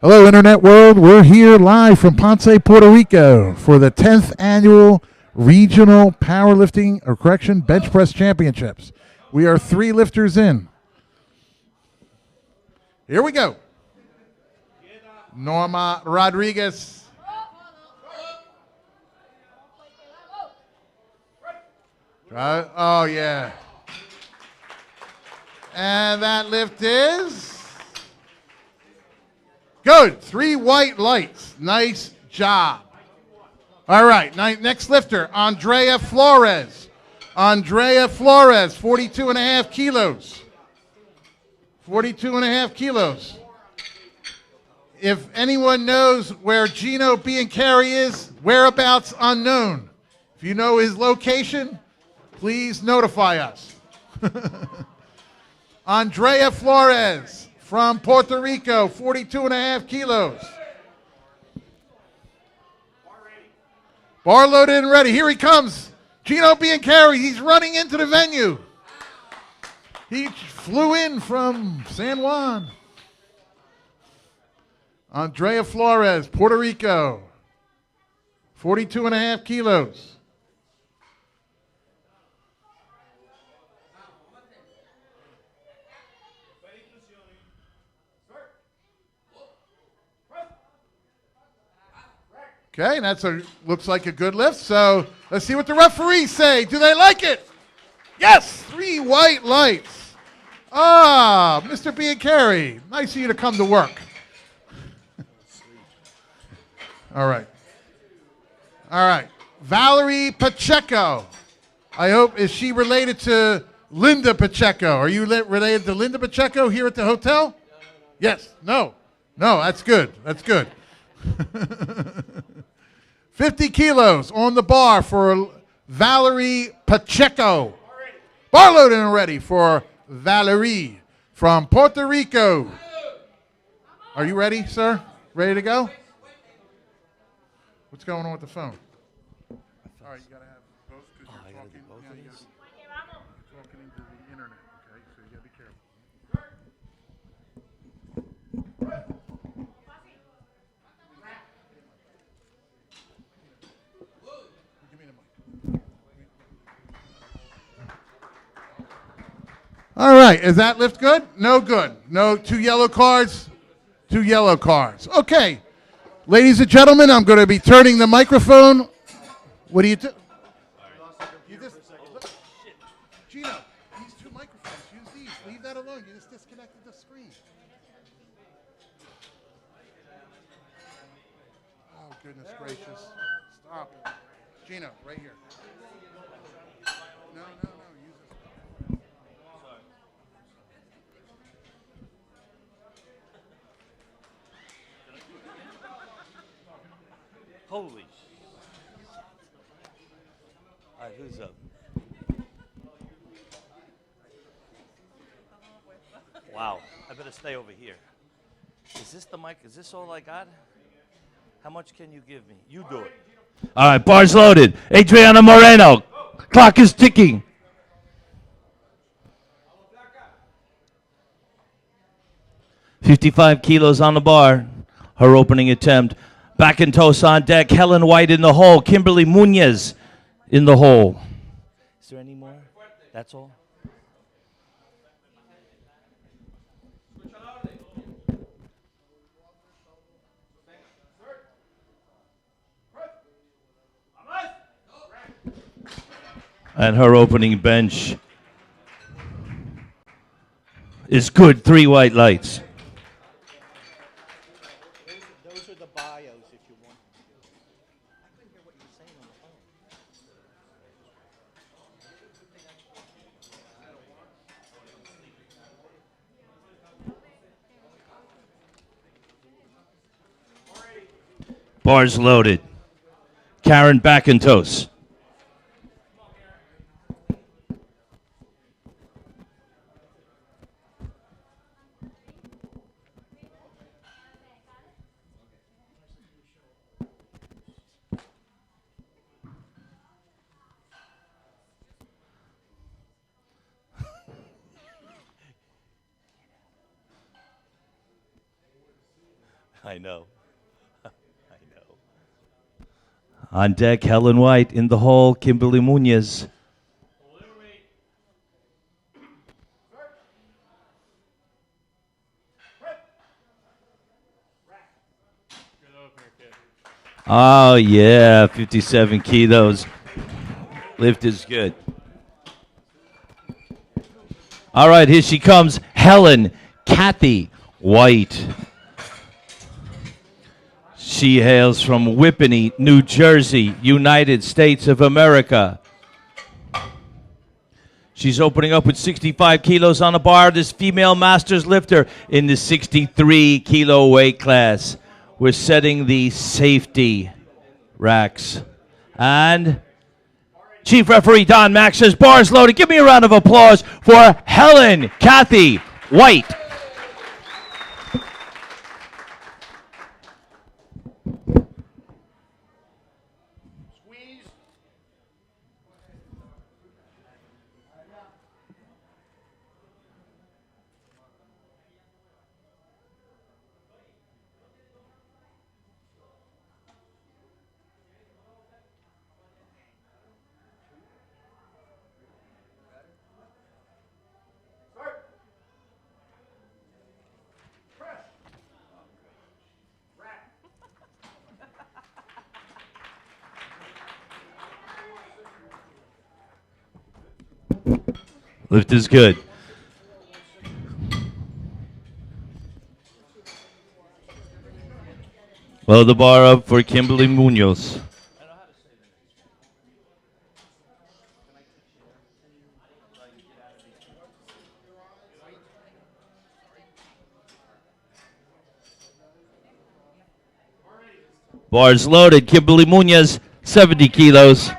Hello, Internet world. We're here live from Ponce, Puerto Rico for the 10th annual Regional Bench Press Championships. We are 3 lifters in. Here we go. Norma Rodriguez. Oh, yeah. And that lift is good. 3 white lights. Nice job. All right. Next lifter, Andrea Flores. Andrea Flores, 42 and a half kilos. 42 and a half kilos. If anyone knows where Gino Biancari is, whereabouts unknown. If you know his location, please notify us. Andrea Flores from Puerto Rico, 42 and a half kilos. Bar loaded and ready. Here he comes. Gino Biancari. He's running into the venue. He flew in from San Juan. Andrea Flores, Puerto Rico, 42 and a half kilos. Okay, and looks like a good lift. So let's see what the referees say. Do they like it? Yes, 3 white lights. Ah, Mr. Biancari, nice of you to come to work. All right. All right. Valerie Pacheco. I hope, is she related to Linda Pacheco? Are you related to Linda Pacheco here at the hotel? Yes. No. No, that's good. That's good. 50 kilos on the bar for Valerie Pacheco. Bar loaded and ready for Valerie from Puerto Rico. Are you ready, sir? Ready to go? What's going on with the phone? All right, you got to have both because you're talking. You're talking into the internet, okay? So you got to be careful. Give me the mic. All right, is that lift good? No good. No, 2 yellow cards. 2 yellow cards. Okay. Ladies and gentlemen, I'm going to be turning the microphone. What do you do? You just, Gino, these 2 microphones, use these. Leave that alone. You just disconnected the screen. Oh, goodness gracious. Stop. Gino, right here. No, use this. Holy shit. All right, who's up? Wow, I better stay over here. Is this the mic? Is this all I got? How much can you give me? You do it. All right, bars loaded. Adriana Moreno. Clock is ticking. $55 kilos on the bar. Her opening attempt. Back and toast on deck. Helen White in the hole. Kimberly Munez in the hole. Is there any more? That's all? And her opening bench is good. 3 white lights. Those are the bios if you want. I couldn't hear what you were saying on the phone. Bars loaded. Karen Backentos. I know. I know. On deck, Helen White. In the hole, Kimberly Munoz. Oh, yeah, 57 kilos. Lift is good. All right, here she comes, Helen Kathy White. She hails from Whippany, New Jersey, United States of America. She's opening up with 65 kilos on the bar. This female masters lifter in the 63-kilo weight class. We're setting the safety racks. And Chief Referee Don Max says, bars loaded. Give me a round of applause for Helen Kathy White. Lift is good. Load the bar up for Kimberly Munoz. Bars loaded. Kimberly Munoz, 70 kilos.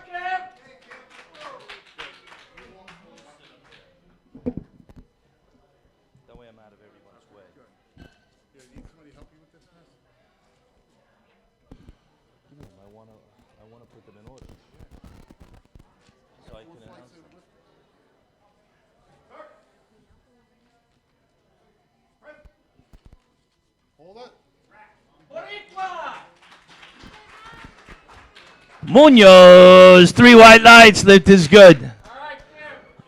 Munoz, 3 white lights. Lift is good.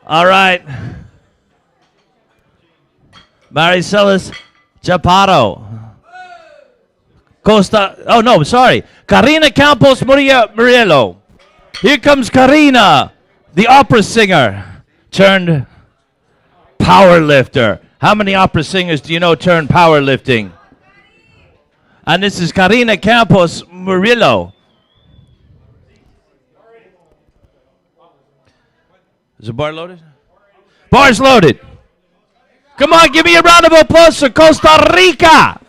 All right. Maricelis Chaparro. Costa. Oh, no, sorry. Karina Campos Murillo. Here comes Karina, the opera singer turned power lifter. How many opera singers do you know turned powerlifting? And this is Karina Campos Murillo. Is the bar loaded? Bar's loaded. Come on, give me a round of applause for Costa Rica.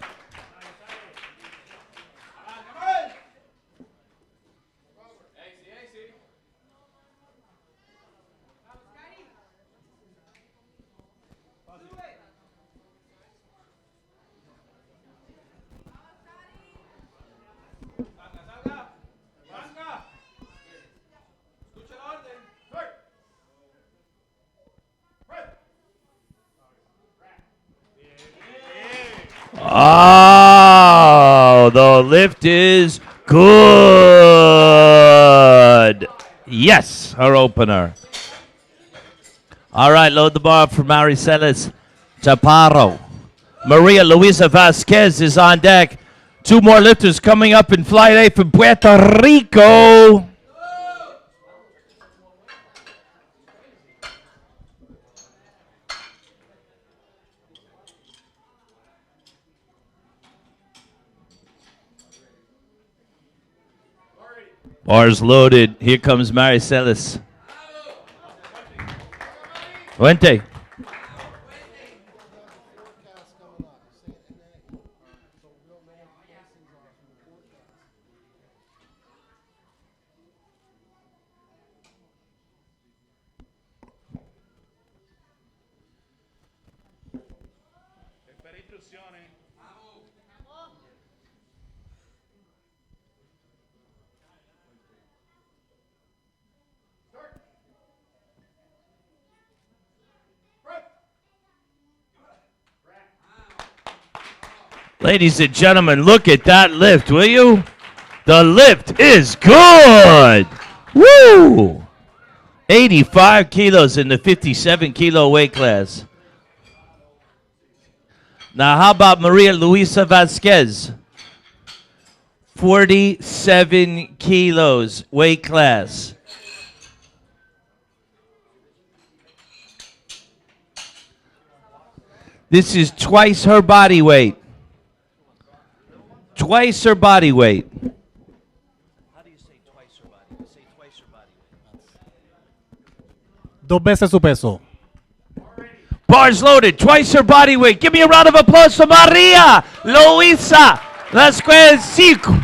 Oh, the lift is good. Yes, her opener. All right, load the bar up for Maricelis Chaparro. Maria Luisa Vasquez is on deck. 2 more lifters coming up in Flight A from Puerto Rico. Bars loaded. Here comes Maricelis. Fuente. Ladies and gentlemen, look at that lift, will you? The lift is good. Woo! 85 kilos in the 57 kilo weight class. Now, how about Maria Luisa Vasquez? 47 kilos weight class. This is twice her body weight. Twice her body weight. How do you say twice her body? You say twice her body weight. Dos veces su peso. Bars loaded, twice her body weight. Give me a round of applause for Maria Luisa Vasquez Cinco.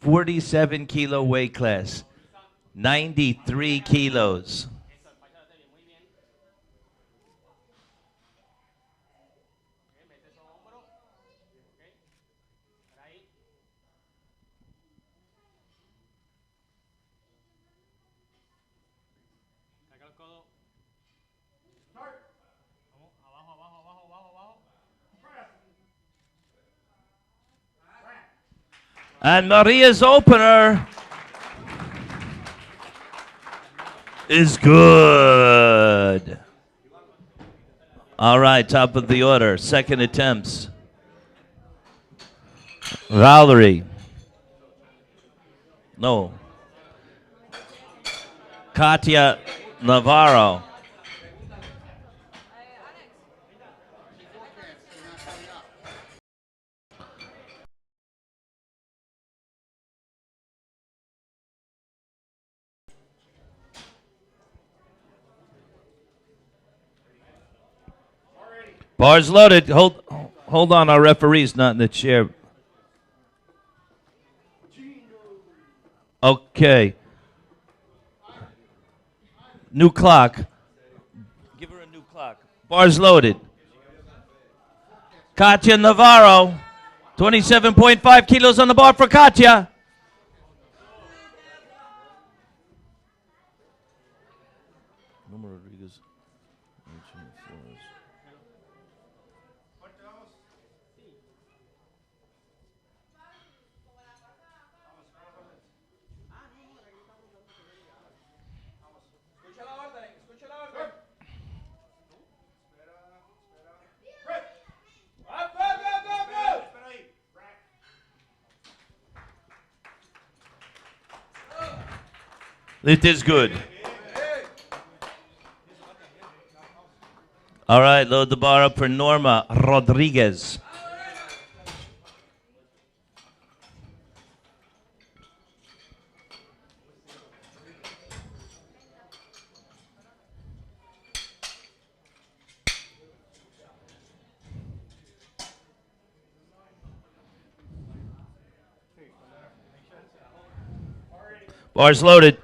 $47 kilo weight class, 93 kilos. And Maria's opener is good. All right, top of the order. Second attempts. Valerie. No. Katia Navarro. Bars loaded. Hold on. Our referee's not in the chair. Okay. New clock. Give her a new clock. Bars loaded. Katia Navarro. 27.5 kilos on the bar for Katia. It is good. All right, load the bar up for Norma Rodriguez. Bars loaded.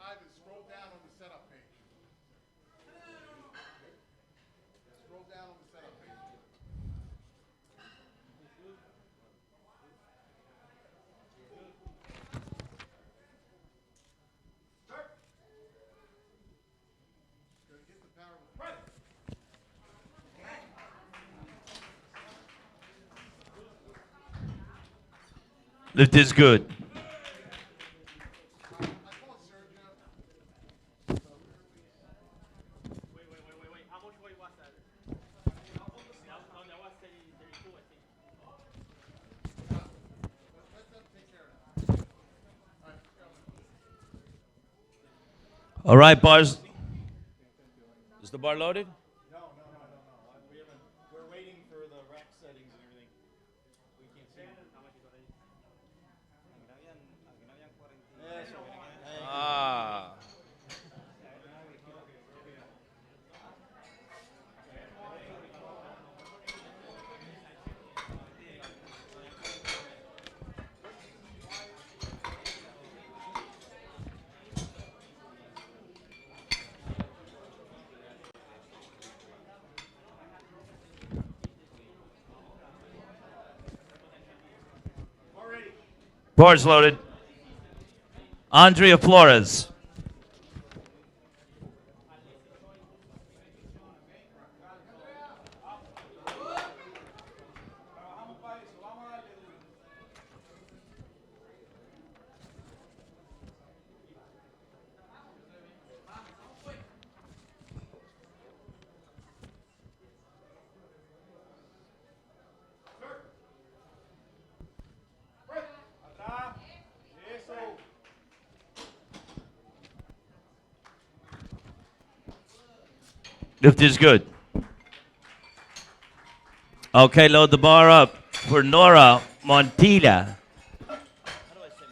Ivan, scroll down on the setup page. Scroll down on the setup page. Get the power with the Lift is good. All right, bars. Is the bar loaded? No. We're waiting for the rack settings and everything. We can't see. Ah. Bars loaded. Andrea Flores. Lift is good. Okay, load the bar up for Nora Montilla. How do I say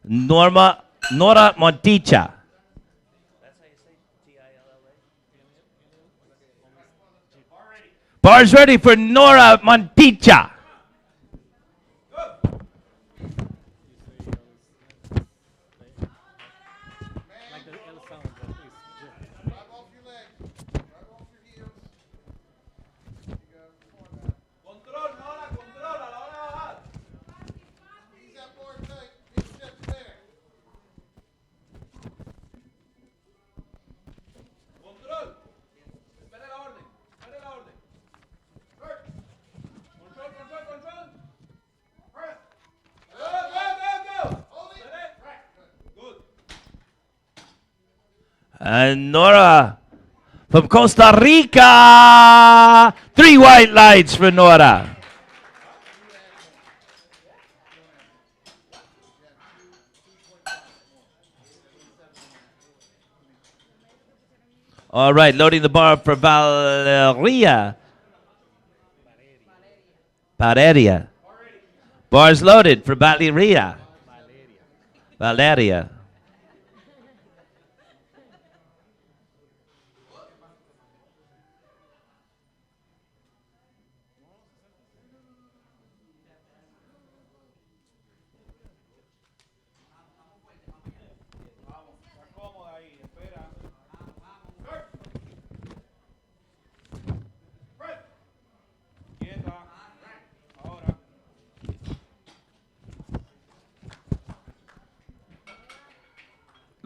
Montilla? Nora Montilla. That's how you say Tilla. Bars ready for Nora Montilla. And Nora from Costa Rica. 3 white lights for Nora. All right, loading the bar for Valeria. Valeria. Bars loaded for Valeria. Valeria.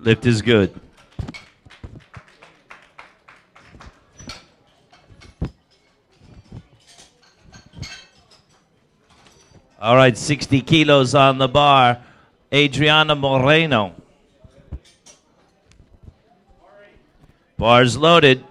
Lift is good. All right, 60 kilos on the bar. Adriana Moreno. Bars loaded.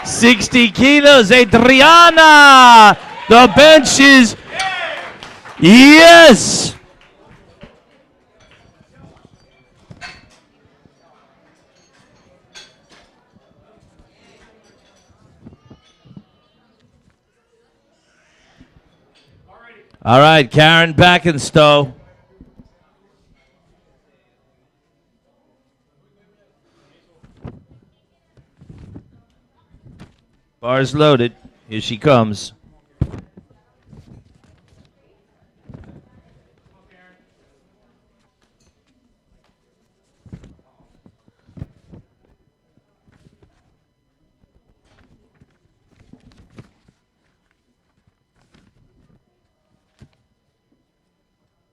$60 kilos, Adriana. The bench is, yes. All right, Karen Backenstow. Bars loaded. Here she comes.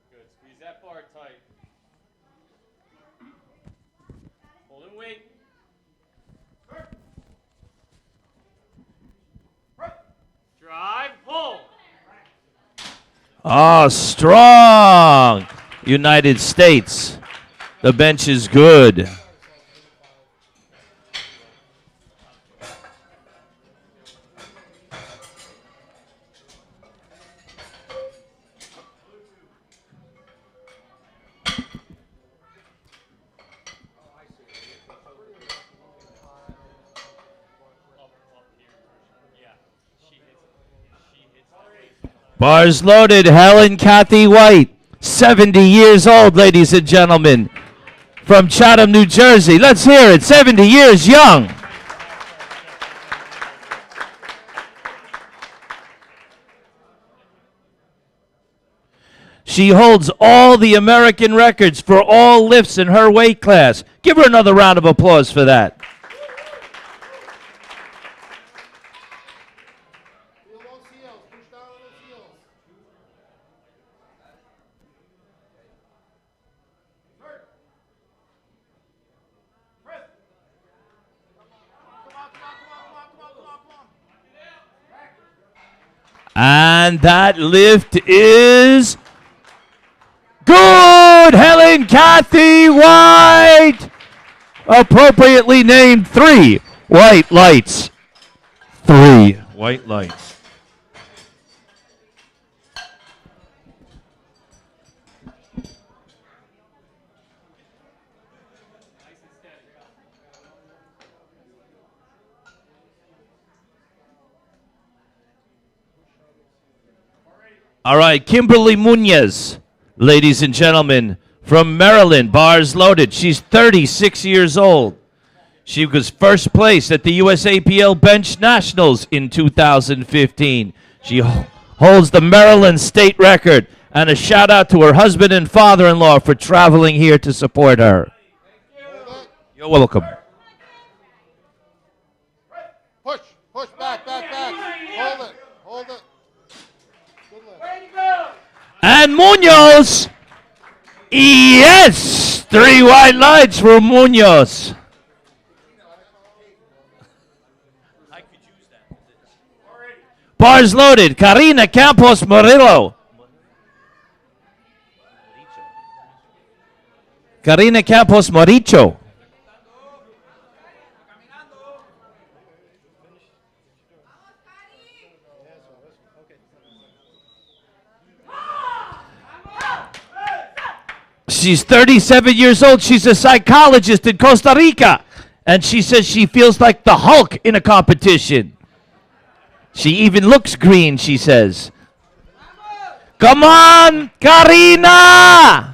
Good. Squeeze that bar tight. Hold and wait. Drive, pull. Oh, strong. United States. The bench is good. Bars loaded, Helen Kathy White, 70 years old, ladies and gentlemen, from Chatham, New Jersey. Let's hear it, 70 years young. She holds all the American records for all lifts in her weight class. Give her another round of applause for that. And that lift is good. Helen Kathy White, appropriately named 3 white lights. 3 white lights. All right, Kimberly Munoz, ladies and gentlemen, from Maryland, bars loaded. She's 36 years old. She was first place at the USAPL Bench Nationals in 2015. She holds the Maryland state record. And a shout out to her husband and father-in-law for traveling here to support her. You're welcome. Push, back. Hold it. And Munoz, yes, 3 white lights for Munoz. Bars loaded, Karina Campos Morillo. Karina Campos Moricho. She's 37 years old. She's a psychologist in Costa Rica. And she says she feels like the Hulk in a competition. She even looks green, she says. Come on, Karina!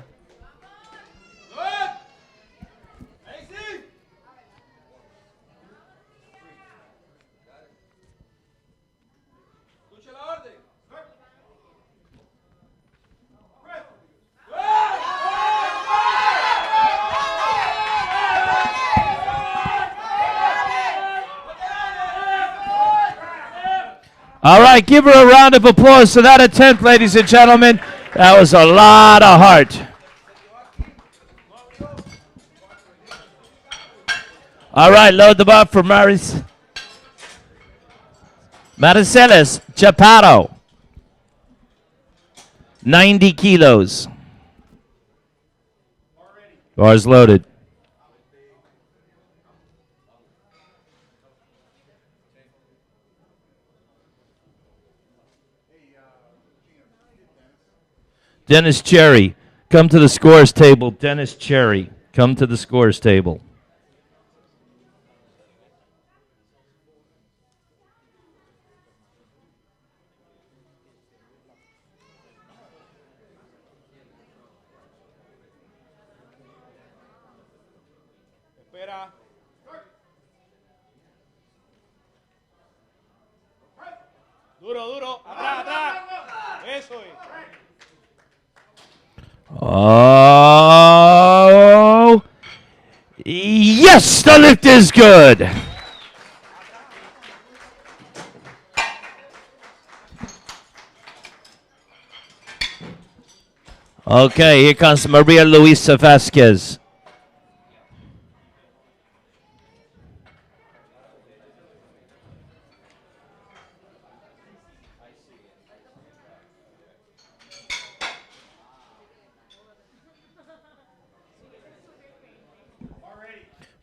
All right, give her a round of applause for that attempt, ladies and gentlemen. That was a lot of heart. All right, load them up for Mariceles Chaparro. 90 kilos. Bars loaded. Dennis Cherry, come to the scores table. Dennis Cherry, come to the scores table. Espera. Duro. Atrás. Eso es. Oh, yes, the lift is good. Okay, here comes Maria Luisa Vasquez.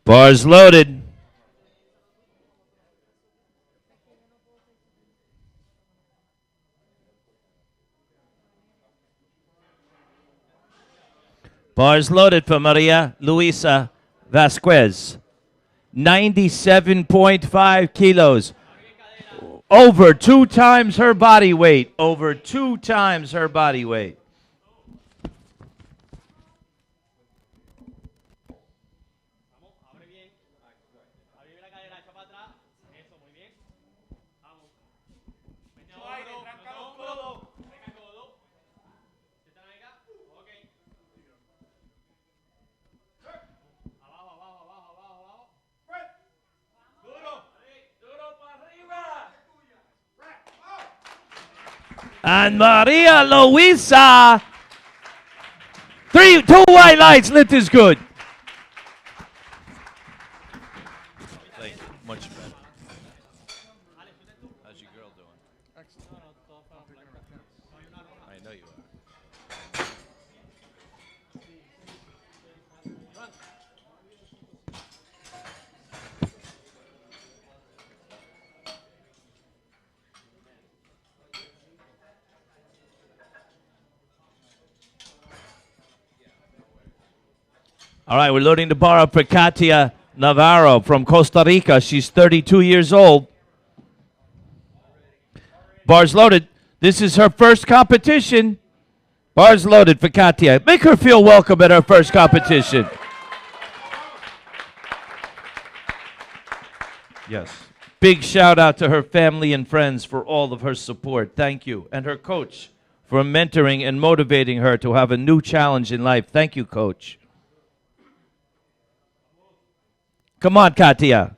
Bars loaded. Bars loaded for Maria Luisa Vasquez. 97.5 kilos. Over 2 times her body weight. Over 2 times her body weight. Abre bien. Abre la cadera, echa para atrás. Eso, muy bien. Vamos. Mete hombro, mete hombro. Venga, codo. Siéntala, venga. Ok. Abajo, abajo, abajo, abajo, abajo. Duro. Duro para arriba. And Maria Luisa. 2 white lights. Lift is good. Thank you. Much better. How's your girl doing? I know you are. All right, we're loading the bar up for Katia Navarro from Costa Rica. She's 32 years old. Bars loaded. This is her first competition. Bars loaded for Katia. Make her feel welcome at her first competition. Yes. Big shout out to her family and friends for all of her support. Thank you. And her coach for mentoring and motivating her to have a new challenge in life. Thank you, coach. Come on, Katia.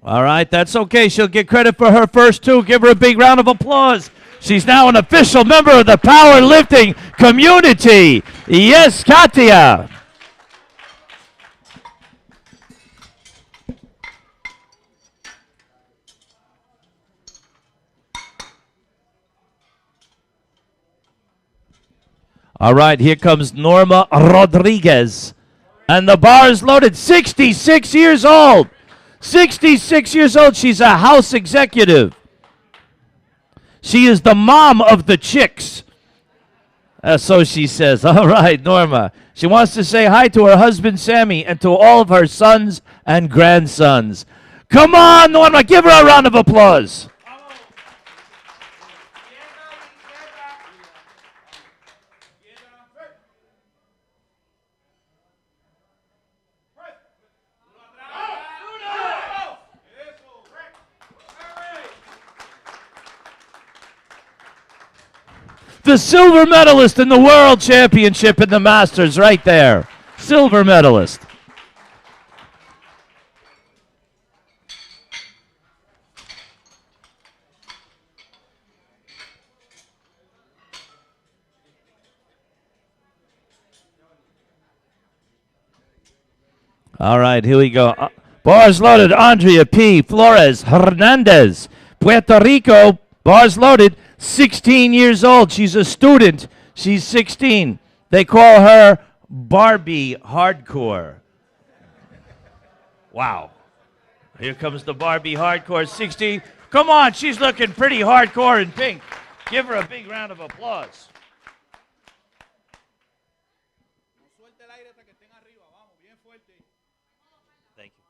All right, that's okay. She'll get credit for her first 2. Give her a big round of applause. She's now an official member of the powerlifting community. Yes, Katia. All right, here comes Norma Rodriguez. And the bar is loaded. 66 years old. 66 years old. She's a house executive. She is the mom of the chicks. So she says. All right, Norma. She wants to say hi to her husband, Sammy, and to all of her sons and grandsons. Come on, Norma. Give her a round of applause. The silver medalist in the World Championship in the Masters right there. Silver medalist. All right, here we go. Bars loaded. Andrea P. Flores Hernandez. Puerto Rico. Bars loaded. 16 years old. She's a student. She's 16. They call her Barbie Hardcore. Wow. Here comes the Barbie Hardcore 16. Come on, she's looking pretty hardcore in pink. Give her a big round of applause. Thank you.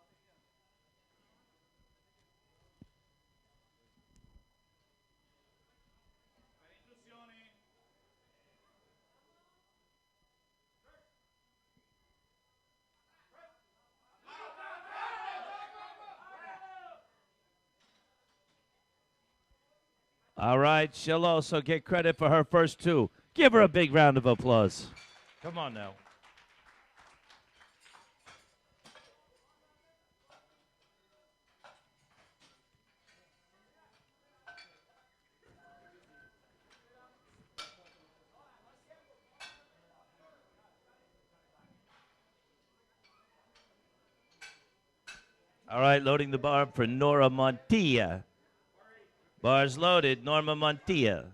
All right, she'll also get credit for her first 2. Give her a big round of applause. Come on now. All right, loading the bar for Nora Montilla. Bars loaded, Norma Montilla.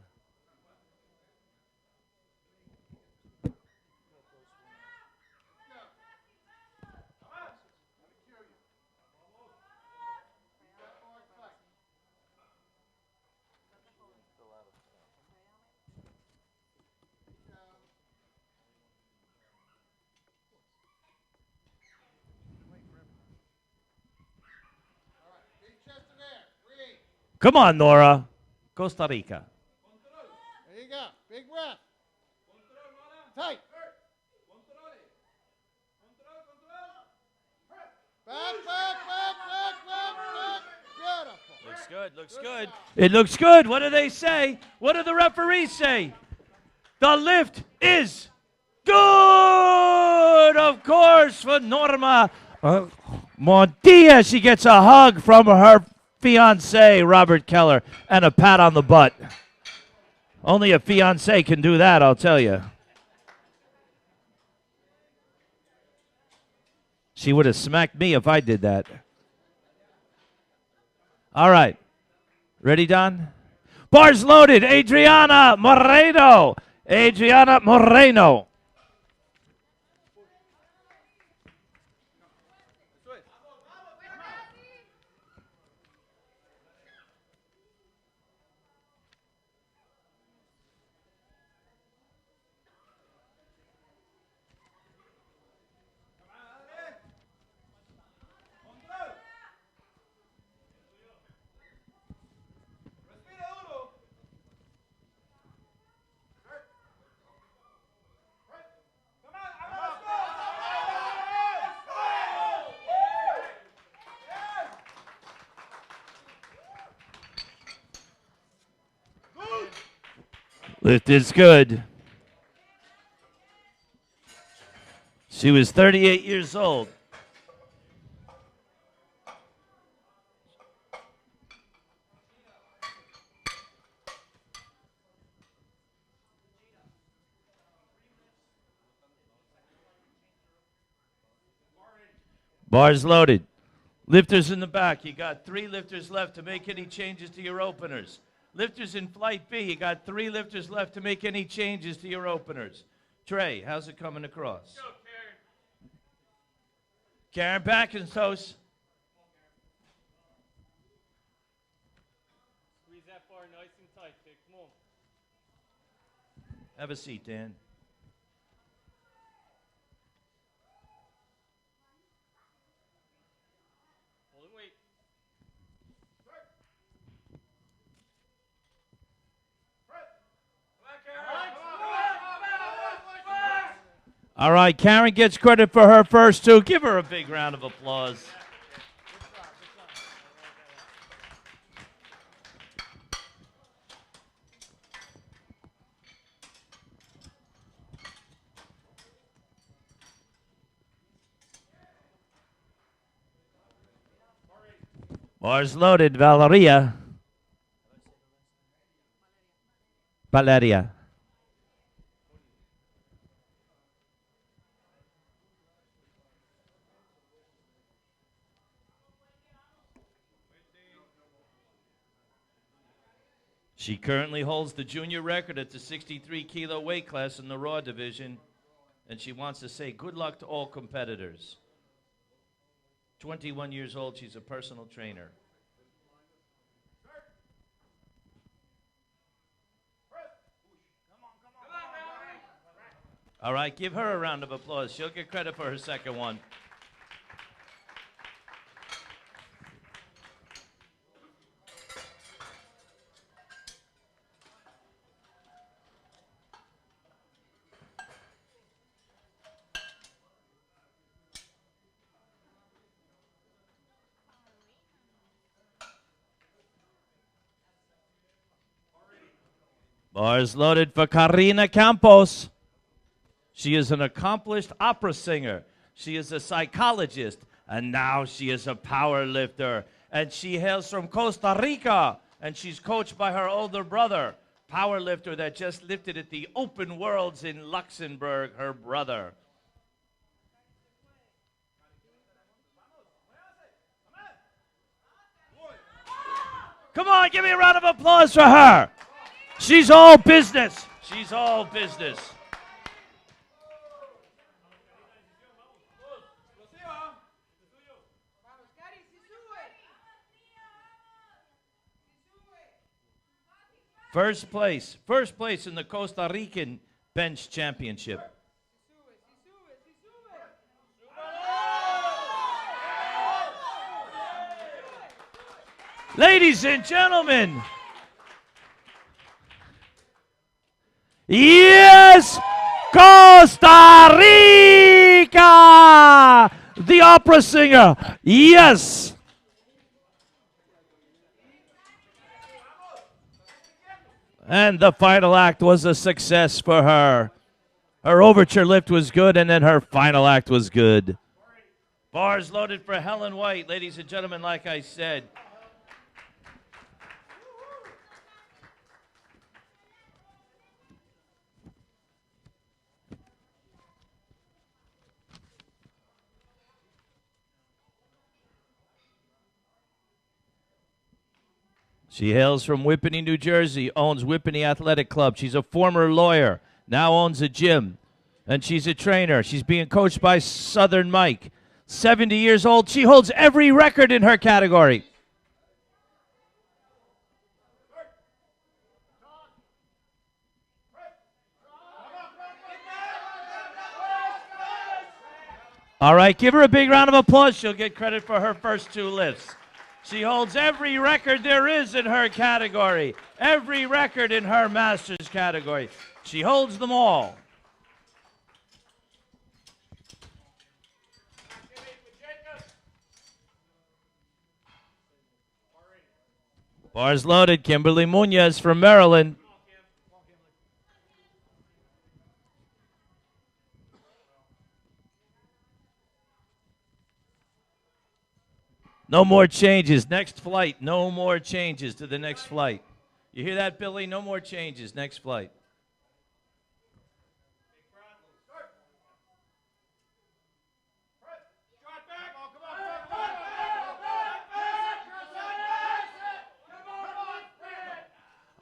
Come on, Nora. Costa Rica. There you go. Big breath. Tight. Back. Beautiful. Looks good, looks good. It looks good. What do they say? What do the referees say? The lift is good, of course, for Norma Montilla. She gets a hug from her fiance, Robert Keller, and a pat on the butt. Only a fiance can do that, I'll tell you. She would have smacked me if I did that. All right. Ready, Don? Bars loaded. Adriana Moreno. Adriana Moreno. Lift is good. She was 38 years old. Bars loaded. Lifters in the back. You got 3 lifters left to make any changes to your openers. Lifters in Flight B, you got 3 lifters left to make any changes to your openers. Trey, how's it coming across? Go, Karen Karen. back and toast. Squeeze that bar nice and tight, kid. Come on. Have a seat, Dan. Hold and wait. All right, Karen gets credit for her first 2. Give her a big round of applause. Bars loaded, Valeria. Valeria. She currently holds the junior record at the 63-kilo weight class in the Raw division, and she wants to say good luck to all competitors. 21 years old, she's a personal trainer. All right, give her a round of applause. She'll get credit for her second one. Bars loaded for Karina Campos. She is an accomplished opera singer. She is a psychologist. And now she is a power lifter. And she hails from Costa Rica. And she's coached by her older brother, power lifter that just lifted at the Open Worlds in Luxembourg, her brother. Come on, give me a round of applause for her. She's all business. She's all business. First place in the Costa Rican bench championship. Ladies and gentlemen, yes, Costa Rica, the opera singer, yes. And the final act was a success for her. Her overture lift was good, and then her final act was good. Bars loaded for Helen White, ladies and gentlemen, like I said. She hails from Whippany, New Jersey, owns Whippany Athletic Club. She's a former lawyer, now owns a gym, and she's a trainer. She's being coached by Southern Mike. 70 years old. She holds every record in her category. All right, give her a big round of applause. She'll get credit for her first 2 lifts. She holds every record there is in her category, every record in her master's category. She holds them all. Bars loaded, Kimberly Munoz from Maryland. No more changes. Next flight, no more changes to the next flight. You hear that, Billy? No more changes. Next flight.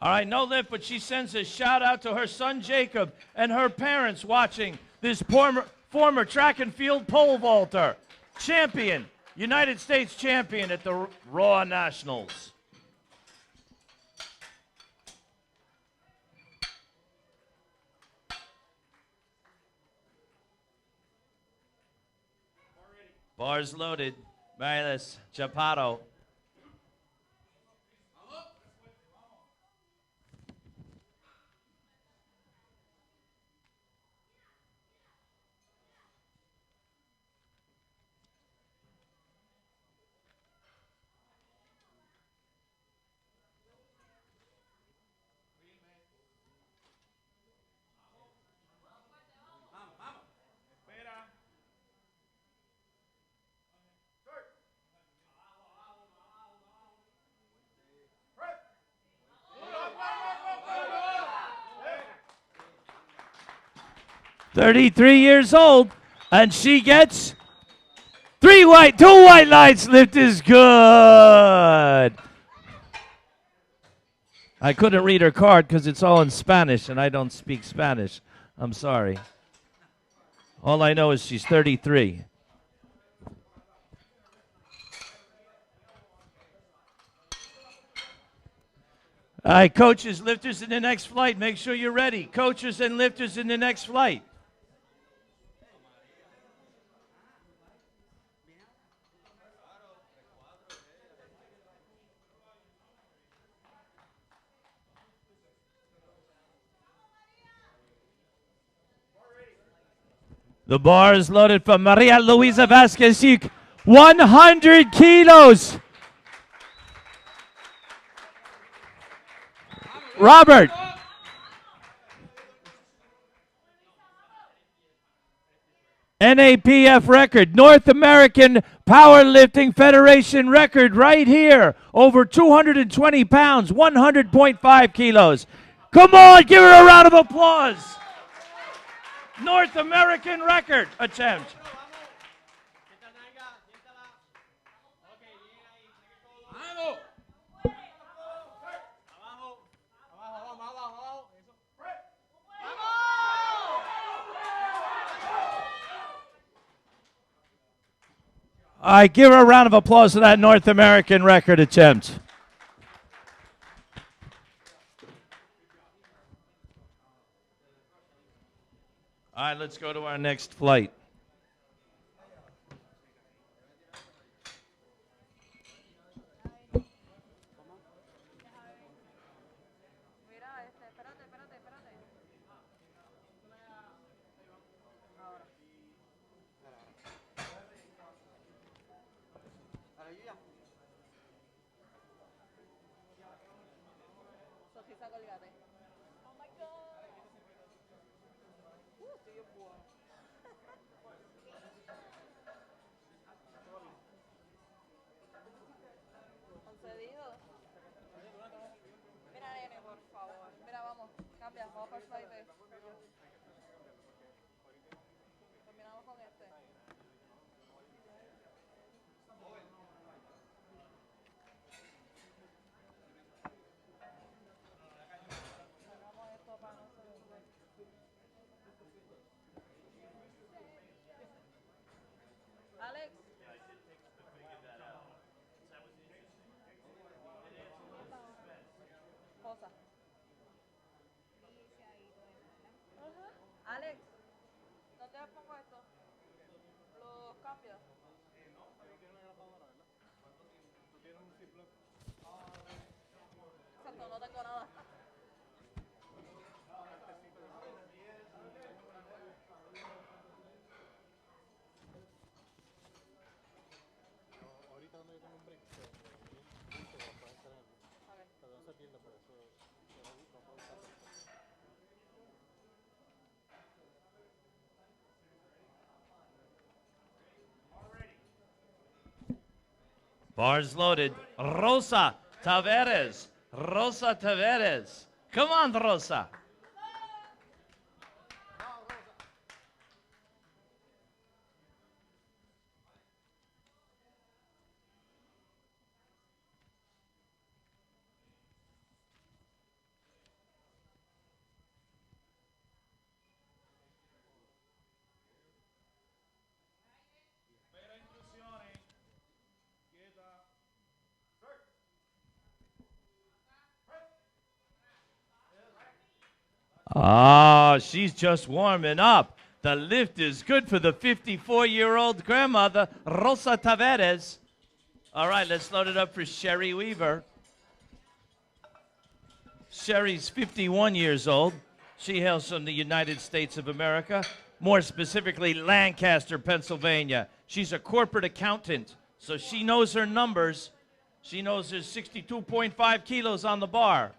All right, no lift, but she sends a shout out to her son Jacob and her parents watching this former track and field pole vaulter, champion, United States champion at the Raw Nationals. Bars loaded, Miles Chaparro. "33 years old, and she gets 2 white lights. Lift is good." I couldn't read her card because it's all in Spanish, and I don't speak Spanish. I'm sorry. All I know is she's 33. All right, coaches, lifters in the next flight. Make sure you're ready. Coaches and lifters in the next flight. The bar is loaded for Maria Luisa Vasquez, 100 kilos. Robert. NAPF record, North American Powerlifting Federation record right here. Over 220 pounds, 100.5 kilos. Come on, give her a round of applause. North American record attempt. All right, give her a round of applause for that North American record attempt. All right, let's go to our next flight. Alexa, colgate. Oh my God. Estoy bien bueno. Concedido. Mira, nene, por favor. Mira, vamos. Cambia, vamos para el flight. Terminamos con este. Sacamos esto para no se hunde. Alex. Posa. Ajá. Alex, ¿dónde pongo esto? ¿Los cambios? Exacto, no tengo nada. Ahorita cuando yo tengo un break, pero no se pierde por eso. No puedo usar esto. Bars loaded. Rosa Taveras. Rosa Taveras. Come on, Rosa. Ah, she's just warming up. The lift is good for the 54-year-old grandmother, Rosa Taveras. All right, let's load it up for Sherry Weaver. Sherry's 51 years old. She hails from the United States of America, more specifically Lancaster, Pennsylvania. She's a corporate accountant, so she knows her numbers. She knows there's 62.5 kilos on the bar.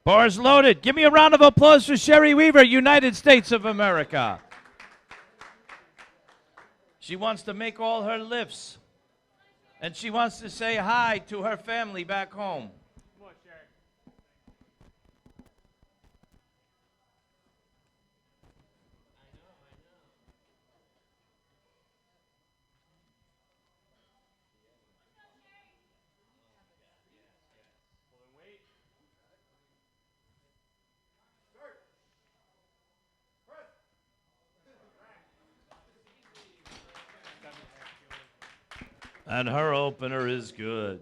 Bars loaded. Give me a round of applause for Sherry Weaver, United States of America. She wants to make all her lifts, and she wants to say hi to her family back home. Come on, Sherry. Pulling weight. And her opener is good.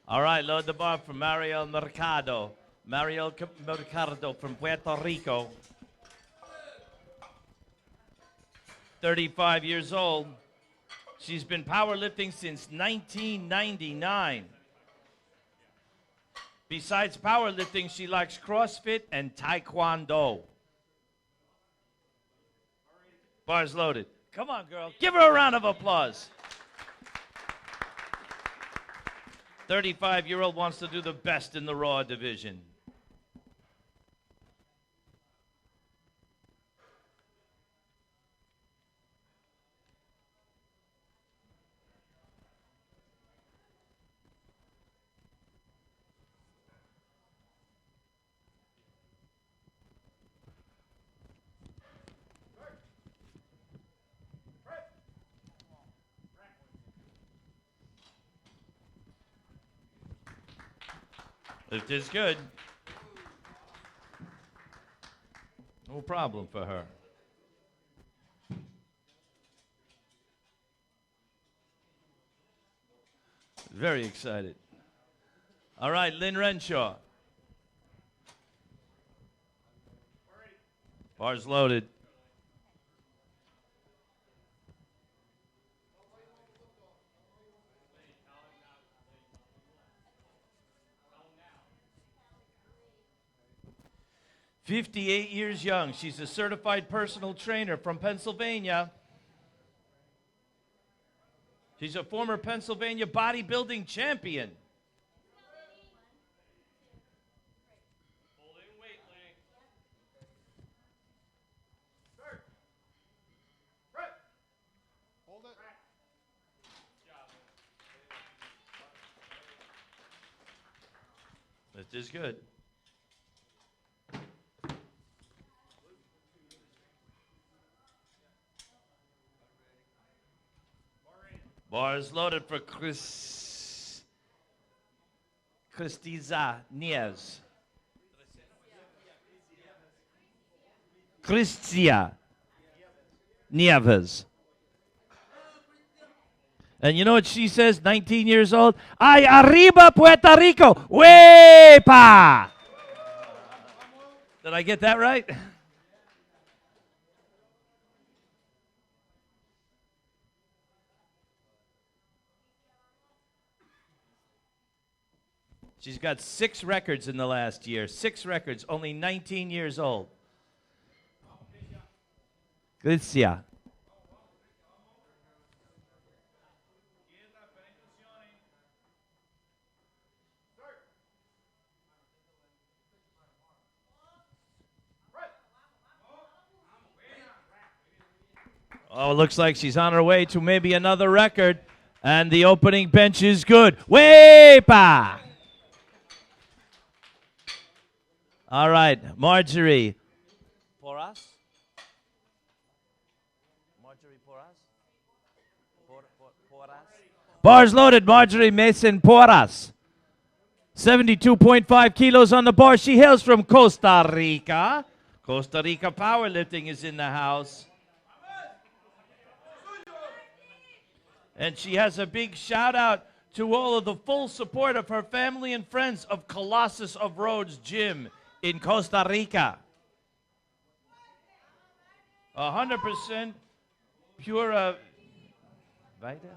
All right, load the bar for Mariel Mercado. Mariel Mercado from Puerto Rico. 35 years old. She's been powerlifting since 1999. Besides powerlifting, she likes CrossFit and Taekwondo. Bars loaded. Come on, girl. Give her a round of applause. 35-year-old wants to do the best in the Raw division. Lift is good. No problem for her. Very excited. All right, Lynn Renshaw. Bars loaded. "58 years young. She's a certified personal trainer from Pennsylvania. She's a former Pennsylvania bodybuilding champion. Hold in weight, Lang. Hold it. This is good. Bars loaded for Cristiza Nieves. Cristia Nieves. And you know what she says, 19 years old? Ay, arriba, Puerto Rico. Wepa! Did I get that right? She's got 6 records in the last year. 6 records, only 19 years old. Cristia. Oh, it looks like she's on her way to maybe another record. And the opening bench is good. Wepa! All right, Marjorie. Porras? Marjorie Porras? Porras? Bars loaded, Marjorie Mason Porras. 72.5 kilos on the bar. She hails from Costa Rica. Costa Rica Powerlifting is in the house. And she has a big shout out to all of the full support of her family and friends of Colossus of Rhodes Gym in Costa Rica. 100% pure Vita?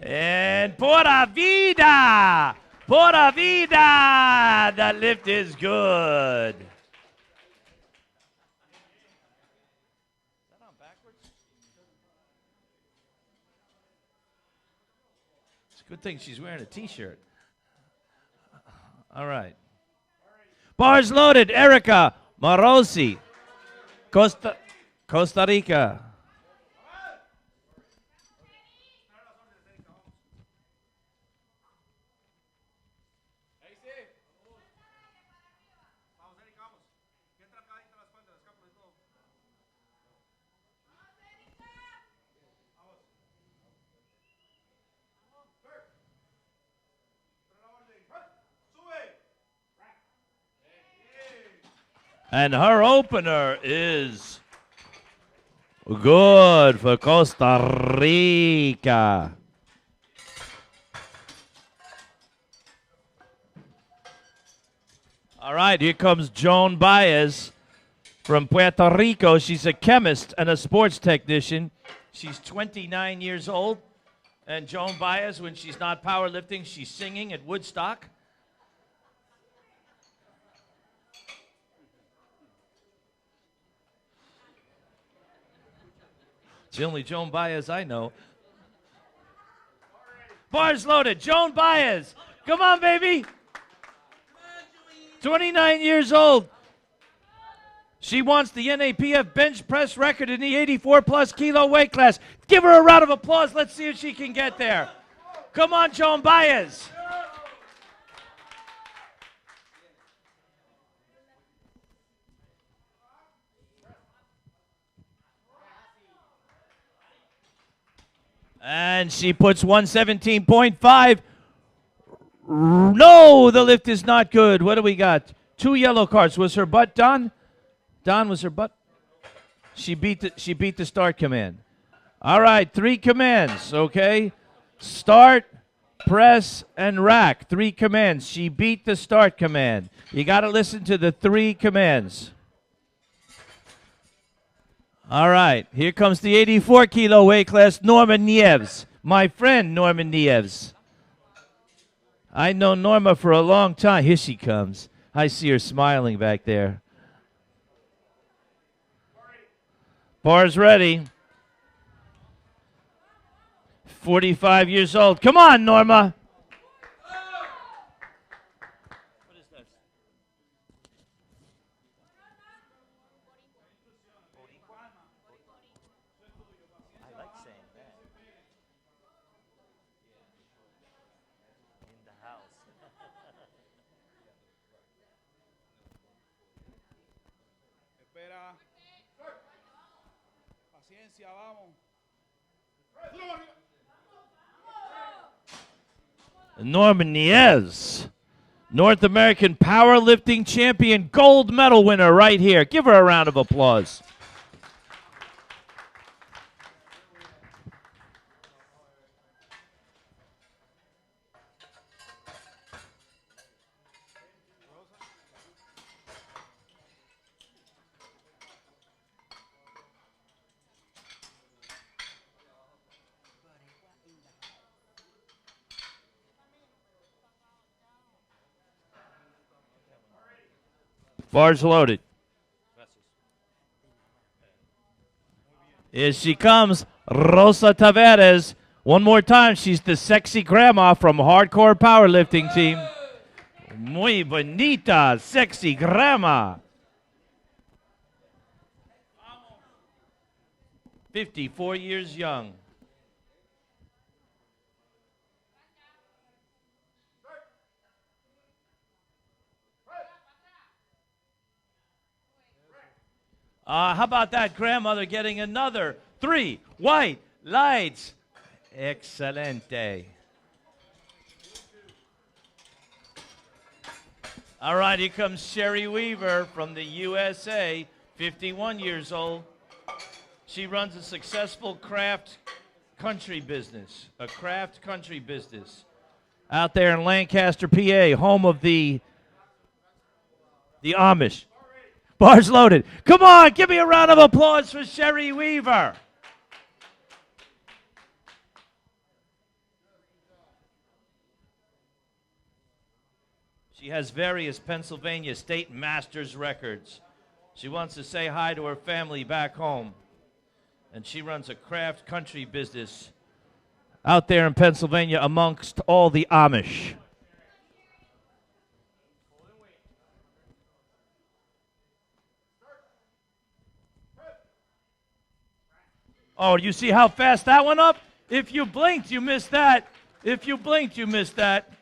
And Pura Vida! Pura Vida! The lift is good. Is that on backwards? It's a good thing she's wearing a t-shirt. All right. Bars loaded, Erica Morosi, Costa Rica. And her opener is good for Costa Rica. All right, here comes Joan Baez from Puerto Rico. She's a chemist and a sports technician. She's 29 years old. And Joan Baez, when she's not powerlifting, she's singing at Woodstock. It's the only Joan Baez I know. Bars loaded. Joan Baez. Come on, baby. 29 years old. She wants the NAPF bench press record in the 84-plus kilo weight class. Give her a round of applause. Let's see if she can get there. Come on, Joan Baez. And she puts 117.5. No, the lift is not good. What do we got? 2 yellow cards. Was her butt done? Don, was her butt? She beat the start command. All right, 3 commands, okay? Start, press, and rack. 3 commands. She beat the start command. You got to listen to the 3 commands. All right, here comes the 84 kilo weight class, Norma Nieves. my friend Norma Nieves. I know Norma for a long time. Here she comes. I see her smiling back there. Bar's ready. 45 years old. Come on, Norma. What is that? I like saying that. In the house. Espera. Paciencia, vamos. Norma Nieves, North American Powerlifting Champion, gold medal winner right here. Give her a round of applause. Bar's loaded. Here she comes, Rosa Taveras. One more time, she's the sexy grandma from Hardcore Powerlifting Team. Muy bonita, sexy grandma. 54 years young. How about that grandmother getting another 3 white lights? Excelente. All right, here comes Sherry Weaver from the USA, 51 years old. She runs a successful craft country business, out there in Lancaster, PA, home of the Amish. Bar's loaded. Come on, give me a round of applause for Sherry Weaver. She has various Pennsylvania State Masters records. She wants to say hi to her family back home. And she runs a craft country business out there in Pennsylvania amongst all the Amish. Oh, you see how fast that went up? If you blinked, you missed that. If you blinked, you missed that.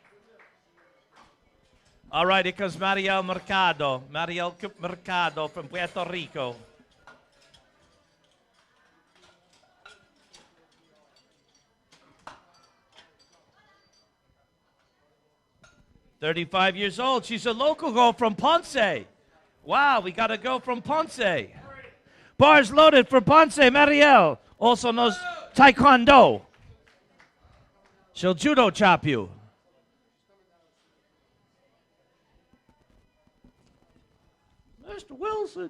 All right, here comes Mariel Mercado. Mariel Mercado from Puerto Rico. "35 years old. She's a local girl from Ponce. Wow, we got to go from Ponce. Bar's loaded for Ponce. Mariel also knows Taekwondo. She'll judo chop you. Mr. Wilson.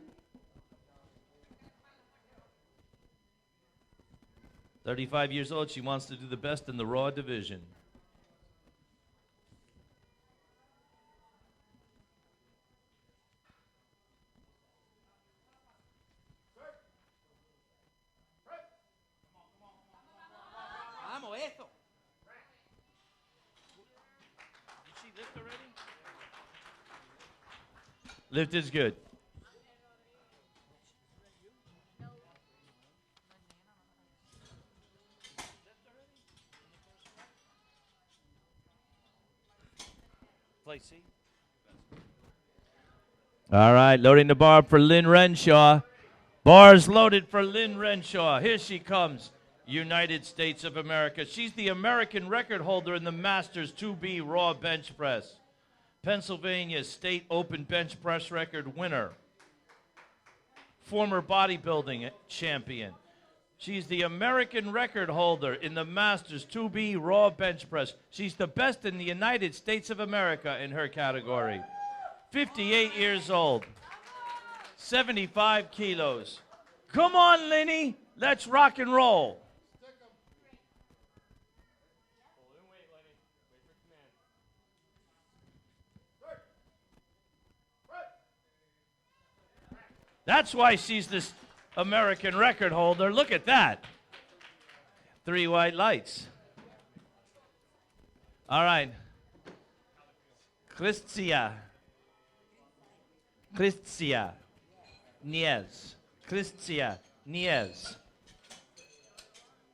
35 years old. She wants to do the best in the Raw division. Vamos, eso. Did she lift already? Lift is good. Play C. All right, loading the bar for Lynn Renshaw. Bars loaded for Lynn Renshaw. Here she comes, United States of America. She's the American record holder in the Masters 2B Raw Bench Press. Pennsylvania State Open Bench Press record winner. Former bodybuilding champion. She's the American record holder in the Masters 2B Raw Bench Press. She's the best in the United States of America in her category. 58 years old. 75 kilos. Come on, Lenny. Let's rock and roll. That's why she's this American record holder. Look at that. 3 white lights. All right. Cristia Niez. Cristia Niez.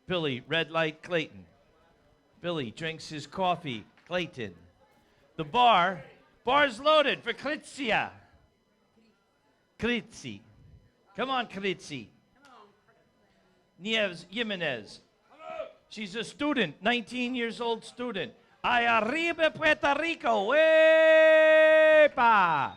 Billy, red light, Clayton. Billy drinks his coffee, Clayton. The bar's loaded for Cristia. Critzi. Come on, Critzi. Nieves Jimenez. She's a student, 19 years old student. Ay arriba Puerto Rico. Wepa.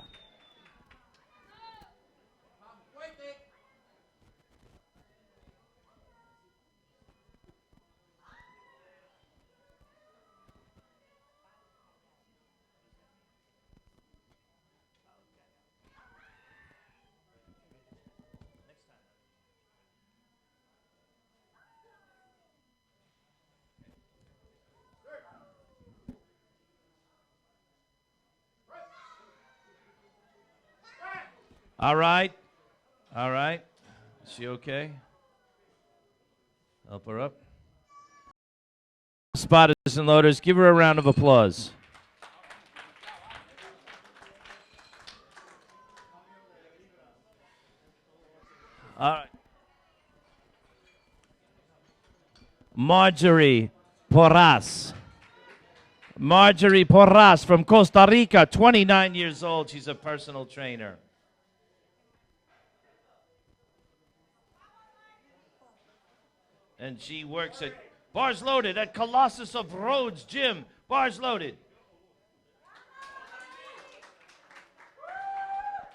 All right. All right. Is she okay? Help her up. Spotters and loaders, give her a round of applause. All right. Marjorie Porras. Marjorie Porras from Costa Rica, 29 years old. She's a personal trainer. And she works at Bars Loaded at Colossus of Rhodes Gym. Bars Loaded.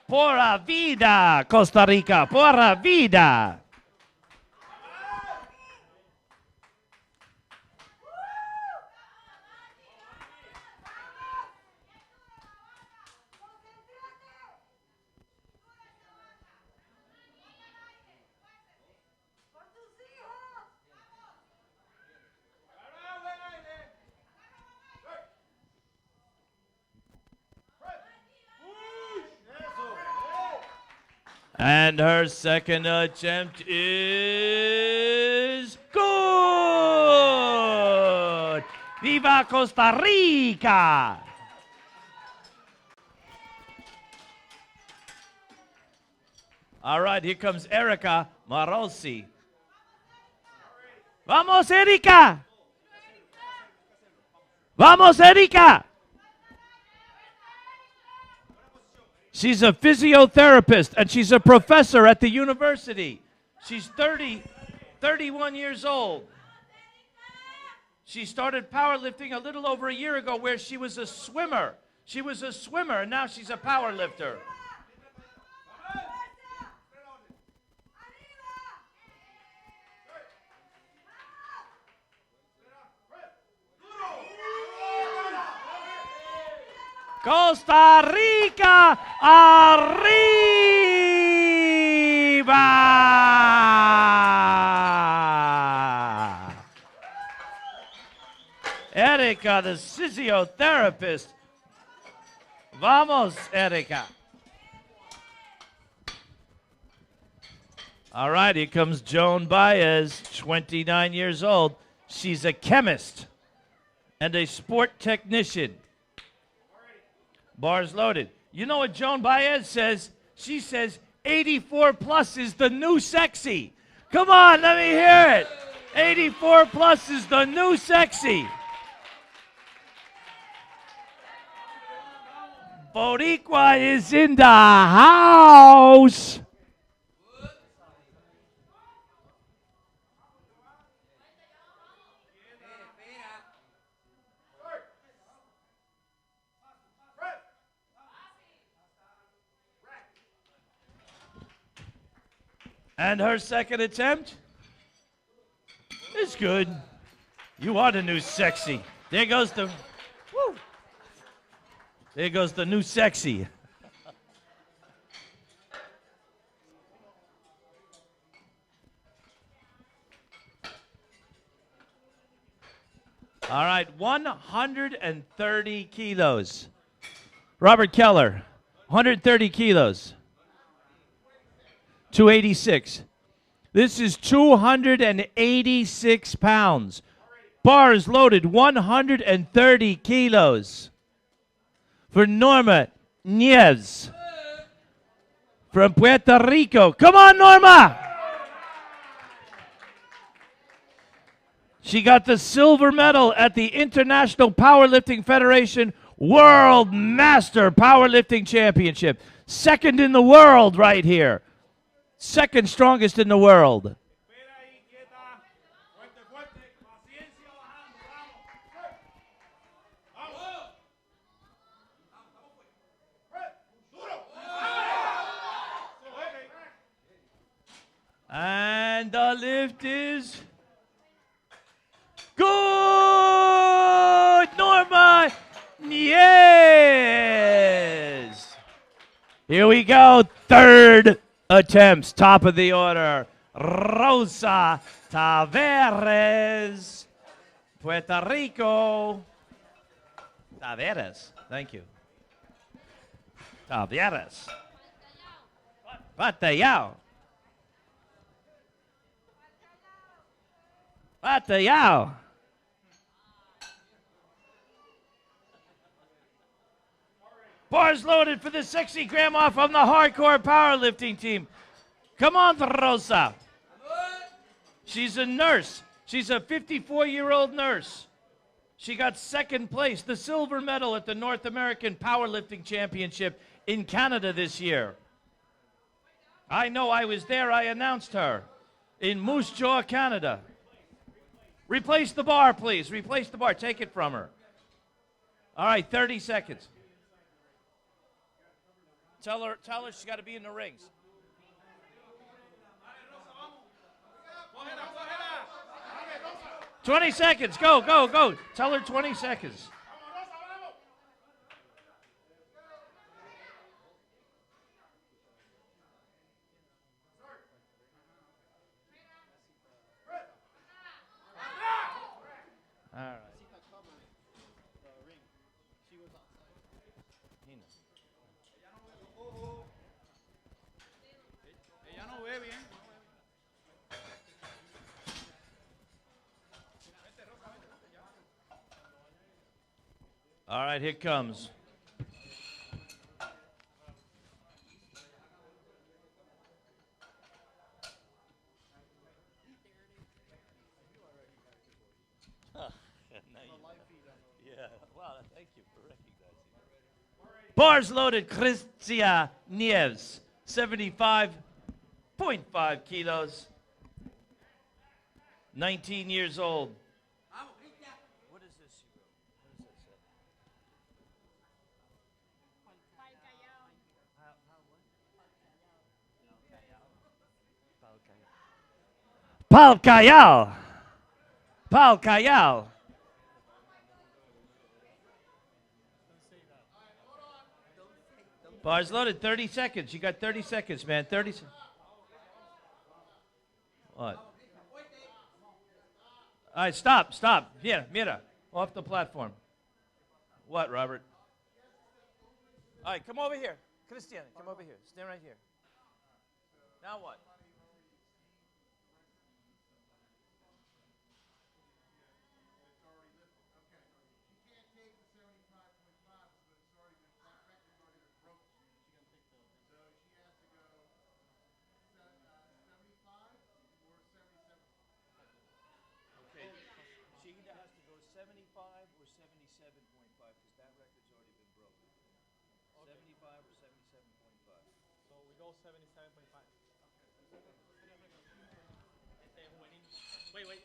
Pura vida, Costa Rica. Pura vida. And her second attempt is good. Viva Costa Rica. All right, here comes Erica Marosi. Vamos, Erica. Vamos, Erica. She's a physiotherapist, and she's a professor at the university. She's 31 years old. She started powerlifting a little over a year ago where she was a swimmer. She was a swimmer, and now she's a powerlifter. Costa Rica arriba! Erica, the physiotherapist. Vamos, Erica. All right, here comes Joan Baez, 29 years old. She's a chemist and a sport technician. Bars loaded. You know what Joan Baez says? She says 84 plus is the new sexy. Come on, let me hear it. 84 plus is the new sexy. Boricua is in the house. And her second attempt is good. You are the new sexy. There goes the, woo. There goes the new sexy. All right, 130 kilos. Robert Keller, 130 kilos. 286. This is 286 pounds. Bars loaded 130 kilos. For Norma Nieves from Puerto Rico. Come on, Norma! She got the silver medal at the International Powerlifting Federation World Master Powerlifting Championship. Second in the world right here. Second strongest in the world. And the lift is good. Norma Yes. Here we go. Third attempts. Top of the order. Rosa Taveras, Puerto Rico. Taveras. Thank you. Taveras. Batallao. Batallao. Bars loaded for the 60 grandma from the hardcore powerlifting team. Come on, Rosa. She's a nurse. She's a 54-year-old nurse. She got second place, the silver medal at the North American Powerlifting Championship in Canada this year. I know, I was there. I announced her in Moose Jaw, Canada. Replace the bar, please. Replace the bar. Take it from her. All right, 30 seconds. Tell her she's got to be in the rings. 20 seconds. Go, go, go. Tell her 20 seconds. All right. All right, here comes. Yeah, well, thank you for recognizing. Bars loaded, Cristia Nieves, 75.5 kilos, 19 years old. What is this? What is this? Pal Cayal. Pal Cayal. Bars loaded, 30 seconds. You got 30 seconds, man. 30 seconds. What? All right, stop, stop. Mira, off the platform. What, Robert? All right, come over here. Christian, come over here. Stand right here. Now what? She either has to go 75 or 77.5 because that record's already been broken. 75 or 77.5. So we go 77.5. Wait, wait. Wait.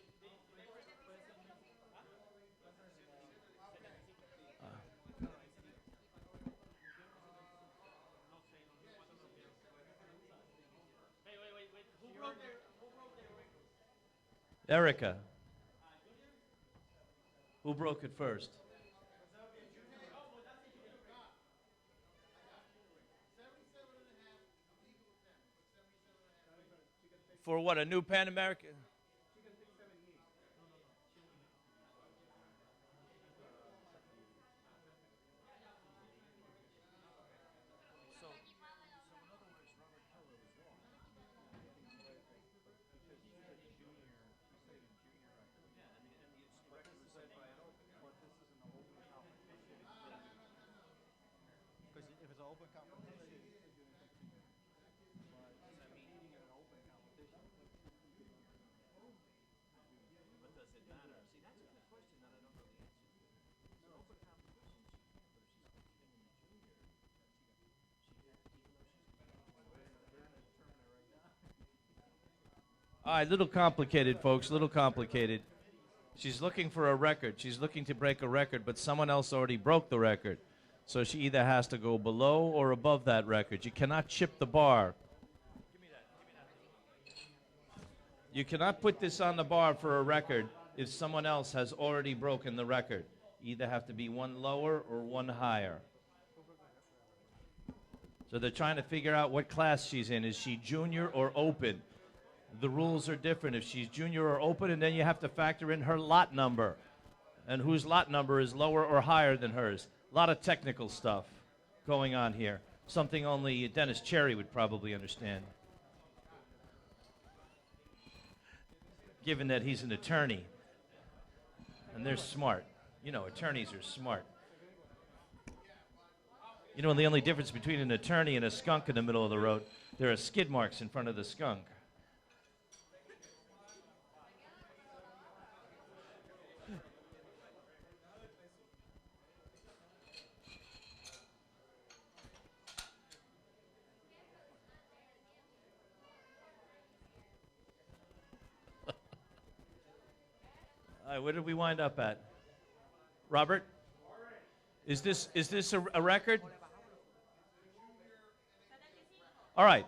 Who broke their record? Erica. Who broke it first? For what, a new Pan American? All right, little complicated, folks, little complicated. She's looking for a record. She's looking to break a record, but someone else already broke the record. So she either has to go below or above that record. You cannot chip the bar. You cannot put this on the bar for a record if someone else has already broken the record. You either have to be one lower or one higher. So they're trying to figure out what class she's in. Is she junior or open? The rules are different if she's junior or open, and then you have to factor in her lot number and whose lot number is lower or higher than hers. A lot of technical stuff going on here. Something only Dennis Cherry would probably understand, given that he's an attorney, and they're smart. You know, attorneys are smart. You know, the only difference between an attorney and a skunk in the middle of the road, there are skid marks in front of the skunk. All right, where did we wind up at? Robert? Is this a record? All right.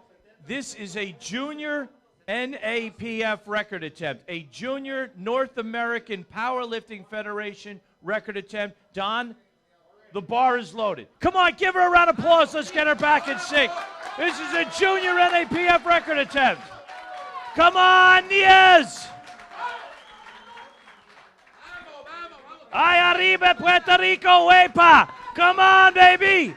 This is a junior NAPF record attempt, a junior North American Powerlifting Federation record attempt. Don, the bar is loaded. Come on, give her a round of applause. Let's get her back in sync. This is a junior NAPF record attempt. Come on, Niaz. Ay, arriba, Puerto Rico, wepa. Come on, baby.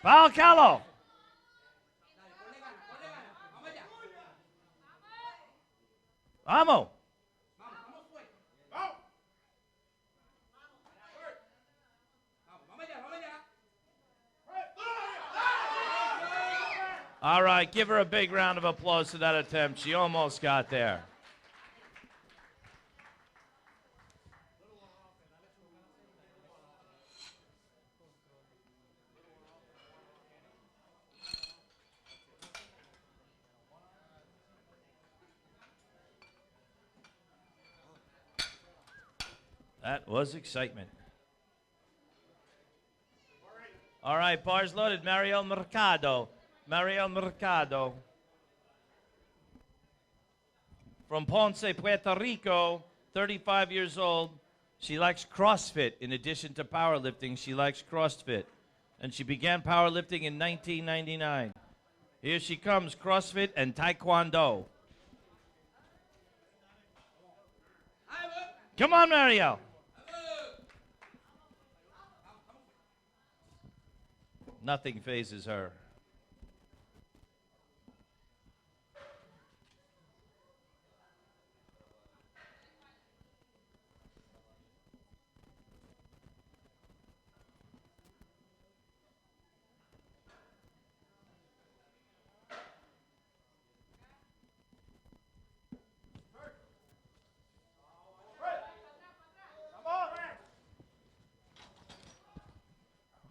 Pao Calo. Vamos. All right, give her a big round of applause for that attempt. She almost got there. That was excitement. All right, bars loaded. Mariel Mercado. Mariel Mercado. From Ponce, Puerto Rico, 35 years old. She likes CrossFit. In addition to powerlifting, she likes CrossFit. And she began powerlifting in 1999. Here she comes, CrossFit and Taekwondo. Come on, Mariel. Nothing phases her.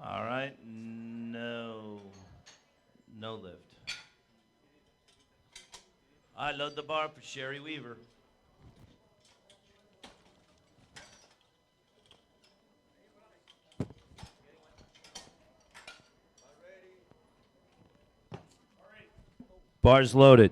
All right, no lift. I load the bar for Sherry Weaver. Bar's loaded.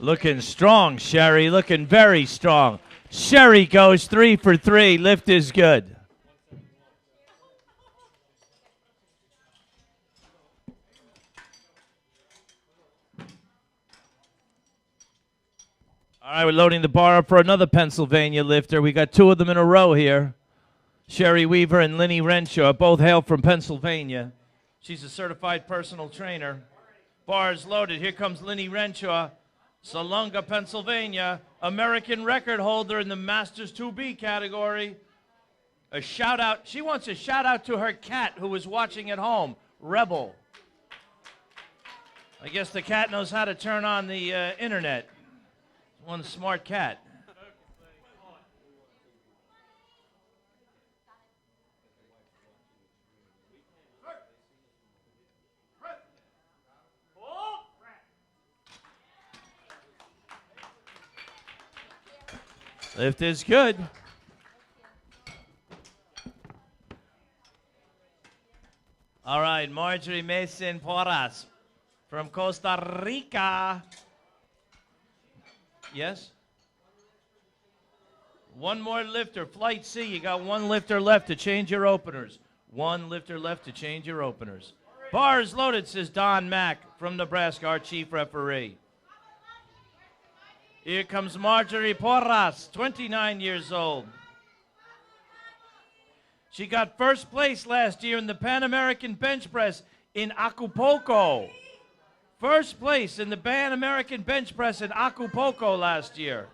Looking strong, Sherry. Looking very strong. Sherry goes 3 for 3. Lift is good. All right, we're loading the bar up for another Pennsylvania lifter. We got 2 of them in a row here. Sherry Weaver and Linny Renshaw both hail from Pennsylvania. She's a certified personal trainer. Bars loaded. Here comes Linny Renshaw, Salunga, Pennsylvania, American record holder in the Masters 2B category. A shout out. She wants a shout out to her cat who was watching at home, Rebel. I guess the cat knows how to turn on the internet. One smart cat. Lift is good. All right, Marjorie Mason Porras from Costa Rica. Yes? One more lifter. Flight C, you got one lifter left to change your openers. One lifter left to change your openers. Bars loaded, says Don Mack from Nebraska, our chief referee. Here comes Marjorie Porras, 29 years old. She got first place last year in the Pan American Bench Press in Acapulco. First place in the Pan American Bench Press in Acapulco last year.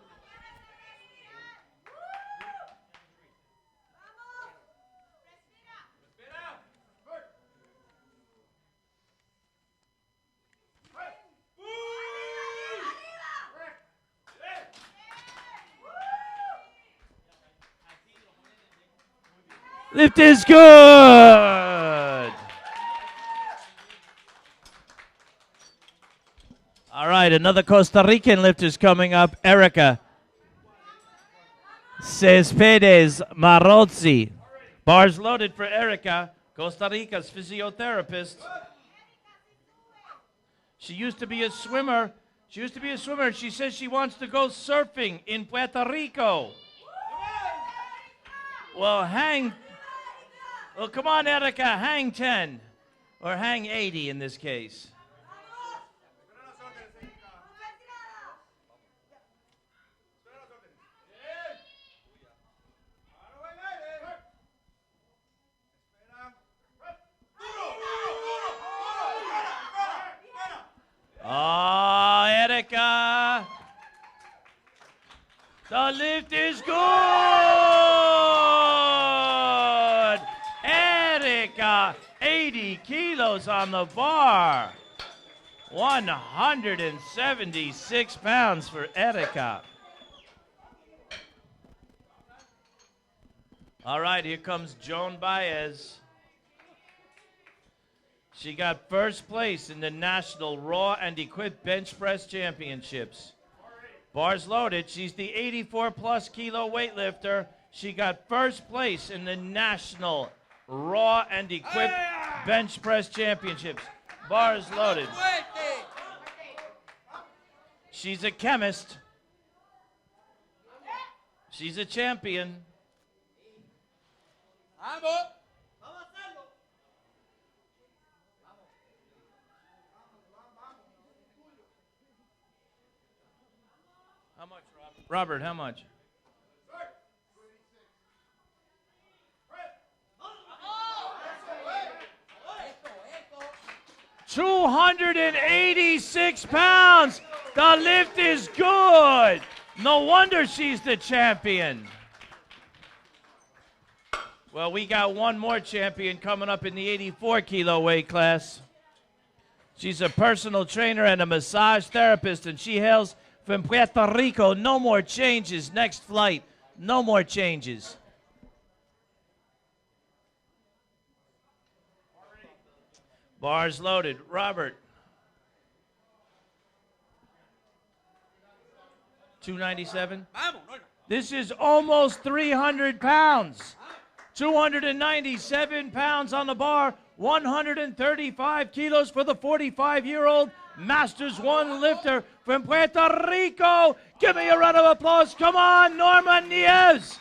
Lift is good. All right, another Costa Rican lift is coming up. Erica Cespedes Marozzi. Bars loaded for Erica, Costa Rica's physiotherapist. She used to be a swimmer. She says she wants to go surfing in Puerto Rico. Well, come on, Erica, hang 10. Or hang 80 in this case. Oh, Erica. The lift is good. Erica, 80 kilos on the bar. 176 pounds for Erica. All right, here comes Joan Baez. She got first place in the National Raw and Equipped Bench Press Championships. Bars loaded. She's the 84-plus kilo weightlifter. She got first place in the National Raw and Equipped Bench Press Championships. Bars loaded. She's a chemist. She's a champion. How much, Robert? How much? 286 pounds. The lift is good. No wonder she's the champion. Well, we got one more champion coming up in the 84 kilo weight class. She's a personal trainer and a massage therapist, and she hails from Puerto Rico. No more changes. Next flight. No more changes. Bars loaded. Robert. 297. This is almost 300 pounds. 297 pounds on the bar. 135 kilos for the 45-year-old Masters 1 lifter from Puerto Rico. Give me a round of applause. Come on, Norma Nieves.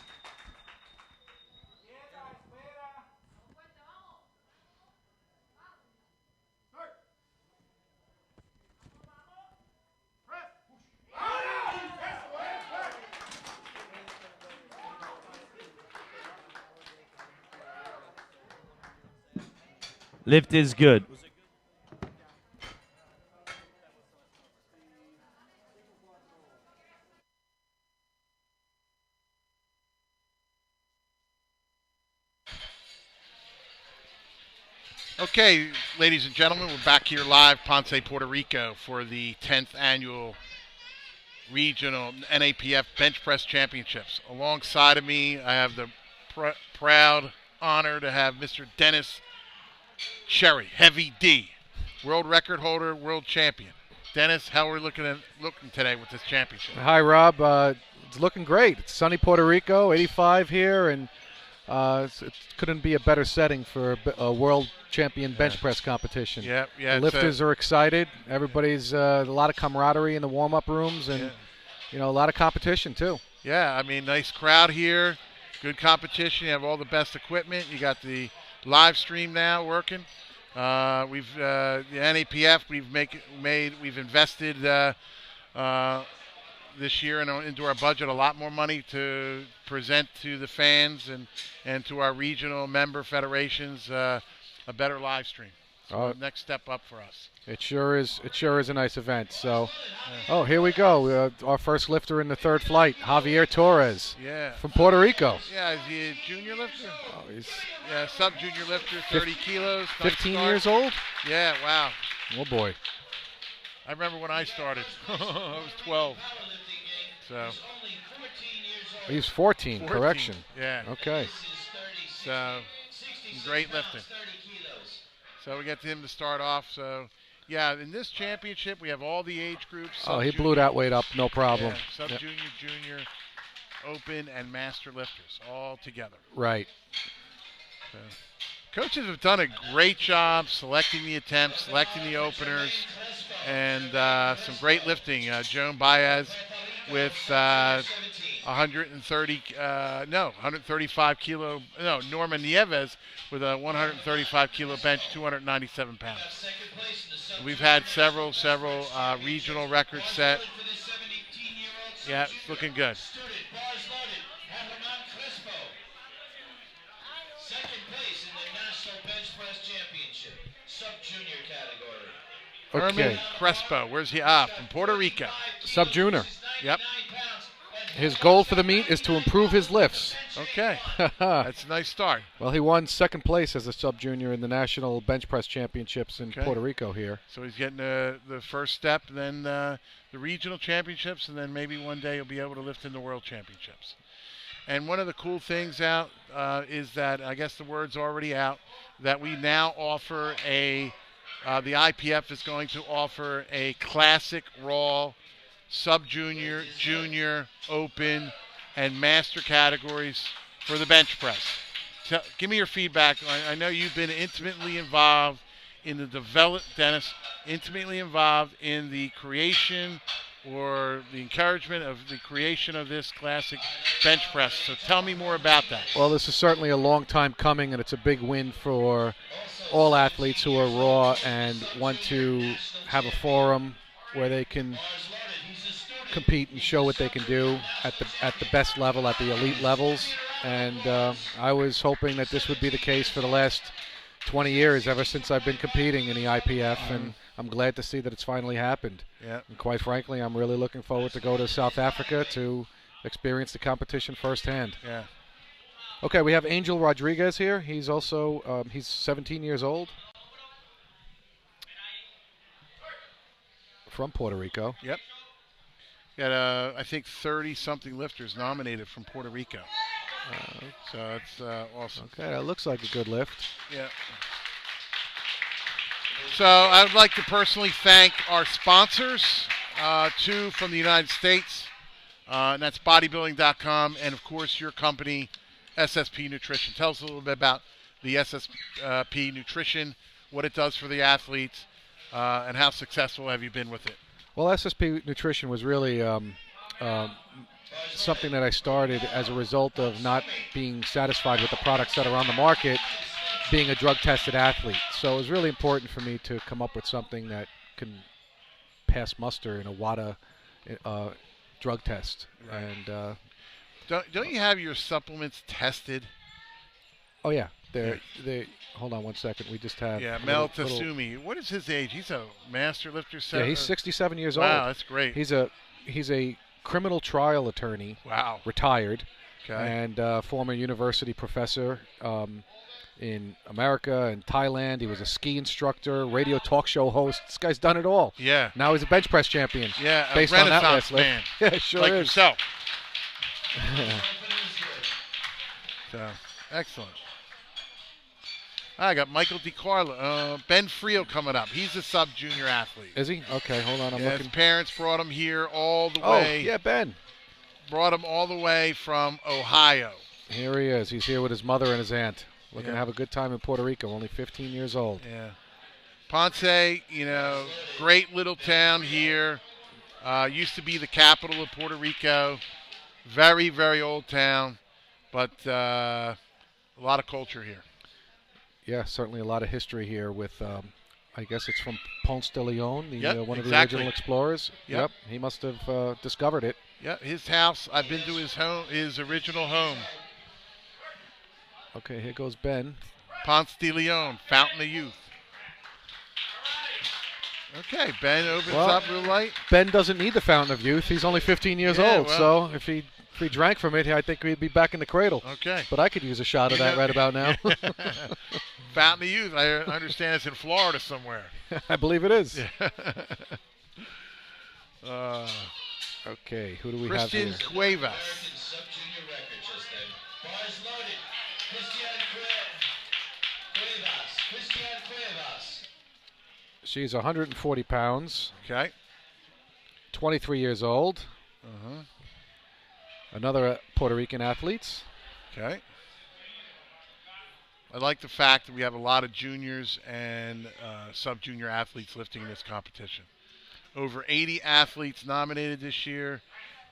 Lift is good. Okay, ladies and gentlemen, we're back here live, Ponce, Puerto Rico, for the 10th annual regional NAPF Bench Press Championships. Alongside of me, I have the proud honor to have Mr. Dennis Cherry, Heavy D, world record holder, world champion. Dennis, how are we looking today with this championship? Hi, Rob. It's looking great. It's sunny Puerto Rico, 85 here, and it couldn't be a better setting for a world champion bench press competition. Yeah. The lifters are excited. Everybody's a lot of camaraderie in the warm-up rooms, and a lot of competition too. Yeah, I mean, nice crowd here, good competition. You have all the best equipment. You got the live stream now working. The NAPF we've invested this year into our budget a lot more money to present to the fans and to our regional member federations a better live stream. So next step up for us. It sure is a nice event. So, here we go. Our first lifter in the third flight, Javier Torres. Yeah. From Puerto Rico. Yeah, is he a junior lifter? Oh, he's sub-junior lifter, 30 kilos. 15 years old? Yeah, wow. Oh, boy. I remember when I started. I was 12. So. He's 14, correction. Yeah. Okay. So, some great lifting. So we get him to start off. So, yeah, in this championship, we have all the age groups. He blew that weight up, no problem. Yeah, sub-junior, junior, open, and master lifters all together. Right. So, coaches have done a great job selecting the attempts, selecting the openers, and some great lifting. Joan Baez with 135 kilo. No, Norma Nieves with a 135 kilo bench, 297 pounds. We've had several regional records set. Yeah, it's looking good. Okay. Herman Crespo, where's he? From Puerto Rico. Sub-junior. Yep. His goal for the meet is to improve his lifts. Okay. That's a nice start. Well, he won second place as a sub-junior in the National Bench Press Championships in Puerto Rico here. So he's getting the first step, then the regional championships, and then maybe one day he'll be able to lift in the world championships. And one of the cool things out is that, I guess the word's already out, that we now offer the IPF is going to offer a classic raw sub-junior, junior, open, and master categories for the bench press. Give me your feedback. I know you've been intimately involved in the intimately involved in the creation or the encouragement of the creation of this classic bench press. So tell me more about that. Well, this is certainly a long time coming, and it's a big win for all athletes who are raw and want to have a forum where they can compete and show what they can do at the best level, at the elite levels. And I was hoping that this would be the case for the last 20 years, ever since I've been competing in the IPF, and I'm glad to see that it's finally happened. Yeah. And quite frankly, I'm really looking forward to go to South Africa to experience the competition firsthand. Yeah. Okay, we have Angel Rodriguez here. He's also he's 17 years old, from Puerto Rico. Yep. Got I think 30-something lifters nominated from Puerto Rico. So it's awesome. Okay, that looks like a good lift. Yeah. So I would like to personally thank our sponsors, two from the United States, and that's bodybuilding.com, and of course your company, SSP Nutrition. Tell us a little bit about the SSP Nutrition, what it does for the athletes, and how successful have you been with it? Well, SSP Nutrition was really something that I started as a result of not being satisfied with the products that are on the market, being a drug-tested athlete. So it was really important for me to come up with something that can pass muster in a WADA drug test. Right. And don't you have your supplements tested? Oh yeah, they. Hold on one second. We just have. Yeah, a Mel little- Tasumi. What is his age? He's a master lifter. Yeah, he's 67 years old. Wow, that's great. He's a criminal trial attorney, Wow. retired, Okay. and former university professor in America and Thailand. He was a ski instructor, radio talk show host. This guy's done it all. Yeah. Now he's a bench press champion. Yeah, a based on that Renaissance last lift. man. Yeah, sure like is. yourself. So, excellent. I got Michael DiCarlo. Ben Frio coming up. He's a sub-junior athlete. Is he? Okay, hold on. I'm Yeah, looking. his parents brought him here all the Oh, way. yeah, Ben. Brought him all the way from Ohio. Here he is. He's here with his mother and his aunt. Looking Yeah. to have a good time in Puerto Rico. Only 15 years old. Yeah. Ponce, great little town here. Used to be the capital of Puerto Rico. Very, very old town, but a lot of culture here. Yeah, certainly a lot of history here with, I guess it's from Ponce de Leon, Yep, one of the exactly. original explorers. Yep. He must have discovered it. Yeah, his house. I've been to his home, his original home. Okay, here goes Ben. Ponce de Leon, Fountain of Youth. Okay, Ben opens Well, up real light. Ben doesn't need the fountain of youth. He's only 15 years Yeah, old, well. so if he drank from it, I think he'd be back in the cradle. Okay. But I could use a shot of that right about now. Fountain of Youth. I understand it's in Florida somewhere. I believe it is. Okay, who do we Christian have here? Cuevas. Sub-junior record just then. Bars loaded. Christian Cuevas. She's 140 pounds, Okay. 23 years old. Uh-huh. Another Puerto Rican athlete. Okay. I like the fact that we have a lot of juniors and sub-junior athletes lifting in this competition. Over 80 athletes nominated this year,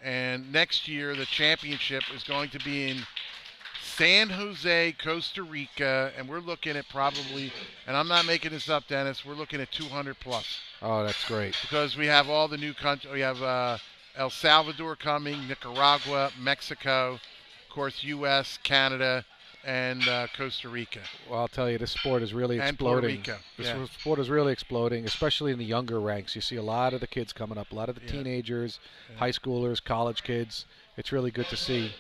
and next year the championship is going to be in San Jose, Costa Rica, and we're looking at probably, and I'm not making this up, Dennis, we're looking at 200 plus Oh, that's great. because we have all the new countries. We have El Salvador coming, Nicaragua, Mexico, of course, U.S., Canada, and Costa Rica. Well, I'll tell you, this sport is really And Puerto exploding. Rico, This yeah. sport is really exploding, especially in the younger ranks. You see a lot of the kids coming up, a lot of the Yeah. teenagers, high schoolers, college kids. It's really good to see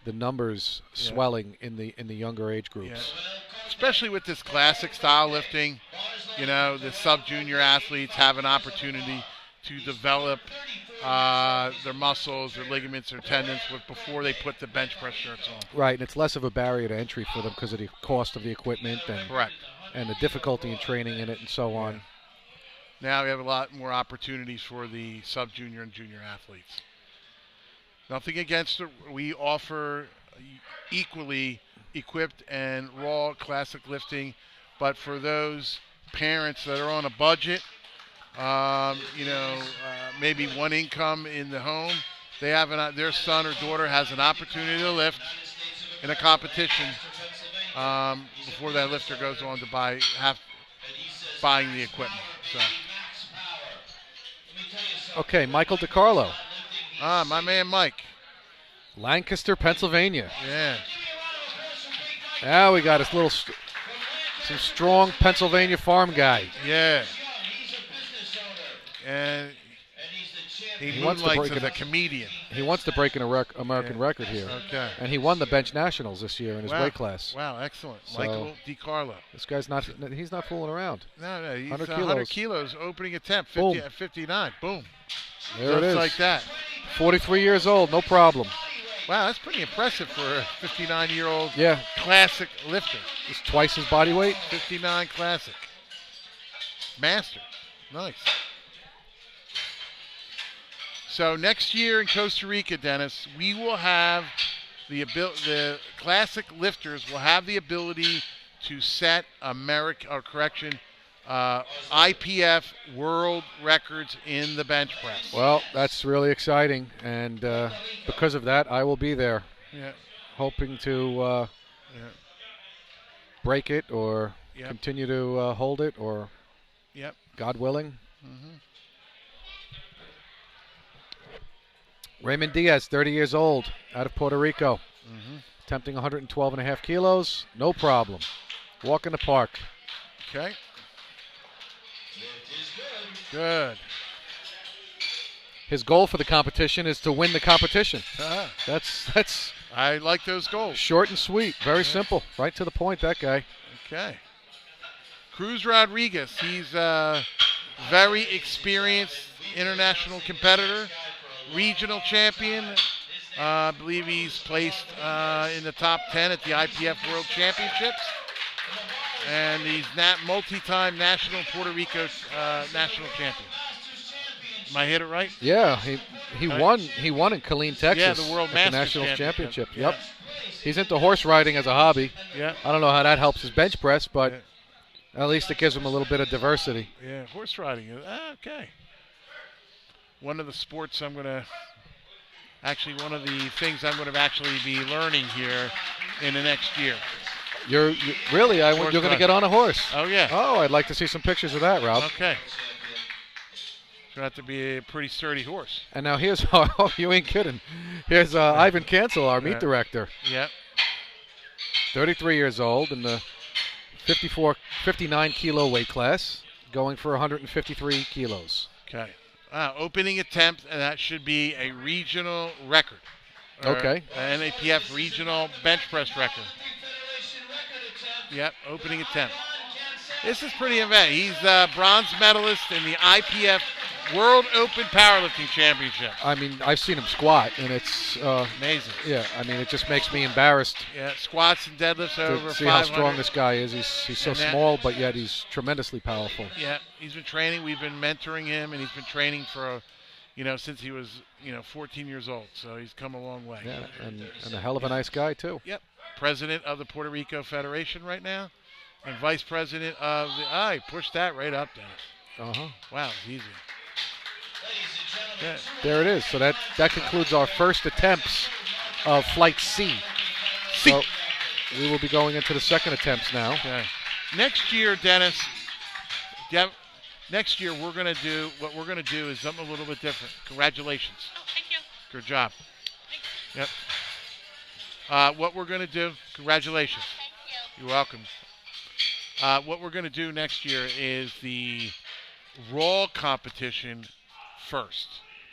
the numbers swelling in the younger age groups. Especially with this classic style lifting, the sub-junior athletes have an opportunity to develop their muscles, their ligaments, their tendons before they put the bench press shirts on. Right, and it's less of a barrier to entry for them because of the cost of the equipment Correct. and the difficulty in training in it and so on. Now we have a lot more opportunities for the sub-junior and junior athletes. Nothing against it. We offer equally equipped and raw classic lifting, but for those parents that are on a budget, maybe one income in the home, they have their son or daughter has an opportunity to lift in a competition before that lifter goes on to buying the equipment. So, Okay, Michael DiCarlo, my man Mike. Lancaster, Pennsylvania. Yeah. Now we got some strong Pennsylvania farm guy. Yeah. And he He wants to moonlights break as it a up. comedian. He wants to break an American record here. Okay. And he won the bench nationals this year in his Wow. weight class. Wow, excellent. So- Michael DiCarlo. This guy's he's not fooling around. No, he's 100 100 kilos. kilos opening attempt, Boom. 59. Boom. There Just it is. like that. 43 years old, no problem. Wow, that's pretty impressive for a 59-year-old Yeah, classic lifter. he's twice his body weight. 59 classic. Master. Nice. So next year in Costa Rica, Dennis, we will have the classic lifters will have the ability to set IPF world records in the bench press. Well, that's really exciting, and because of that, I will be there, Yeah. hoping to break it or Yep. continue to hold it, or Yep. God willing. Mm-hmm. Raymond Diaz, 30 years old, out of Puerto Rico. Attempting 112.5 kilos, no problem. Walk in the park. Okay. Good. His goal for the competition is to win the competition. Uh-huh. That's I like those goals. short and sweet. Very simple. Right to the point, that guy. Okay. Cruz Rodriguez, he's a very experienced international competitor, regional champion. I believe he's placed in the top 10 at the IPF World Championships. And he's multi-time national Puerto Rico national champion. Am I hit it right? Yeah, he won in Killeen, Texas. Yeah, the World at Masters the National Championship. Championship. Yep. Yeah. He's into horse riding as a hobby. Yeah. I don't know how that helps his bench press, but Yeah. at least it gives him a little bit of diversity. Yeah, horse riding. Okay. One of the things I'm going to actually be learning here in the next year. You're going to get on a horse. Oh, yeah. Oh, I'd like to see some pictures of that, Rob. Okay. It's going to have to be a pretty sturdy horse. And now here's, oh, you ain't kidding. Here's Ivan Cancel, our meet director. Yep. 33 years old in the 59 kilo weight class, going for 153 kilos. Okay. Opening attempt, and that should be a regional record. Okay. An NAPF regional bench press record. Yep, opening attempt. This is pretty amazing. He's a bronze medalist in the IPF World Open Powerlifting Championship. I mean, I've seen him squat, and it's Amazing. yeah. I mean, it just makes me embarrassed Yeah, squats and deadlifts over to see 500. how strong this guy is. He's so And that- small, but yet he's tremendously powerful. Yeah, he's been training. We've been mentoring him, and he's been training for, since he was, 14 years old. So he's come a long way. Yeah, and a hell of a nice guy too. Yep. President of the Puerto Rico Federation right now, and vice president of the. He pushed that right up, Dennis. Wow, it's easy. Yeah. There it is. So that concludes our first attempts of Flight C. C. So we will be going into the second attempts now. Okay. Next year, Dennis. Next year we're gonna do is something a little bit different. Congratulations. Oh, thank you. Good job. Thanks. Yep. What we're gonna do? Congratulations. Thank you. You're welcome. What we're gonna do next year is the raw competition first,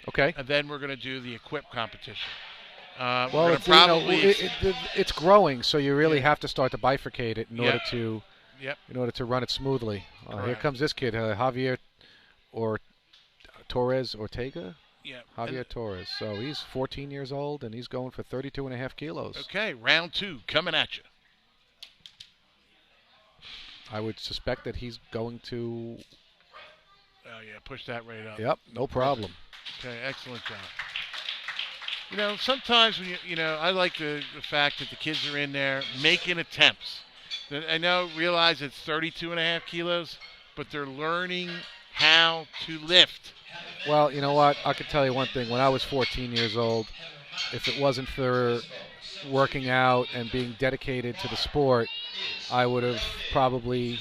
Okay. and then we're gonna do the equip competition. Well, we're it's, gonna probably. it's growing, so you really Yeah. have to start to bifurcate it in order to Yep. run it smoothly. Here Correct. comes this kid, Javier Torres Ortega. Yep. Javier Torres. So he's 14 years old, and he's going for 32.5 kilos. Okay, round 2 coming at you. I would suspect that he's going to. Oh yeah, push that right up. Yep, no problem. Okay, excellent job. Sometimes when I like the fact that the kids are in there making attempts. I realize it's 32.5 kilos, but they're learning how to lift. Well, you know what? I can tell you one thing. When I was 14 years old, if it wasn't for working out and being dedicated to the sport, I would have probably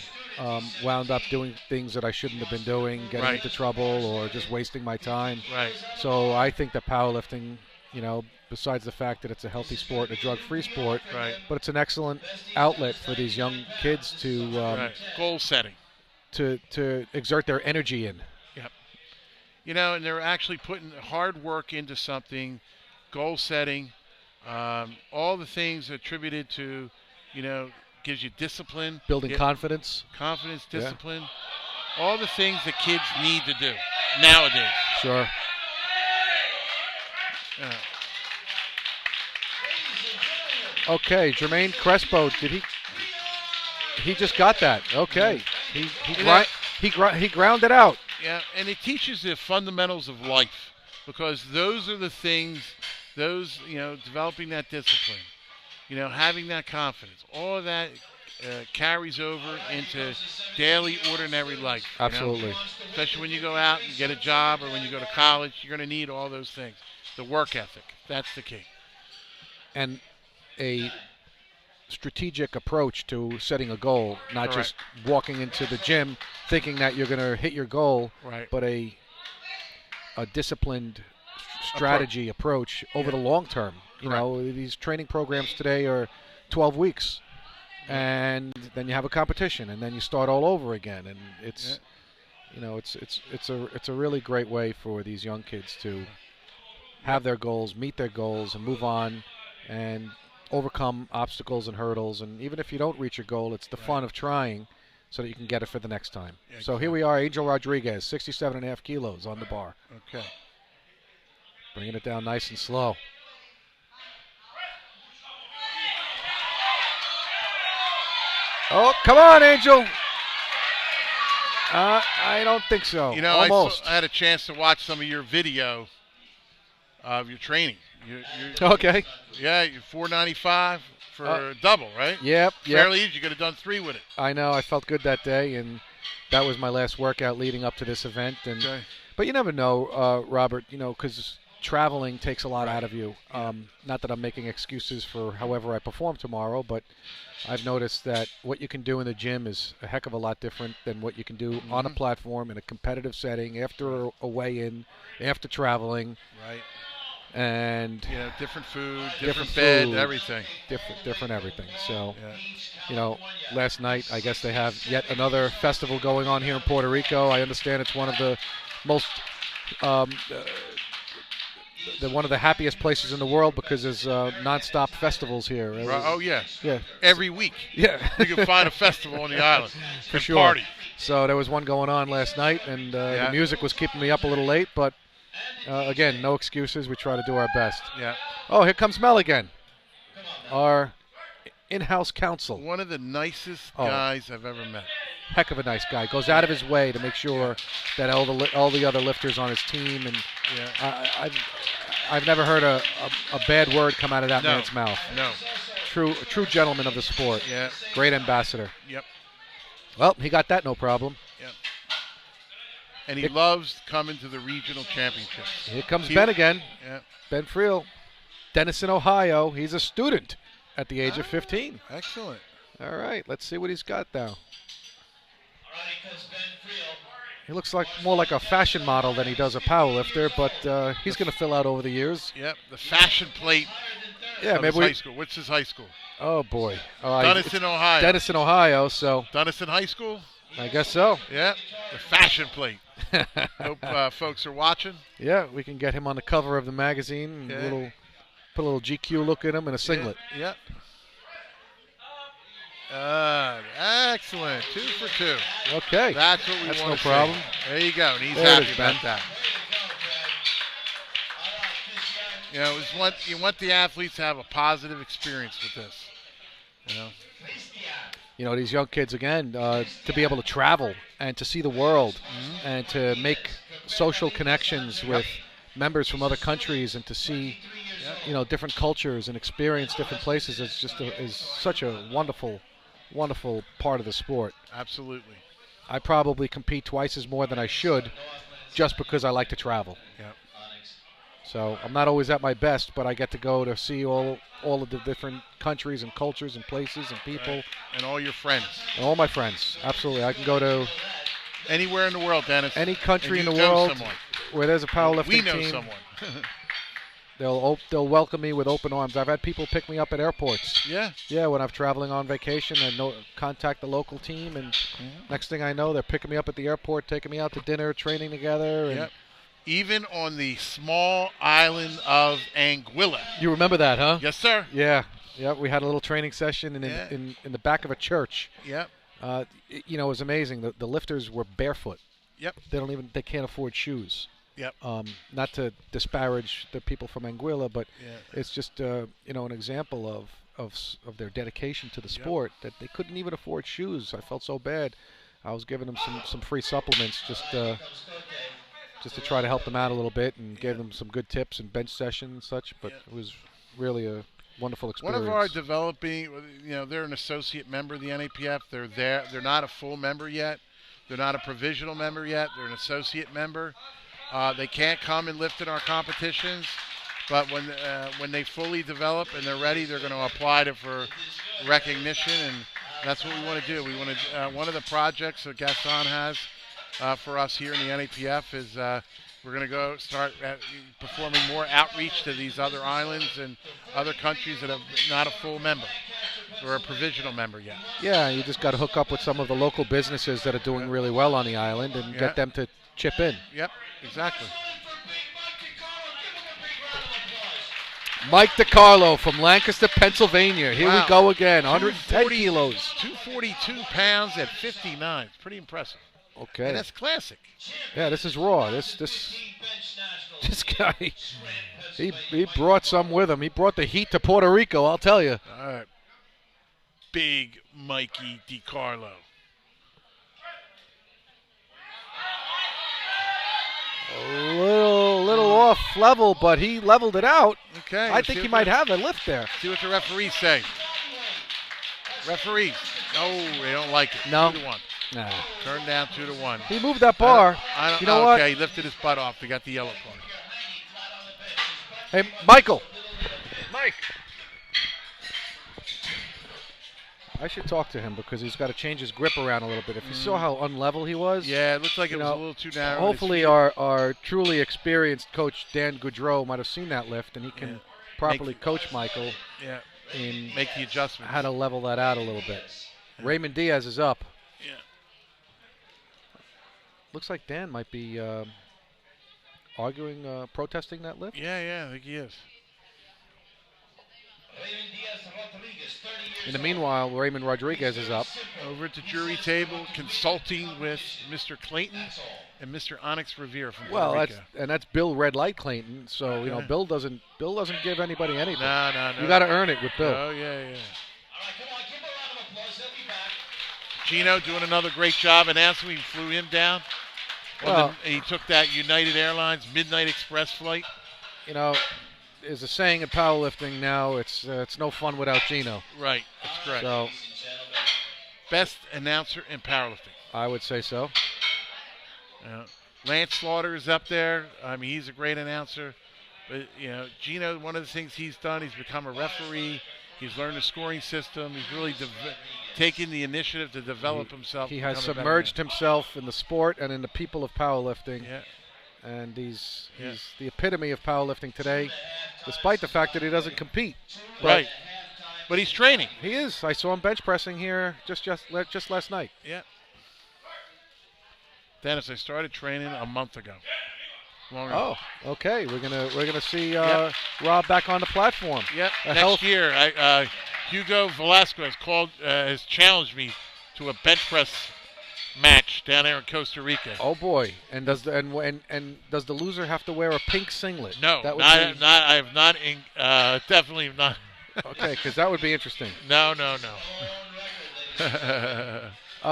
wound up doing things that I shouldn't have been doing, getting Right. into trouble, or just wasting my time. Right. So I think that powerlifting, besides the fact that it's a healthy sport, a drug-free sport, Right. but it's an excellent outlet for these young kids to Right. Goal setting. to exert their energy in. Yep. And they're actually putting hard work into something, goal setting, all the things attributed to, gives you discipline. Building confidence. Confidence, Yeah. discipline, all the things that kids need to do nowadays. Sure. Okay, Jermaine Crespo, he just got that. Okay. He ground it out. Yeah, and it teaches the fundamentals of life, because those are the things, developing that discipline, having that confidence, all of that carries over into daily, ordinary life. Absolutely. Especially when you go out and get a job, or when you go to college, you're going to need all those things. The work ethic, that's the key. And a strategic approach to setting a goal, not Correct. just walking into the gym thinking that you're going to hit your goal, Right. but a disciplined strategy approach over the long term. You know, these training programs today are 12 weeks, and then you have a competition, and then you start all over again, and it's you know, it's a really great way for these young kids to have their goals, meet their goals, and move on, and overcome obstacles and hurdles. And even if you don't reach your goal, it's the fun of trying so that you can get it for the next time. Yeah, so here we are, Angel Rodriguez, 67.5 kilos on the bar. Okay. Bringing it down nice and slow. Oh, come on, Angel. I don't think so. You know, almost. I had a chance to watch some of your video of your training. Okay. Yeah, you're 495 for a double, right? Yep. Fairly easy. You could have done 3 with it. I know. I felt good that day, and that was my last workout leading up to this event. And but you never know, Robert. You know, because traveling takes a lot out of you. Not that I'm making excuses for however I perform tomorrow, but I've noticed that what you can do in the gym is a heck of a lot different than what you can do on a platform in a competitive setting after a weigh-in, after traveling. Right. And you know, different food, different bed, everything. Different everything. So, you know, last night I guess they have yet another festival going on here in Puerto Rico. I understand it's one of the most one of the happiest places in the world because there's non-stop festivals here. Oh, yeah. Yeah. Every week. Yeah. You can find a festival on the island. For sure. Party. So there was one going on last night, and the music was keeping me up a little late, but again, no excuses. We try to do our best. Yeah. Oh, here comes Mel again. Our in-house counsel. One of the nicest guys I've ever met. Heck of a nice guy. Goes out of his way to make sure that all the other lifters on his team, and I've never heard a bad word come out of that man's mouth. No. True gentleman of the sport. Yeah. Great ambassador. Yep. Well, he got that no problem. Yep. And he loves coming to the regional championships. Here comes Ben again. Yeah. Ben Friel. Denison, Ohio. He's a student at the age of 15. Excellent. All right, let's see what he's got now. He looks like more like a fashion model than he does a powerlifter, but he's going to fill out over the years. Yep, the fashion plate. Yeah, maybe high school. What's his high school? Oh boy, Denison, Ohio. Denison, Ohio. So Denison High School. I guess so. Yeah, the fashion plate. Hope folks are watching. Yeah, we can get him on the cover of the magazine. Put a little GQ look at him in a singlet. Yep. Excellent. 2 for 2. Okay. That's what we want. That's no problem. There you go. And he's there happy is, about Ben. that. You know, you want the athletes to have a positive experience with this. You know, these young kids, again, to be able to travel and to see the world and to make social connections with members from other countries and to see, you know, different cultures and experience different places is such a wonderful part of the sport. Absolutely. I probably compete twice as more than I should just because I like to travel. Yep. So I'm not always at my best, but I get to go to see all of the different countries and cultures and places and people. Right. And all your friends. And all my friends. Absolutely. I can go to anywhere in the world, Dennis. Any country in the know world someone. where there's a powerlifting team. We know someone. They'll welcome me with open arms. I've had people pick me up at airports. Yeah. Yeah, when I'm traveling on vacation and contact the local team, and next thing I know, they're picking me up at the airport, taking me out to dinner, training together. And even on the small island of Anguilla. You remember that, huh? Yes, sir. Yeah. Yeah, we had a little training session in the back of a church. Yep. You know, it was amazing. The lifters were barefoot. Yep. They can't afford shoes. Yep. Not to disparage the people from Anguilla, but it's just you know, an example of their dedication to the sport that they couldn't even afford shoes. I felt so bad. I was giving them some free supplements just to try to help them out a little bit and gave them some good tips and bench sessions and such. But it was really a wonderful experience. One of our developing, you know, they're an associate member of the NAPF. They're there. They're not a full member yet. They're not a provisional member yet. They're an associate member. They can't come and lift in our competitions, but when they fully develop and they're ready, they're going to apply for recognition, and that's what we want to do. We want to. One of the projects that Gaston has for us here in the NAPF is We're going to go start performing more outreach to these other islands and other countries that are not a full member or a provisional member yet. Yeah, you just got to hook up with some of the local businesses that are doing really well on the island and get them to chip in. Yep, exactly. Mike DiCarlo from Lancaster, Pennsylvania. Here we go again, 110 kilos. 242 pounds at 59. It's pretty impressive. Okay. And that's classic. Yeah, this is raw. This guy, he brought some with him. He brought the heat to Puerto Rico, I'll tell you. All right. Big Mikey DiCarlo. A little off level, but he leveled it out. Okay. I think he might have a lift there. See what the referees say. Referees. No, they don't like it. No. 2-1. Nah. Turn down 2-1. He moved that bar. You know what? Okay, he lifted his butt off. He got the yellow card. Hey, Michael. Mike. I should talk to him because he's got to change his grip around a little bit. If you saw how unlevel he was. Yeah, it looks like it was a little too narrow. Hopefully our truly experienced coach, Dan Goudreau, might have seen that lift, and he can properly coach Michael in make the adjustments. How to level that out a little bit. Raymond Diaz is up. Yeah. Looks like Dan might be arguing, protesting that lift. Yeah, I think he is. In the meanwhile, Raymond Rodriguez is up. Over at the jury table, consulting with Mr. Clayton and Mr. Onyx Revere from Puerto Rico. That's Bill Red Light Clayton. So Bill doesn't give anybody anything. No. You got to earn it with Bill. Oh yeah. Gino doing another great job announcing. We flew him down. He took that United Airlines Midnight Express flight. There's a saying in powerlifting now, it's no fun without Gino. Right, that's correct. So, best announcer in powerlifting. I would say so. Lance Slaughter is up there. I mean, he's a great announcer. But, Gino, one of the things he's done, he's become a referee. He's learned the scoring system. He's really taken the initiative to develop himself. He has submerged himself in the sport and in the people of powerlifting. Yeah. And he's the epitome of powerlifting today, despite the fact that he doesn't compete. Right. But he's training. He is. I saw him bench pressing here just last night. Yeah. Dennis, I started training a month ago. Oh, okay. We're gonna see Rob back on the platform. Yep. Next year, Hugo Velasco has challenged me to a bench press match down there in Costa Rica. Oh boy! And does the loser have to wear a pink singlet? No, I have not. Definitely not. Okay, because that would be interesting. No.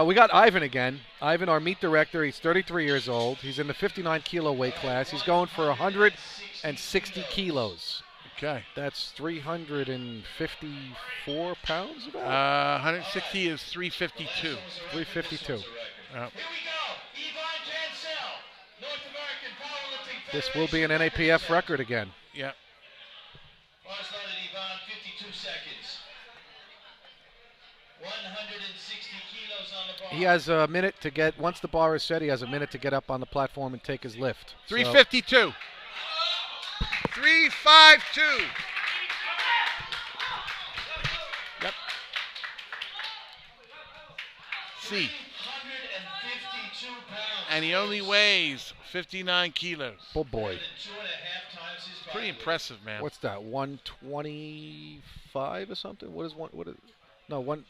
We got Ivan again. Ivan, our meet director. He's 33 years old. He's in the 59 kilo weight class. He's going for 160 kilos. Okay. That's 354 pounds about? 160 is 352. 352. Yep. This will be an NAPF record again. Yep. He has a minute to get, once the bar is set, he has a minute to get up on the platform and take his lift. 352. 352. Yep. C. And he only weighs 59 kilos. Oh boy. It's pretty impressive, man. What's that? 125 or something? What is one? What is? No, one.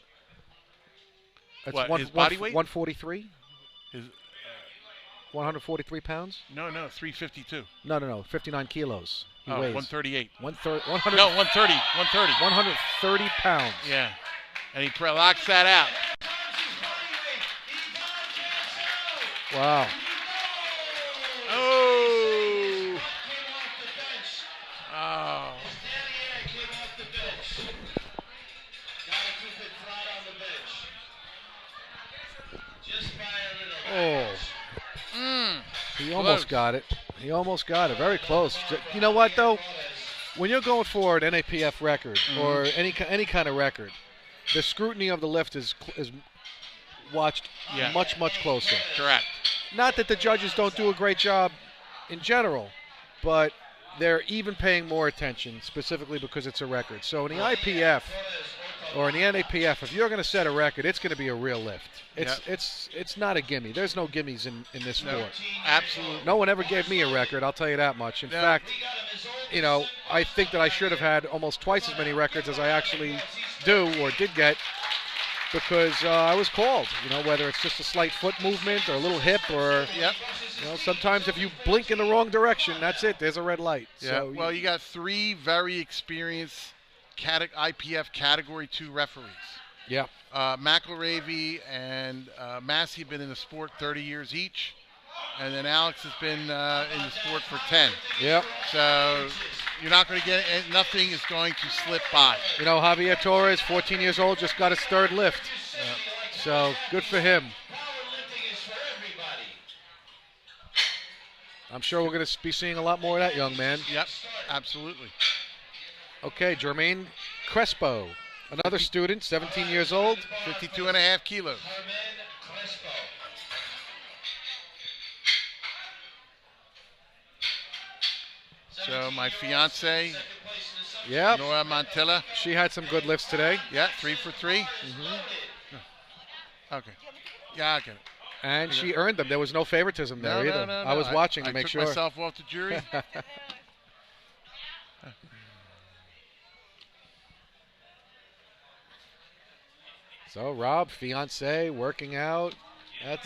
That's what, his body weight? 143. His 143 pounds? No, 352. No. 59 kilos. He weighs 138. 130. 130. 130 pounds. Yeah. And he locks that out. Wow. Oh. Oh. He almost got it. He almost got it. Very close. You know what, though? When you're going for an NAPF record or any kind of record, the scrutiny of the lift is watched much closer. Correct. Not that the judges don't do a great job in general, but they're even paying more attention, specifically because it's a record. So in the IPF or in the NAPF, if you're going to set a record, it's going to be a real lift. It's not a gimme. There's no gimmies in this sport. Absolutely. No one ever gave me a record, I'll tell you that much. In fact, you know, I think that I should have had almost twice as many records as I actually do or did get, because I was called, you know, whether it's just a slight foot movement or a little hip or, you know, sometimes if you blink in the wrong direction, that's it. There's a red light. Yeah. So Well, you got 3 very experienced IPF Category 2 referees. Yeah. McElravy and Massey have been in the sport 30 years each, and then Alex has been in the sport for 10. Yep. So you're not going to get nothing is going to slip by. You know, Javier Torres, 14 years old, just got his 3rd lift. So good for him. Powerlifting is for everybody. I'm sure we're going to be seeing a lot more of that young man. Yep, absolutely. Okay, Jermaine Crespo, another student, 17 years old. 52.5 kilos. So my fiance, Yep. Nora Montella. She had some good lifts today. Yeah, 3 for 3. Okay. Yeah, I get it. And she earned them. There was no favoritism there either. No. I was watching to make I sure. took myself off the jury. So Rob, fiance, working out. That's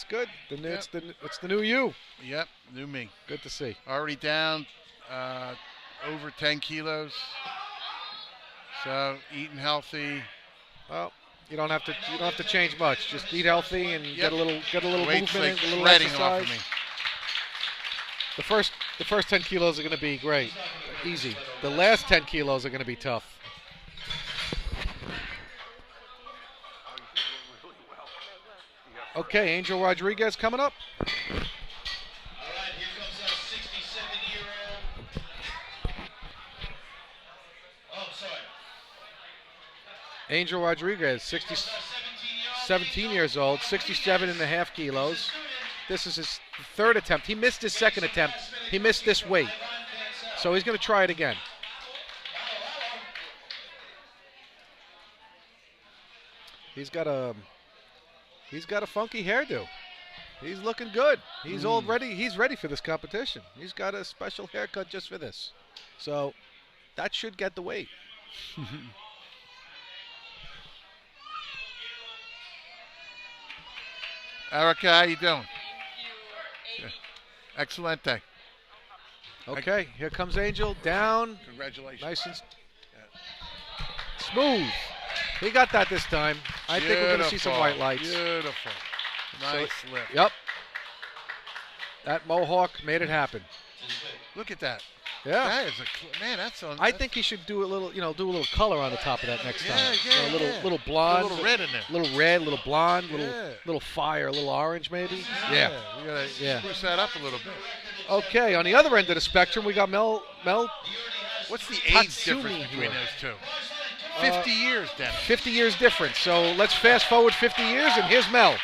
good. It's the new you. Yep, new me. Good to see. Already down over 10 kilos. So eating healthy. Well, you don't have to change much. Just eat healthy and get a little Weight's movement, like in, a little shredding exercise. off of me. The first 10 kilos are going to be great, easy. The last 10 kilos are going to be tough. Okay, Angel Rodriguez coming up. All right, here comes our 67-year-old. Oh, sorry. Angel Rodriguez, 17 years old, 67.5 kilos. This is his 3rd attempt. He missed his 2nd attempt. He missed this weight. So he's going to try it again. He's got a funky hairdo. He's looking good. He's ready for this competition. He's got a special haircut just for this. So that should get the weight. Erica, how you doing? Excellent day. Okay, here comes Angel down. Congratulations. Nice and smooth. He got that this time. I think we're going to see some white lights. Beautiful. Nice lift. Yep. That mohawk made it happen. Look at that. Yeah. That is man. That's on. I think he should do a little color on the top of that next time. Yeah, You know, little blonde, a little red in there. little red, little blonde, Yeah. little fire, a little orange maybe. We gotta spruce that up a little bit. Okay, on the other end of the spectrum, we got Mel. What's the age Tatsumi difference between here. those two? 50 years, Dennis. 50 years difference. So let's fast forward 50 years, and here's Mel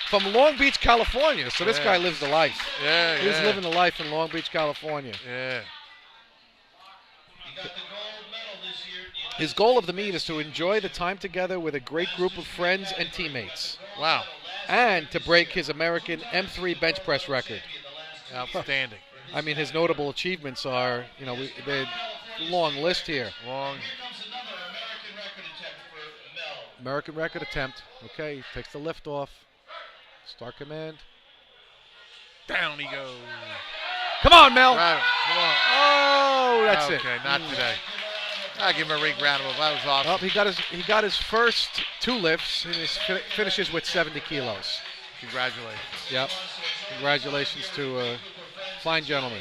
from Long Beach, California. So this guy lives the life. Yeah, He's living the life in Long Beach, California. Yeah. You got the gold medal this year. His goal of the meet is to enjoy the time together with a great group of friends and teammates, Wow. and to break his American M3 bench press record. Outstanding. I mean, his notable achievements are, you know, the long list here. Long. Here comes another American record attempt for Mel. American record attempt. Okay, takes the lift off. Start command. Down he goes. Come on, Mel. Right. Come on. Oh, that's it. Okay, not today. I give him a big round of applause. That was awesome. Well, he got his first 2 lifts and he finishes with 70 kilos. Congratulations. Yep. Congratulations to a fine gentleman.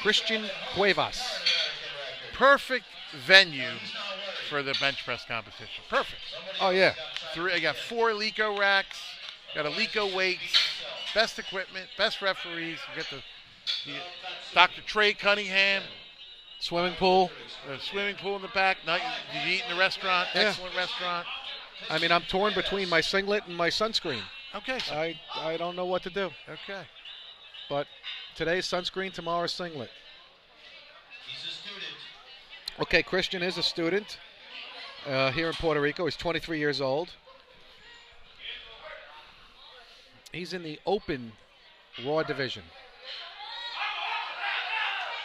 Christian Cuevas. Perfect venue for the bench press competition. Perfect. Oh, yeah. I got 4 Lico racks. Got a Lico weights. Best equipment. Best referees. You get Dr. Trey Cunningham. Swimming pool. A swimming pool in the back. Did you eat in the restaurant? Yeah. Excellent restaurant. I mean, I'm torn between my singlet and my sunscreen. Okay. So, I don't know what to do. okay. But today's sunscreen, tomorrow's singlet. He's a student. Okay, Christian is a student here in Puerto Rico. He's 23 years old. He's in the open raw division.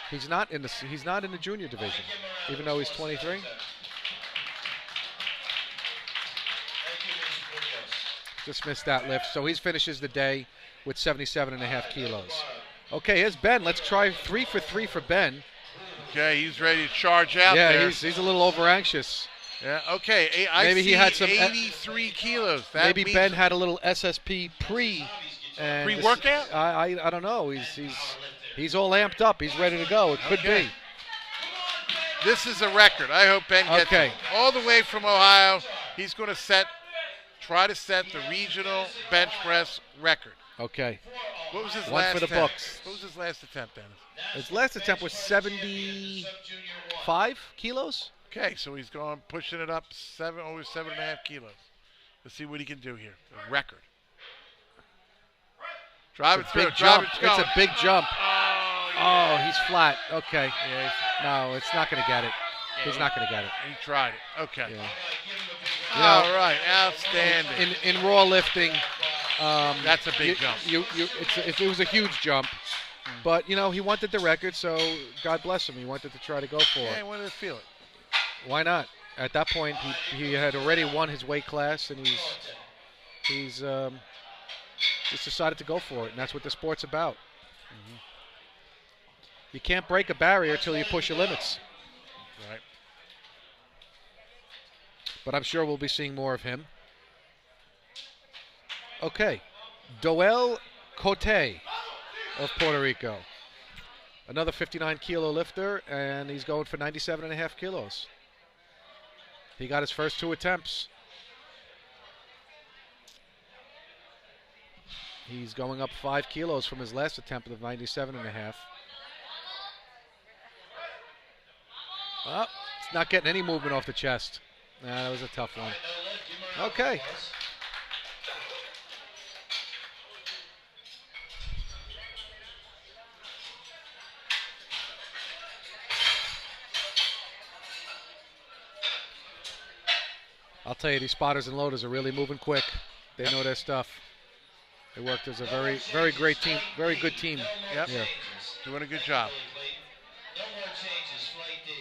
He's not in the junior division, even though he's 23. Thank you, Mr. Munoz. Just missed that lift. So he finishes the day with 77.5 kilos. Okay, here's Ben. Let's try 3 for 3 for Ben. Okay, he's ready to charge out Yeah, there. he's a little over anxious. Yeah, okay. Maybe see he had some 83 kilos. That Maybe means Ben had a little SSP and Pre-workout? I don't know. He's all amped up. He's ready to go. It could Okay. be. This is a record. I hope Ben gets Okay. it. All the way from Ohio. He's going to try to set the regional bench press record. Okay. What was his One last for the attempt? books. What was his last attempt, Dennis? His last attempt was 75 kilos. Okay, so he's pushing it up over 7.5 kilos. Let's see what he can do here. The record. Drive it through. Big jump. It's It's a big jump. Oh, He's flat. Okay. yeah, No, it's not going to get it. He's not going to get it. he tried it. Okay. Yeah. All right, outstanding. In raw lifting, That's a big jump. It was a huge jump, but he wanted the record, so God bless him. He wanted to try to go for Yeah, I it. wanted to feel it. Why not? At that point, he had already won his weight class, and he's just decided to go for it, and that's what the sport's about. You can't break a barrier till you push your limits. Right. But I'm sure we'll be seeing more of him. Okay, Doel Cote of Puerto Rico. Another 59-kilo lifter, and he's going for 97.5 kilos. He got his first 2 attempts. He's going up 5 kilos from his last attempt of 97.5. Oh, it's not getting any movement off the chest. Nah, that was a tough one. Okay. I'll tell you, these spotters and loaders are really moving quick. They know their stuff. They worked as a very, very great team, very good team. Yep. Yeah. Doing a good job. No more changes, flight D.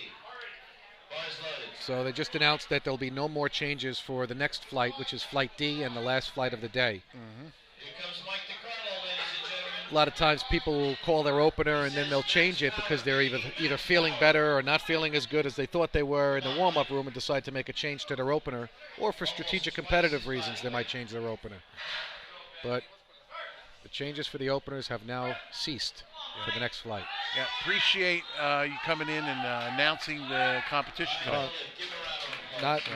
Bars loaded. So they just announced that there'll be no more changes for the next flight, which is Flight D and the last flight of the day. Here comes Mike DiCarlo, ladies and gentlemen. A lot of times people will call their opener and then they'll change it because they're either feeling better or not feeling as good as they thought they were in the warm-up room and decide to make a change to their opener, or for strategic competitive reasons they might change their opener. But the changes for the openers have now ceased for the next flight. Yeah, appreciate you coming in and announcing the competition today.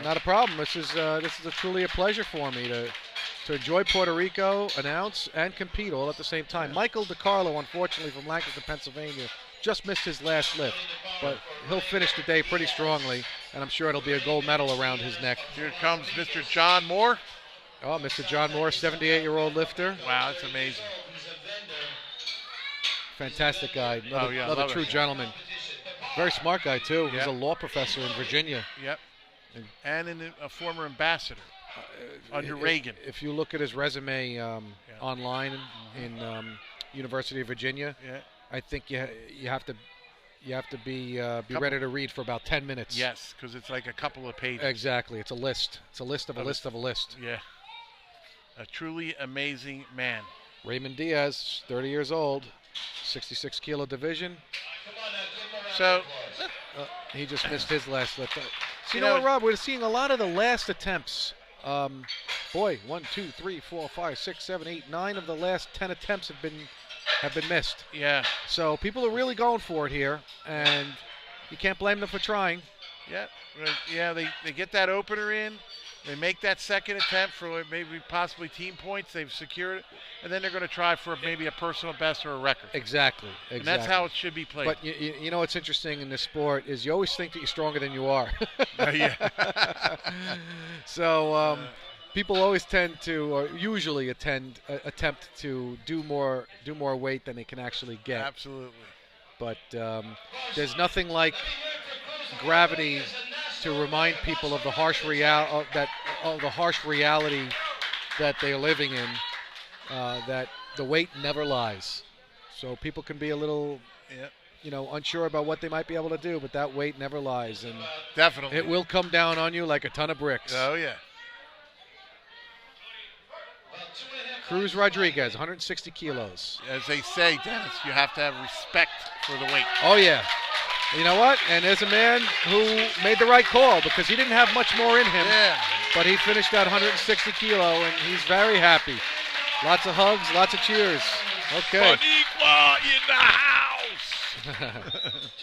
Not a problem. This is truly a pleasure for me to enjoy Puerto Rico, announce, and compete all at the same time. Michael DiCarlo, unfortunately from Lancaster, Pennsylvania, just missed his last lift, but he'll finish the day pretty strongly, and I'm sure it'll be a gold medal around his neck. Here comes Mr. John Moore. Oh, Mr. John Moore, 78-year-old lifter. Wow, that's amazing. Fantastic guy. Another love true it. gentleman. Very smart guy, too. He's Yeah. a law professor in Virginia. Yep. And a former ambassador under Reagan. If you look at his resume online in University of Virginia, Yeah. I think you have to be ready to read for about 10 minutes. Yes, because it's like a couple of pages. Exactly. It's a list. It's a list of a list of a list. Yeah. A truly amazing man. Raymond Diaz, 30 years old, 66-kilo division. So, He just missed his last lift. So you You know know- what, Rob? We're seeing a lot of the last attempts. 1, 2, 3, 4, 5, 6, 7, 8, 9 of the last 10 attempts have been missed. yeah. So people are really going for it here, and you can't blame them for trying. Yeah. Yeah, they get that opener in. They make that second attempt for maybe possibly team points. They've secured it. And then they're going to try for maybe a personal best or a record. Exactly. And that's how it should be played. But you know what's interesting in this sport is you always think that you're stronger than you are. Yeah. So people always tend to, or usually attempt to do more weight than they can actually get. Absolutely. But there's nothing like gravity to remind people of the harsh reality that they're living in. That the weight never lies. So people can be a little, unsure about what they might be able to do, but that weight never lies, and Definitely. it will come down on you like a ton of bricks. Oh, yeah. Cruz Rodriguez, 160 kilos. As they say, Dennis, you have to have respect for the weight. Oh, yeah. You know what? And there's a man who made the right call because he didn't have much more in him. Yeah. But he finished at 160 kilo, and he's very happy. Lots of hugs, lots of cheers. Okay. Boniqua in the house.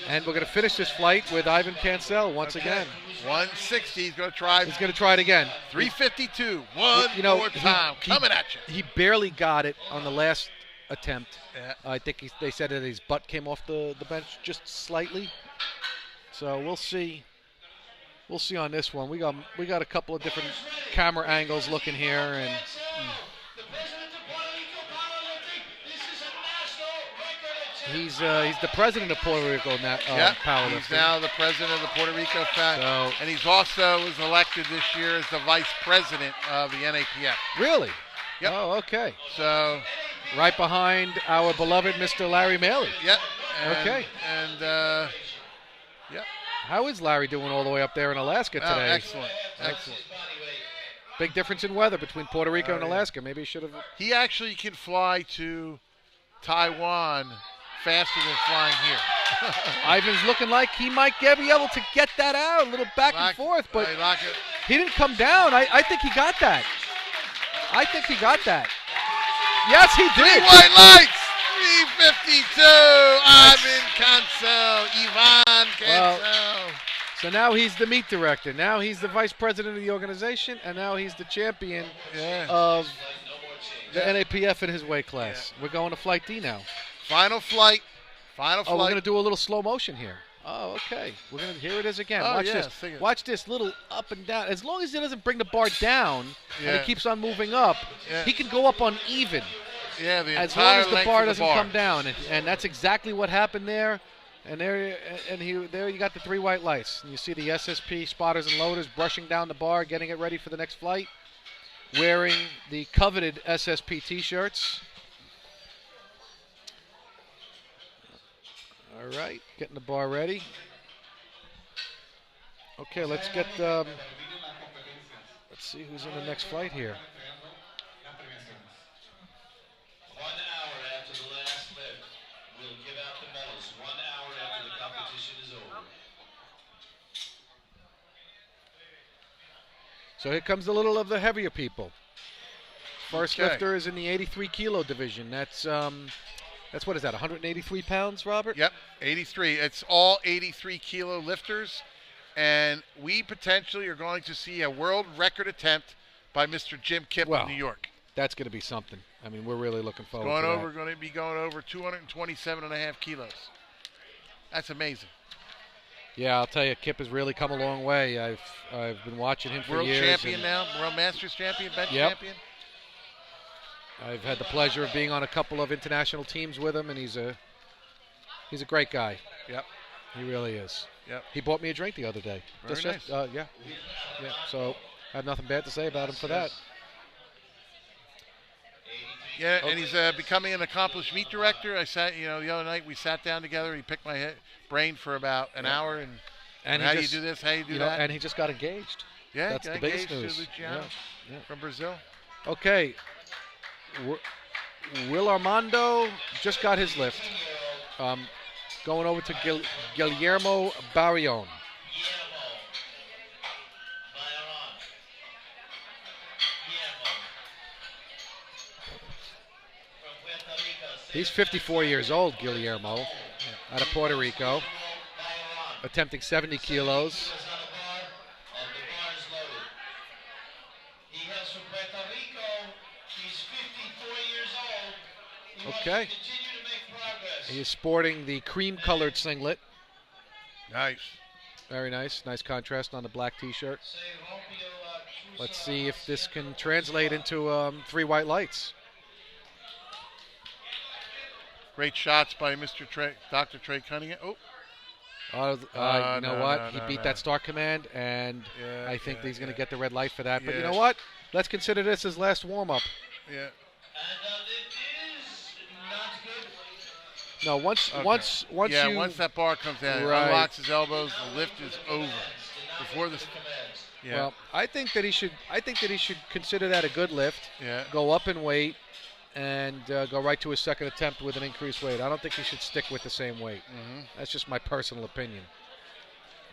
And we're going to finish this flight with Ivan Cancel once again. 160. He's going to try. He's going to try it again. 352. One more time. Coming at you. He barely got it on the last attempt. Yeah. I think they said that his butt came off the bench just slightly. So we'll see. We'll see on this one. We got a couple of different camera angles looking here, and he's the president of Puerto Rico now. Powerlifting. He's now the president of the Puerto Rico Fed, and he's also was elected this year as the vice president of the NAPF. Really? Yep. Oh, okay. So right behind our beloved Mr. Larry Maley. Yep. Okay. And yep. How is Larry doing all the way up there in Alaska today? Oh, excellent. Excellent. Big difference in weather between Puerto Rico and Alaska. Maybe he should have. He actually can fly to Taiwan faster than flying here. Ivan's looking like he might be able to get that out a little back and forth, but he didn't come down. I think he got that. I think he got that. Yes, he did. 3 white lights. 352. Ivan Cancel. Well, so now he's the meet director. Now he's the vice president of the organization, and now he's the champion of the NAPF in his weight class. We're going to Flight D now. Final flight. Oh, we're going to do a little slow motion here. Oh, okay. Here it is again. Watch this. Watch this little up and down. As long as he doesn't bring the bar down and he keeps on moving up, he can go up uneven. Yeah, the as long as the bar doesn't come down, and that's exactly what happened there. And there you got the 3 white lights. And you see the SSP spotters and loaders brushing down the bar, getting it ready for the next flight, wearing the coveted SSP T-shirts. All right, getting the bar ready. Okay, let's get. Let's see who's in the next flight here. 1 hour after the last lift, we'll give out the medals. 1 hour after the competition is over. So here comes a little of the heavier people. First lifter is in the 83 kilo division. That's what is that? 183 pounds, Robert? Yep, 83. It's all 83 kilo lifters, and we potentially are going to see a world record attempt by Mr. Jim Kipp of New York. That's going to be something. I mean, we're really looking forward to that. Going to be going over 227.5 kilos. That's amazing. Yeah, I'll tell you, Kipp has really come a long way. I've been watching him for years. World champion now, World Masters champion, bench champion. I've had the pleasure of being on a couple of international teams with him, and he's a great guy. Yep. He really is. Yep. He bought me a drink the other day. Very nice. Yeah. So I have nothing bad to say about him for that. Yeah, and he's becoming an accomplished meet director. I sat, the other night we sat down together. He picked my brain for about an hour, and how do you do this? How do you do that? And he just got engaged. Yeah, that's the biggest news. From Brazil. Okay. Will Armando just got his lift. Going over to Guillermo Barrion. He's 54 years old, Guillermo, out of Puerto Rico, attempting 70 kilos. Okay. He is sporting the cream-colored singlet. Nice. Very nice. Nice contrast on the black T-shirt. Let's see if this can translate into 3 white lights. Great shots by Dr. Trey Cunningham. Oh, You know what? no, He no, beat no. that start command, and Yeah, I think that he's going to yeah. get the red light for that. But you Yeah. know what? Let's consider this his last warm-up. yeah. And it is not good. No, once Okay. once you Once that bar comes down, Right. unlocks his elbows, the lift is over. Before this, yeah, Well, I think that he should consider that a good lift. yeah. Go up in weight and go right to his second attempt with an increased weight. I don't think he should stick with the same weight. That's just my personal opinion.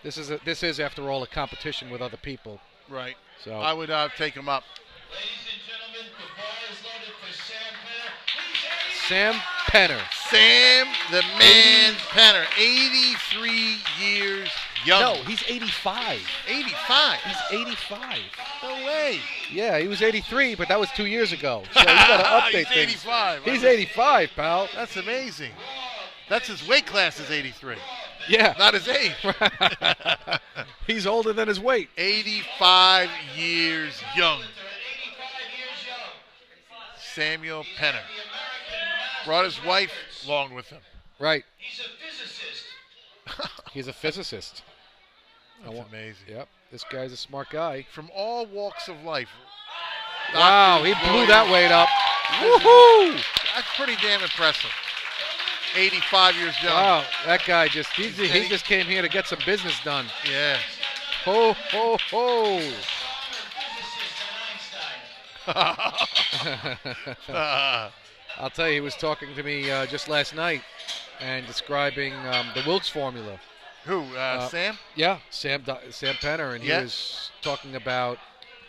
This is after all a competition with other people. Right. So I would take him up. Ladies and gentlemen, the bar is loaded for Sam Penner. He's Sam Penner. Sam the Man Penner, 83 years young. No, he's 85. 85. He's 85. No way. Yeah, he was 83, but that was 2 years ago. So you got to update He's things. 85. He's 85, pal. That's amazing. That's his weight class is 83, Yeah. not his age. He's older than his weight. 85 years young. 85 years young. Samuel Penner. Brought his wife along with him. Right. He's a physicist. He's a physicist. That's amazing. Yep. This guy's a smart guy. From all walks of life. Wow, he Doctors, blew lawyers. that weight up. Woohoo! That's pretty damn impressive. 85 years young. Wow, that guy he Steady. just came here to get some business done. Yeah. Ho, ho, ho. I'll tell you, he was talking to me just last night and describing the Wilkes formula. Who? Sam? Yeah, Sam Penner, and he Yeah. was talking about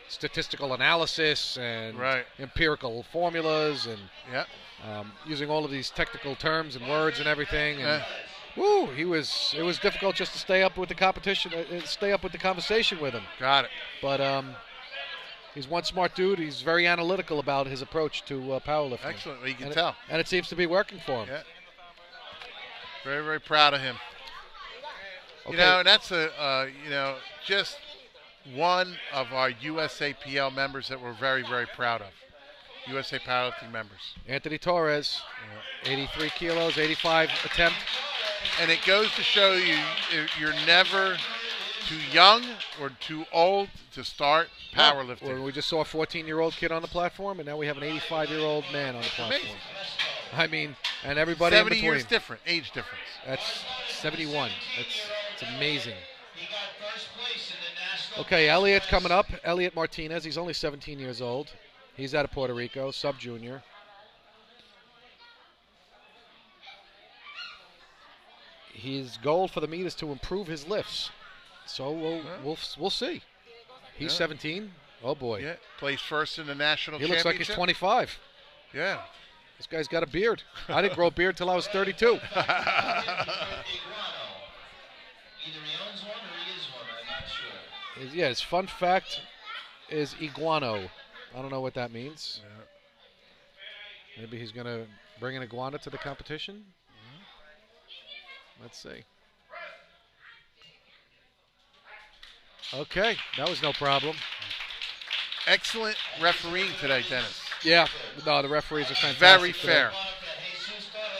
statistical analysis and Right. empirical formulas and Yeah. using all of these technical terms and words and everything. And Yeah. woo, it was difficult just to stay up with the competition, stay up with the conversation with him. Got it. But he's one smart dude. He's very analytical about his approach to powerlifting. Excellent. Well, you can and tell. And it seems to be working for him. Yeah. Very, very proud of him. Okay. You know, and that's just one of our USAPL members that we're very, very proud of. USA Powerlifting members. Anthony Torres, 83 kilos, 85 attempt. And it goes to show you're never too young or too old to start powerlifting. Well, we just saw a 14-year-old kid on the platform, and now we have an 85-year-old man on the platform. Amazing. I mean, and everybody 70 in between. years different, age difference. That's 71. It's amazing. He got first place in the national. Okay, Elliot coming up. Elliot Martinez. He's only 17 years old. He's out of Puerto Rico, sub-junior. His goal for the meet is to improve his lifts. So we'll see. He's Yeah. 17. Oh boy. Yeah, placed first in the national He looks like championship. he's 25. Yeah. This guy's got a beard. I didn't grow a beard till I was 32. Iguano. Either he owns one or he is one. I'm not sure. Yeah, his fun fact is iguano. I don't know what that means. Maybe he's going to bring an iguana to the competition? Let's see. Okay, that was no problem. Excellent refereeing today, Dennis. Yeah, no, the referees are fantastic. Very today. fair.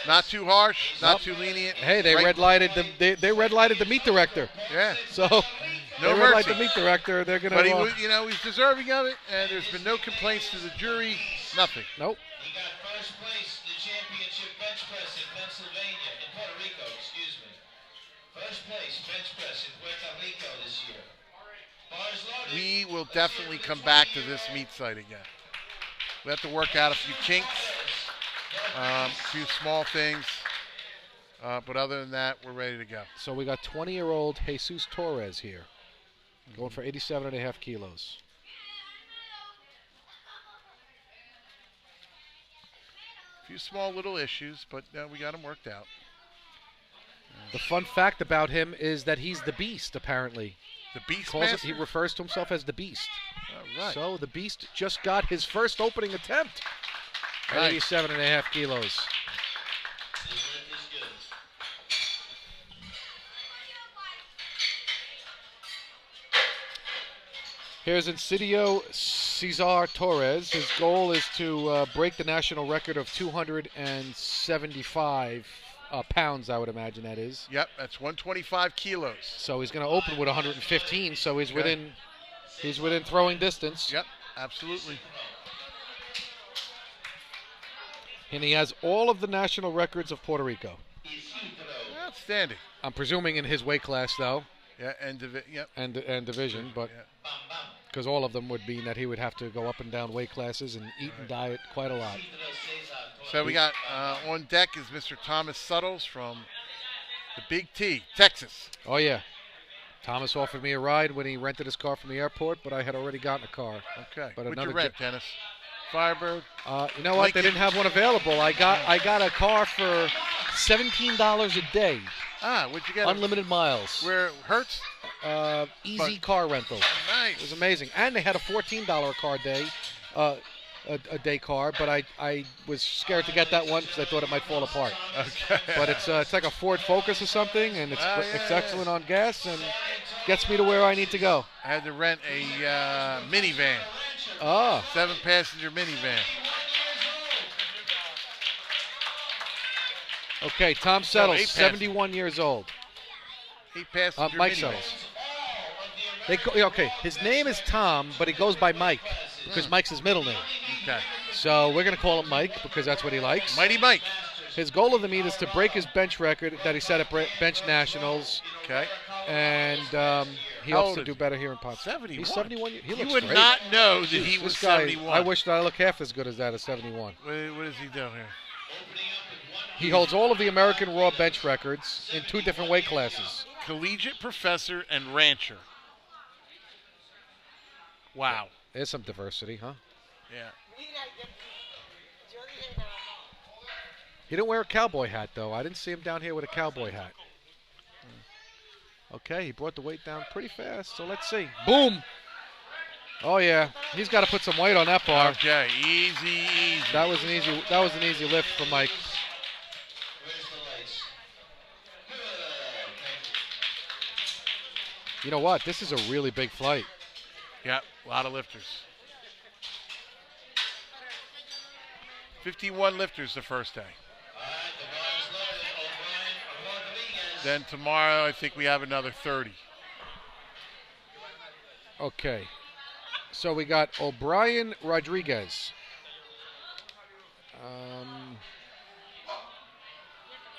Not too harsh, not Nope. too lenient. Hey, they Right- red lighted they red lighted the meet director. Yeah. So No they red light mercy. the meet director. They're gonna. But he's deserving of it, and there's been no complaints to the jury. Nothing. Nope. He got first place in the championship bench press in Pennsylvania, in Puerto Rico, excuse me. First place bench press in Puerto Rico this year. Bars loaded. We will definitely come back to this meet site again. We have to work out a few kinks, a few small things, but other than that, we're ready to go. So we got 20-year-old Jesus Torres here, going for 87.5 kilos. A few small little issues, but we got them worked out. The fun fact about him is that he's the Beast, apparently. The Beast He Master? refers to himself as the Beast. All right. So the Beast just got his first opening attempt at Nice. 87.5 kilos. His lift is good. Here's Incidio Cesar Torres. His goal is to break the national record of 275 pounds, I would imagine that is. Yep, that's 125 kilos. So he's going to open with 115, so he's within throwing distance. Yep, absolutely. And he has all of the national records of Puerto Rico. Outstanding. I'm presuming in his weight class, though. Yeah, yep. And division, but because all of them would mean that he would have to go up and down weight classes and eat and diet quite a lot. So we got on deck is Mr. Thomas Suttles from the Big T, Texas. Oh, yeah. Thomas offered me a ride when he rented his car from the airport, but I had already gotten a car. Okay. But What'd you rent, Dennis? Firebird? You know what? They didn't have one available. I got a car for $17 a day. What'd you get? Unlimited miles. Where Hertz? Easy car rental. Nice. It was amazing. And they had a $14 car day, a day car, but I was scared to get that one because I thought it might fall apart. Okay. But it's like a Ford Focus or something, and it's excellent on gas and gets me to where I need to go. I had to rent a minivan. 7-passenger minivan. Okay, Tom Settles, 71 years old. 8-passenger Mike minivan. Settles. Okay, his name is Tom, but he goes by Mike because Mike's his middle name. Okay. So we're going to call him Mike because that's what he likes. Mighty Mike. His goal of the meet is to break his bench record that he set at Bench Nationals. Okay. And he How hopes old to is do he? better here in Ponce. 71. He's 71. He looks You would great. not know that he was This guy, 71. I wish that I look half as good as that at 71. What does he do here? He holds all of the American Raw bench records in 2 different weight classes. Collegiate professor and rancher. Wow. There's some diversity, huh? Yeah. He didn't wear a cowboy hat, though. I didn't see him down here with a cowboy hat. Okay, he brought the weight down pretty fast, so let's see. Boom! Oh, yeah. He's got to put some weight on that bar. Okay, easy. That was an easy lift for Mike. You know what? This is a really big flight. Yep, a lot of lifters. 51 lifters the first day. Then tomorrow, I think we have another 30. Okay. So we got O'Brien Rodriguez.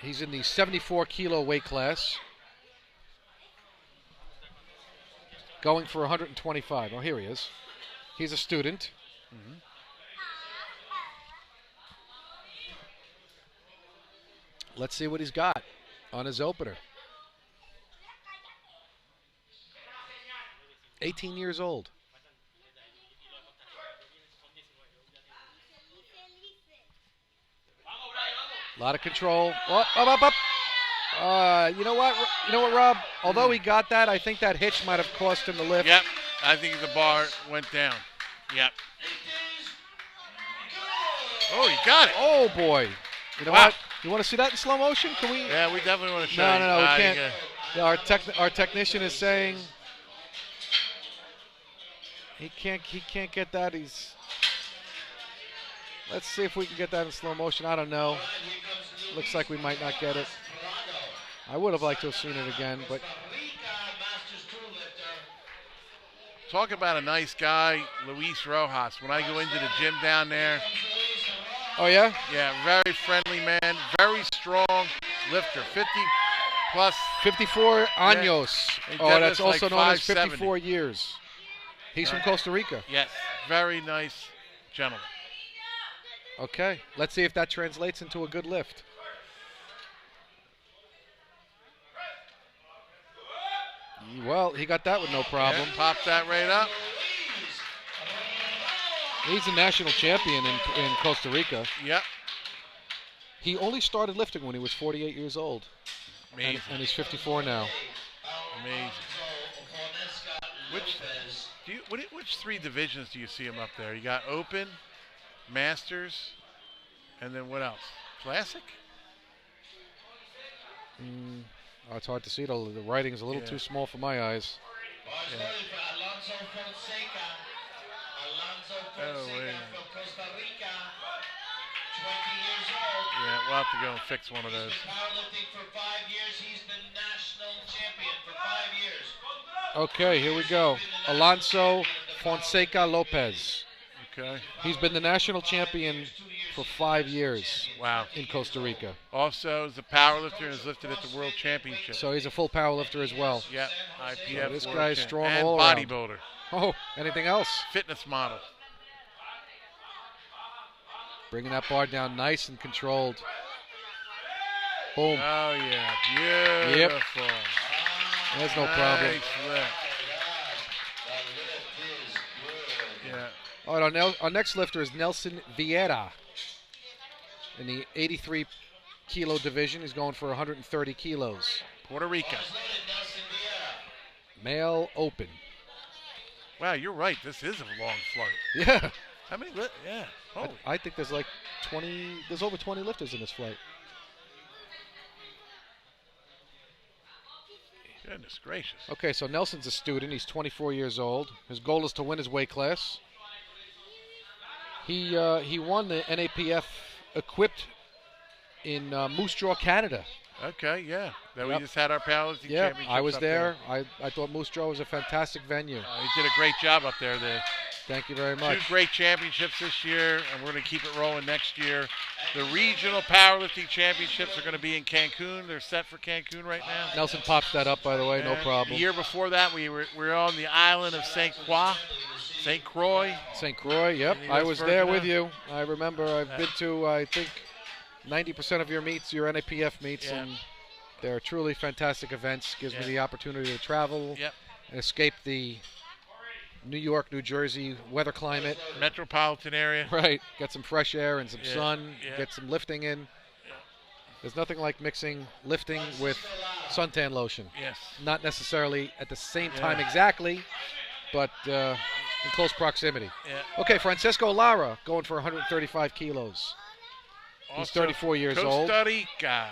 He's in the 74-kilo weight class. Going for 125. Oh, here he is. He's a student. Mm-hmm. Let's see what he's got on his opener. 18 years old. A lot of control. Up. You know what, Rob? Although he got that, I think that hitch might have cost him the lift. Yep, I think the bar went down. Yep. Oh, he got it. Oh, boy. You know what? You want to see that in slow motion? Can we? Yeah, we definitely want to show you. No, we can't. Yeah, our technician is saying he can't get that. Let's see if we can get that in slow motion. I don't know. Looks like we might not get it. I would have liked to have seen it again, but talk about a nice guy, Luis Rojas. When I go into the gym down there. Oh, yeah? Yeah, very friendly man, very strong lifter, 50 plus. 54 años. Yeah. Oh, that's also like known as 570. 54 years. He's from Costa Rica. Yes, very nice gentleman. Okay, let's see if that translates into a good lift. Well, he got that with no problem. Yeah, popped that right up. He's a national champion in Costa Rica. Yep. He only started lifting when he was 48 years old. Amazing. And he's 54 now. Amazing. Which 3 divisions do you see him up there? You got Open, Masters, and then what else? Classic? Oh, it's hard to see. The writing's a little too small for my eyes. Yeah. Alonso Fonseca. Alonso Fonseca from Costa Rica. 20 years old. Yeah, we'll have to go and fix one of those. He's been powerlifting for 5 years. He's been national champion for 5 years. Okay, here we go. Alonso Fonseca Lopez. Okay. He's been the national champion for 5 years. Wow. In Costa Rica. Also, is a powerlifter and is lifted at the World Championship. So he's a full powerlifter as well. Yeah, IPF. So this World guy's Champ. strong and all around. bodybuilder. Oh, anything else? Fitness model. Bringing that bar down nice and controlled. Boom. Oh, yeah. Beautiful. There's no problem. Nice lift. Yeah. All right, our next lifter is Nelson Vieira. In the 83 kilo division, he's going for 130 kilos. Puerto Rico. Male open. Wow, you're right. This is a long flight. Yeah. How many? Yeah. Holy. I think there's like 20. There's over 20 lifters in this flight. Goodness gracious. Okay, so Nelson's a student. He's 24 years old. His goal is to win his weight class. He won the NAPF equipped in Moose Jaw, Canada. Okay, yeah. Then Yep. we just had our powerlifting Yeah, championships I was up there. I thought Moose Jaw was a fantastic venue. He did a great job up there. Thank you very much. 2 great championships this year, and we're going to keep it rolling next year. The regional powerlifting championships are going to be in Cancun. They're set for Cancun right now. Nelson pops that up, by the way, no And problem. The year before that, we were on the island of St. Croix. St. Croix. St. Croix, yep. In the I US was Virgin there with Islands. you. I remember I've been to, I think, 90% of your meets, your NAPF meets, Yeah. and they're truly fantastic events. Gives me Yeah. the opportunity to travel Yep. and escape the New York, New Jersey weather climate. Metropolitan area. Right. Get some fresh air and some Yeah, sun. yeah. Get some lifting in. There's nothing like mixing lifting with suntan lotion. Yes. Not necessarily at the same time Yeah. exactly, but in close proximity. Yeah. Okay, Francisco Lara going for 135 kilos. He's Also, 34 years old. Costa Rica.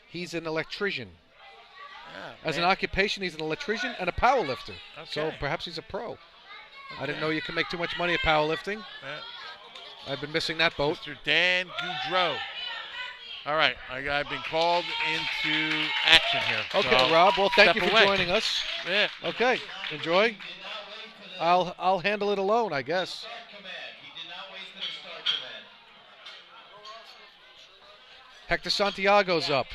He's an electrician. Yeah, As an man. occupation, he's an electrician and a power lifter. So Okay. perhaps he's a pro. I didn't Okay. know you can make too much money at powerlifting. Yeah. I've been missing that boat. Mr. Dan Goudreau. All right, I've been called into action here. Okay, so Rob. Well, thank step you for away. joining us. Yeah. Okay, enjoy. I'll handle it alone, I guess. Hector Santiago's up.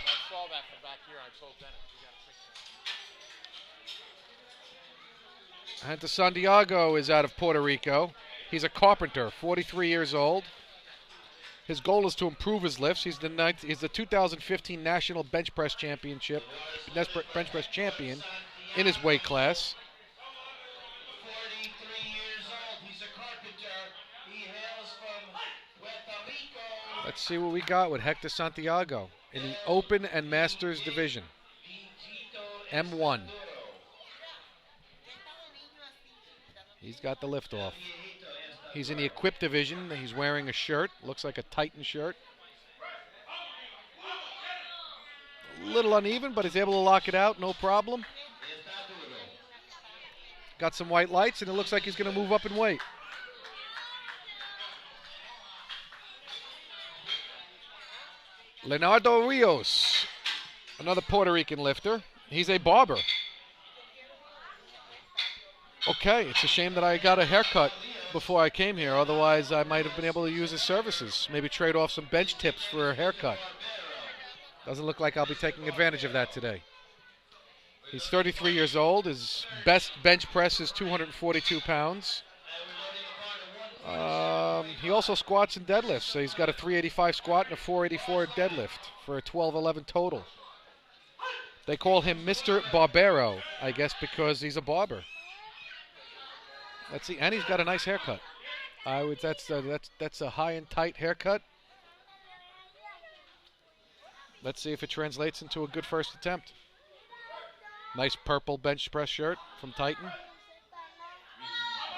Hector Santiago is out of Puerto Rico. He's a carpenter, 43 years old. His goal is to improve his lifts. He's the 2015 National Bench Press Championship, bench press champion in his weight class. 43 years old. He's a carpenter. He hails from Puerto Rico. Let's see what we got with Hector Santiago in the Open and Masters division. M1. He's got the lift off. He's in the equipped division. He's wearing a shirt. Looks like a Titan shirt. A little uneven, but he's able to lock it out, no problem. Got some white lights, and it looks like he's going to move up in weight. Leonardo Rios, another Puerto Rican lifter. He's a barber. Okay, it's a shame that I got a haircut before I came here. Otherwise, I might have been able to use his services. Maybe trade off some bench tips for a haircut. Doesn't look like I'll be taking advantage of that today. He's 33 years old. His best bench press is 242 pounds. He also squats and deadlifts. So he's got a 385 squat and a 484 deadlift for a 1211 total. They call him Mr. Barbero, I guess, because he's a barber. Let's see, and he's got a nice haircut. That's a high and tight haircut. Let's see if it translates into a good first attempt. Nice purple bench press shirt from Titan.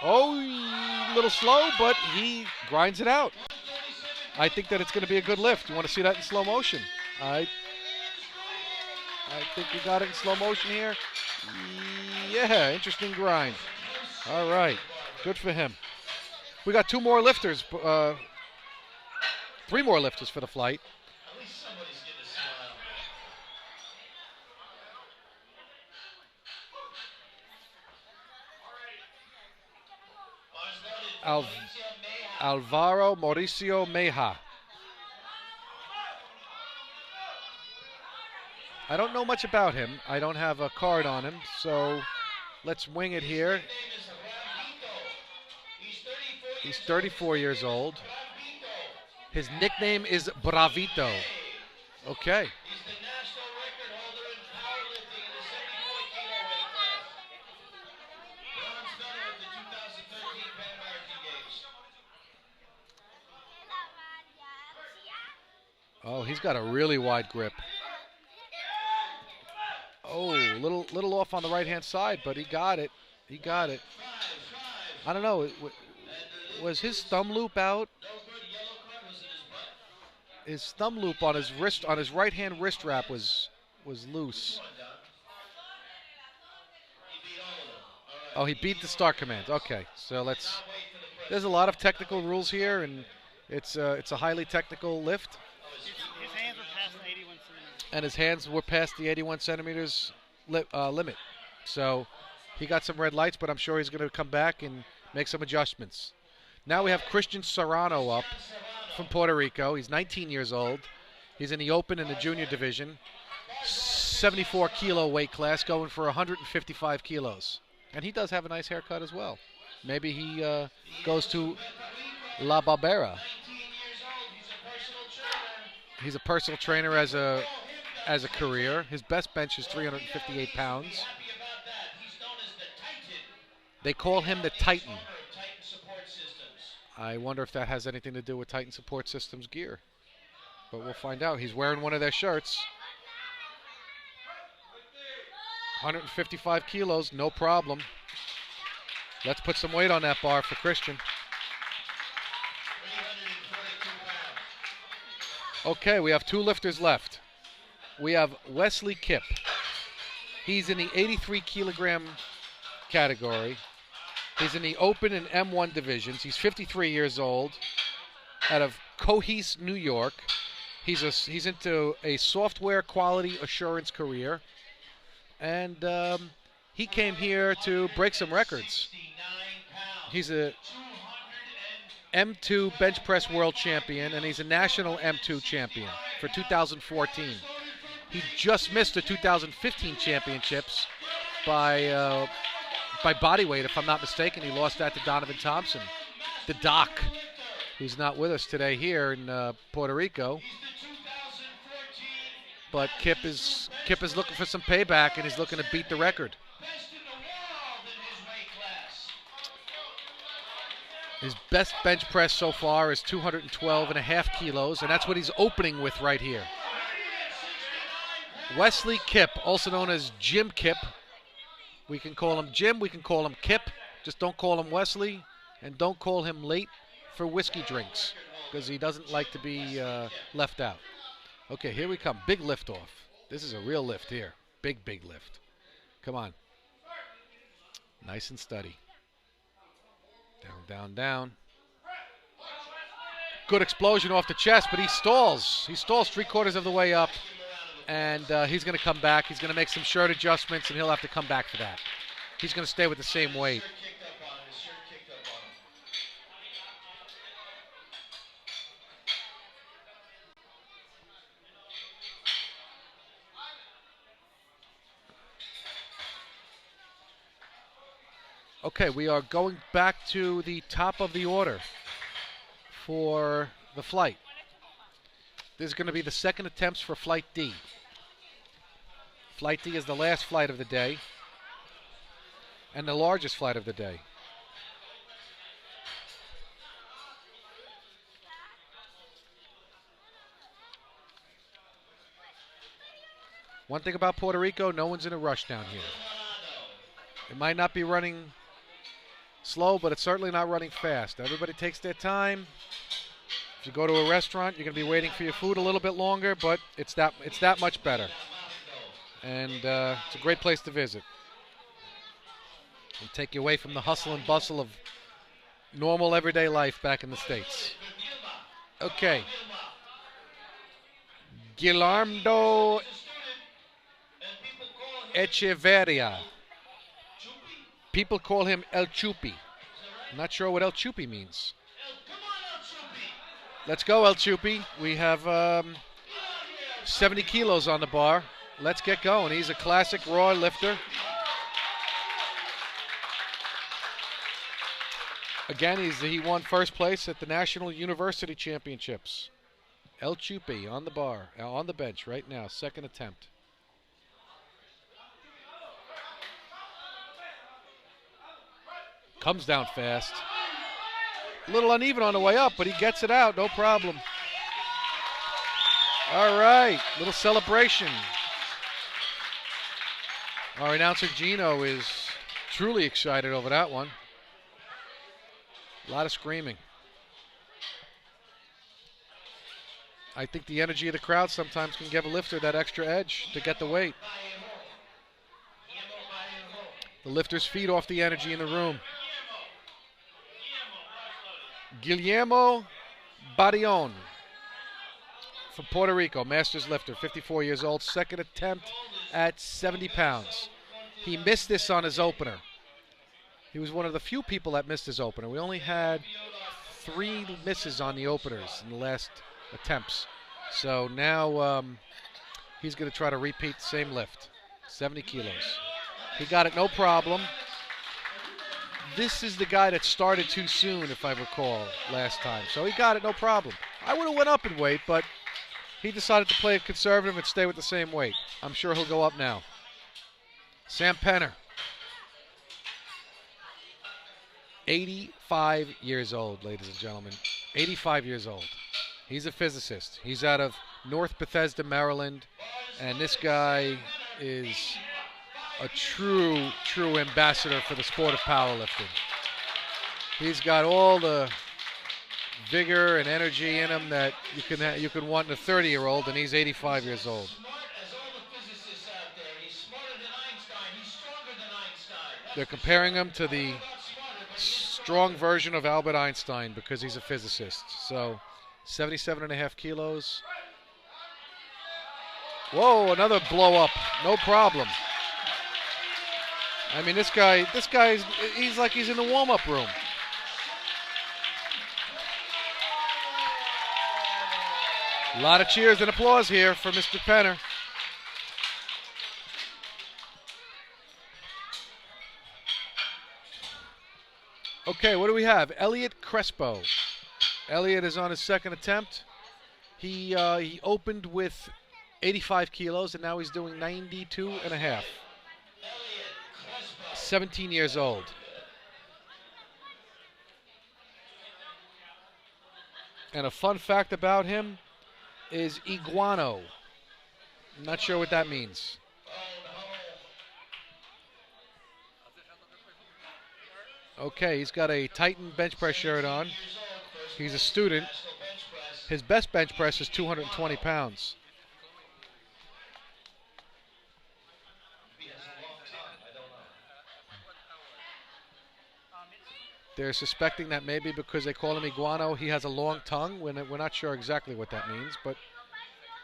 Oh, a little slow, but he grinds it out. I think that it's going to be a good lift. You want to see that in slow motion? I think we got it in slow motion here. Yeah, interesting grind. All right. Good for him. We got 2 more lifters. 3 more lifters for the flight. At least somebody's getting a smile. Bars loaded. Alvaro Mauricio Meja. I don't know much about him. I don't have a card on him, so let's wing it here. He's 34 years old. His nickname is Bravito. Okay. He's the national record holder in powerlifting in the 74-kilo weight class. Bronze medal at the 2013 Pan American Games. Oh, he's got a really wide grip. Oh, little off on the right-hand side, but he got it. He got it. I don't know. Was his thumb loop out? No good. Yellow card was in his butt. His thumb loop on his wrist, on his right-hand wrist wrap was loose. He beat all of them. All right. Oh, he beat the start command. Okay, so let's. There's a lot of technical rules here, and it's a highly technical lift. His hands were past the 81 centimeters. And his hands were past the 81 centimeters limit. So he got some red lights, but I'm sure he's going to come back and make some adjustments. Now we have Christian Serrano up from Puerto Rico. He's 19 years old. He's in the open in the junior division. 74-kilo weight class, going for 155 kilos. And he does have a nice haircut as well. Maybe he goes to La Barbera. 19 years old. He's a personal trainer. He's a personal trainer as a career. His best bench is 358 pounds. Happy about that. He's known as the Titan. They call him the Titan. Owner of Titan Support Systems. I wonder if that has anything to do with Titan Support Systems gear. But we'll find out. He's wearing one of their shirts. 155 kilos, no problem. Let's put some weight on that bar for Christian. 342 pounds. Okay, we have 2 lifters left. We have Wesley Kipp. He's in the 83 kilogram category. He's in the open and M1 divisions. He's 53 years old, out of Cohise, New York. He's into a software quality assurance career, and he came here to break some records. 69 pounds. He's a M2 bench press world champion, and he's a national M2 champion for 2014. He just missed the 2015 championships by body weight, if I'm not mistaken. He lost that to Donovan Thompson, the Doc, who's not with us today here in Puerto Rico. But Kip is looking for some payback, and he's looking to beat the record. Best in the world in his weight class. His best bench press so far is 212.5 kilos, and that's what he's opening with right here. Wesley Kipp, also known as Jim Kipp. We can call him Jim, we can call him Kip. Just don't call him Wesley, and don't call him late for whiskey drinks, because he doesn't like to be left out. Okay, here we come. Big lift off. This is a real lift here. Big lift. Come on. Nice and steady. Down. Good explosion off the chest, but he stalls. He stalls 3/4 of the way up. And he's going to come back. He's going to make some shirt adjustments, and he'll have to come back for that. He's going to stay with the same weight. His shirt kicked up on him. His shirt kicked up on him. Okay, we are going back to the top of the order for the flight. This is going to be the second attempts for Flight D. Flight D is the last flight of the day and the largest flight of the day. One thing about Puerto Rico, no one's in a rush down here. It might not be running slow, but it's certainly not running fast. Everybody takes their time. If you go to a restaurant, you're going to be waiting for your food a little bit longer, but it's that much better. And it's a great place to visit. and take you away from the hustle and bustle of normal everyday life back in the States. Okay. Guillermo Echeverria. People call him El Chupi. I'm not sure what El Chupi means. Let's go, El Chupi. We have 70 kilos on the bar. Let's get going. He's a classic raw lifter. Again, he won first place at the National University Championships. El Chupi on the bar, on the bench right now, second attempt. Comes down fast. A little uneven on the way up, but he gets it out, no problem. All right, little celebration. Our announcer Gino is truly excited over that one. A lot of screaming. I think the energy of the crowd sometimes can give a lifter that extra edge to get the weight. The lifters feed off the energy in the room. Guillermo Barillon from Puerto Rico, Masters lifter, 54 years old, second attempt at 70 pounds. He missed this on his opener. He was one of the few people that missed his opener. We only had 3 misses on the openers in the last attempts. So now he's going to try to repeat the same lift, 70 kilos. He got it no problem. This is the guy that started too soon, if I recall, last time. So he got it no problem. I would have went up in weight, but he decided to play it conservative and stay with the same weight. I'm sure he'll go up now. Sam Penner. 85 years old, ladies and gentlemen. 85 years old. He's a physicist. He's out of North Bethesda, Maryland. And this guy is a true ambassador for the sport of powerlifting. He's got all the vigor and energy in him that you can want in a 30-year-old, and he's 85 years old. They're comparing him to the strong version of Albert Einstein because he's a physicist. So 77.5 kilos. Whoa, another blow up. No problem. I mean, this guy's he's like he's in the warm-up room. A lot of cheers and applause here for Mr. Penner. Okay, what do we have? Elliot Crespo. Elliot is on his second attempt. He opened with 85 kilos, and now he's doing 92.5. 17 years old. And a fun fact about him is iguano. I'm not sure what that means. Okay, he's got a Titan bench press shirt on. He's a student. His best bench press is 220 pounds. They're suspecting that maybe because they call him iguano, he has a long tongue. We're not sure exactly what that means, but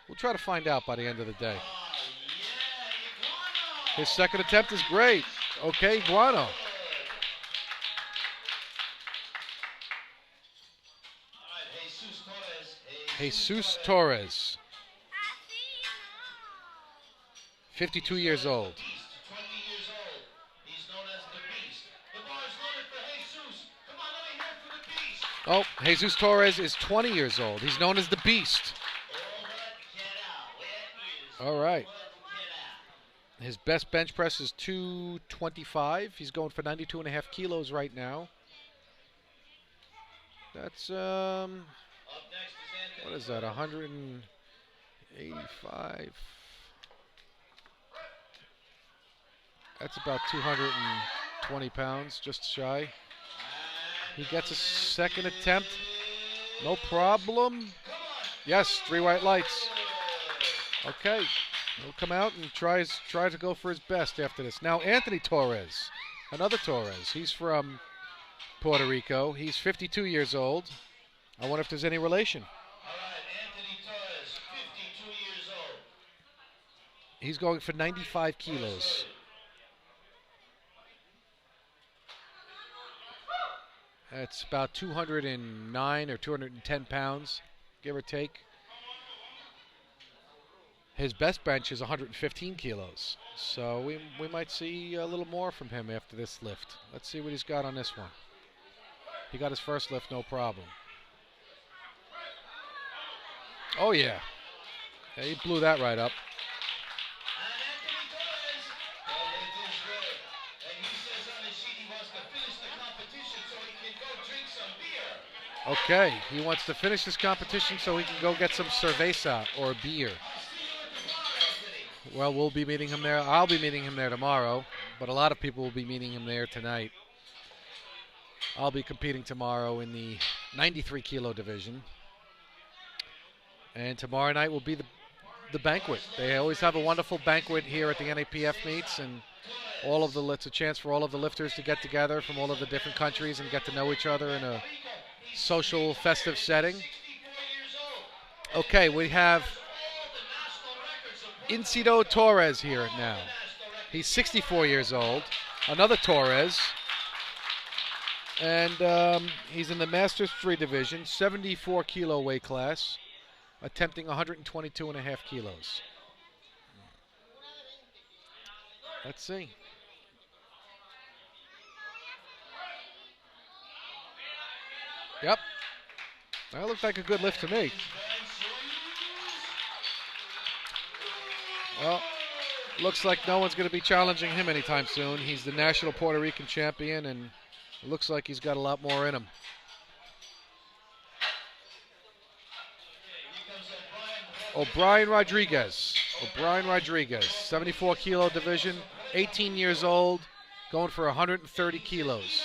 we'll try to find out by the end of the day. His second attempt is great. Okay, iguano. Jesus Torres. 52 years old. Oh, Jesus Torres is 20 years old. He's known as the Beast. All right. His best bench press is 225. He's going for 92.5 kilos right now. That's, what is that, 185? That's about 220 pounds, just shy. He gets a second attempt. No problem. Yes, 3 white lights. Okay. He'll come out and try to go for his best after this. Now, Anthony Torres. Another Torres. He's from Puerto Rico. He's 52 years old. I wonder if there's any relation. All right, Anthony Torres, 52 years old. He's going for 95 kilos. That's about 209 or 210 pounds, give or take. His best bench is 115 kilos. So we might see a little more from him after this lift. Let's see what he's got on this one. He got his first lift, no problem. Oh, yeah. Yeah, he blew that right up. And Anthony Torres, well, it is good. And he says on his sheet he wants to finish the competition so he can go drink some beer. Okay, he wants to finish this competition so he can go get some cerveza or beer. Well, we'll be meeting him there. I'll be meeting him there tomorrow, but a lot of people will be meeting him there tonight. I'll be competing tomorrow in the 93 kilo division. And tomorrow night will be the banquet. They always have a wonderful banquet here at the NAPF meets, and it's a chance for all of the lifters to get together from all of the different countries and get to know each other in a social, festive setting. Okay, we have Incido Torres here now. He's 64 years old. Another Torres. And he's in the Masters 3 division, 74 kilo weight class, attempting 122.5 kilos. Let's see. Yep. That looked like a good lift to me. Well, looks like no one's going to be challenging him anytime soon. He's the national Puerto Rican champion, and it looks like he's got a lot more in him. O'Brien Rodriguez, 74 kilo division, 18 years old, going for 130 kilos.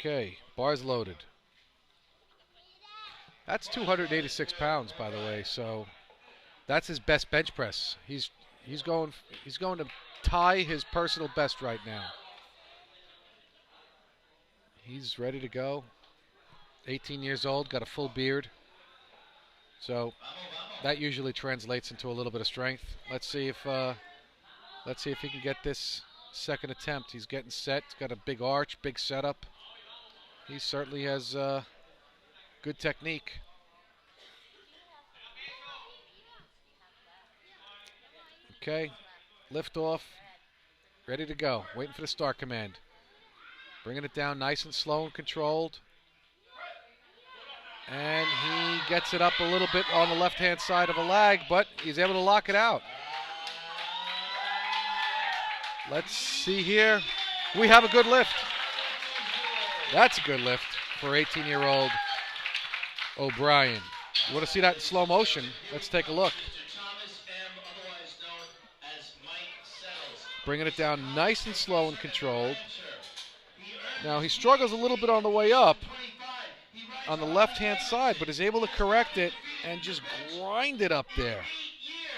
Okay, bars loaded. That's 286 pounds, by the way. So that's his best bench press. He's going to tie his personal best right now. He's ready to go. 18 years old, got a full beard. So that usually translates into a little bit of strength. Let's see if he can get this second attempt. He's getting set. He's got a big arch, big setup. He certainly has good technique. Okay, lift off, ready to go. Waiting for the start command. Bringing it down nice and slow and controlled. And he gets it up a little bit on the left-hand side of a lag, but he's able to lock it out. Let's see here. We have a good lift. That's a good lift for 18-year-old O'Brien. You want to see that in slow motion? Let's take a look. Bringing it down nice and slow and controlled. Now he struggles a little bit on the way up on the left-hand side, but is able to correct it and just grind it up there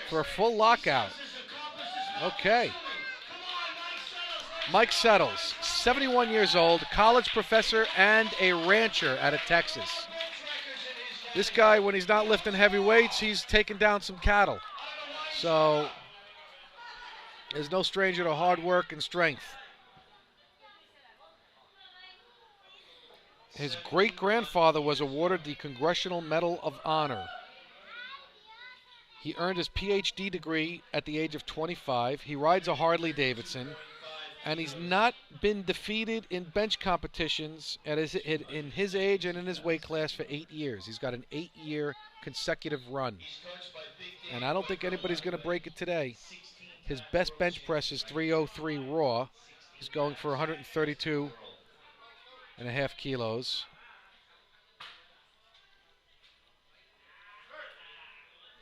for a full lockout. Okay. Mike Settles, 71 years old, college professor and a rancher out of Texas. This guy, when he's not lifting heavy weights, he's taking down some cattle. So, is no stranger to hard work and strength. His great-grandfather was awarded the Congressional Medal of Honor. He earned his PhD degree at the age of 25. He rides a Harley-Davidson. And he's not been defeated in bench competitions in his age and in his weight class for 8 years. He's got an 8-year consecutive run. And I don't think anybody's going to break it today. His best bench press is 303 raw. He's going for 132.5 kilos.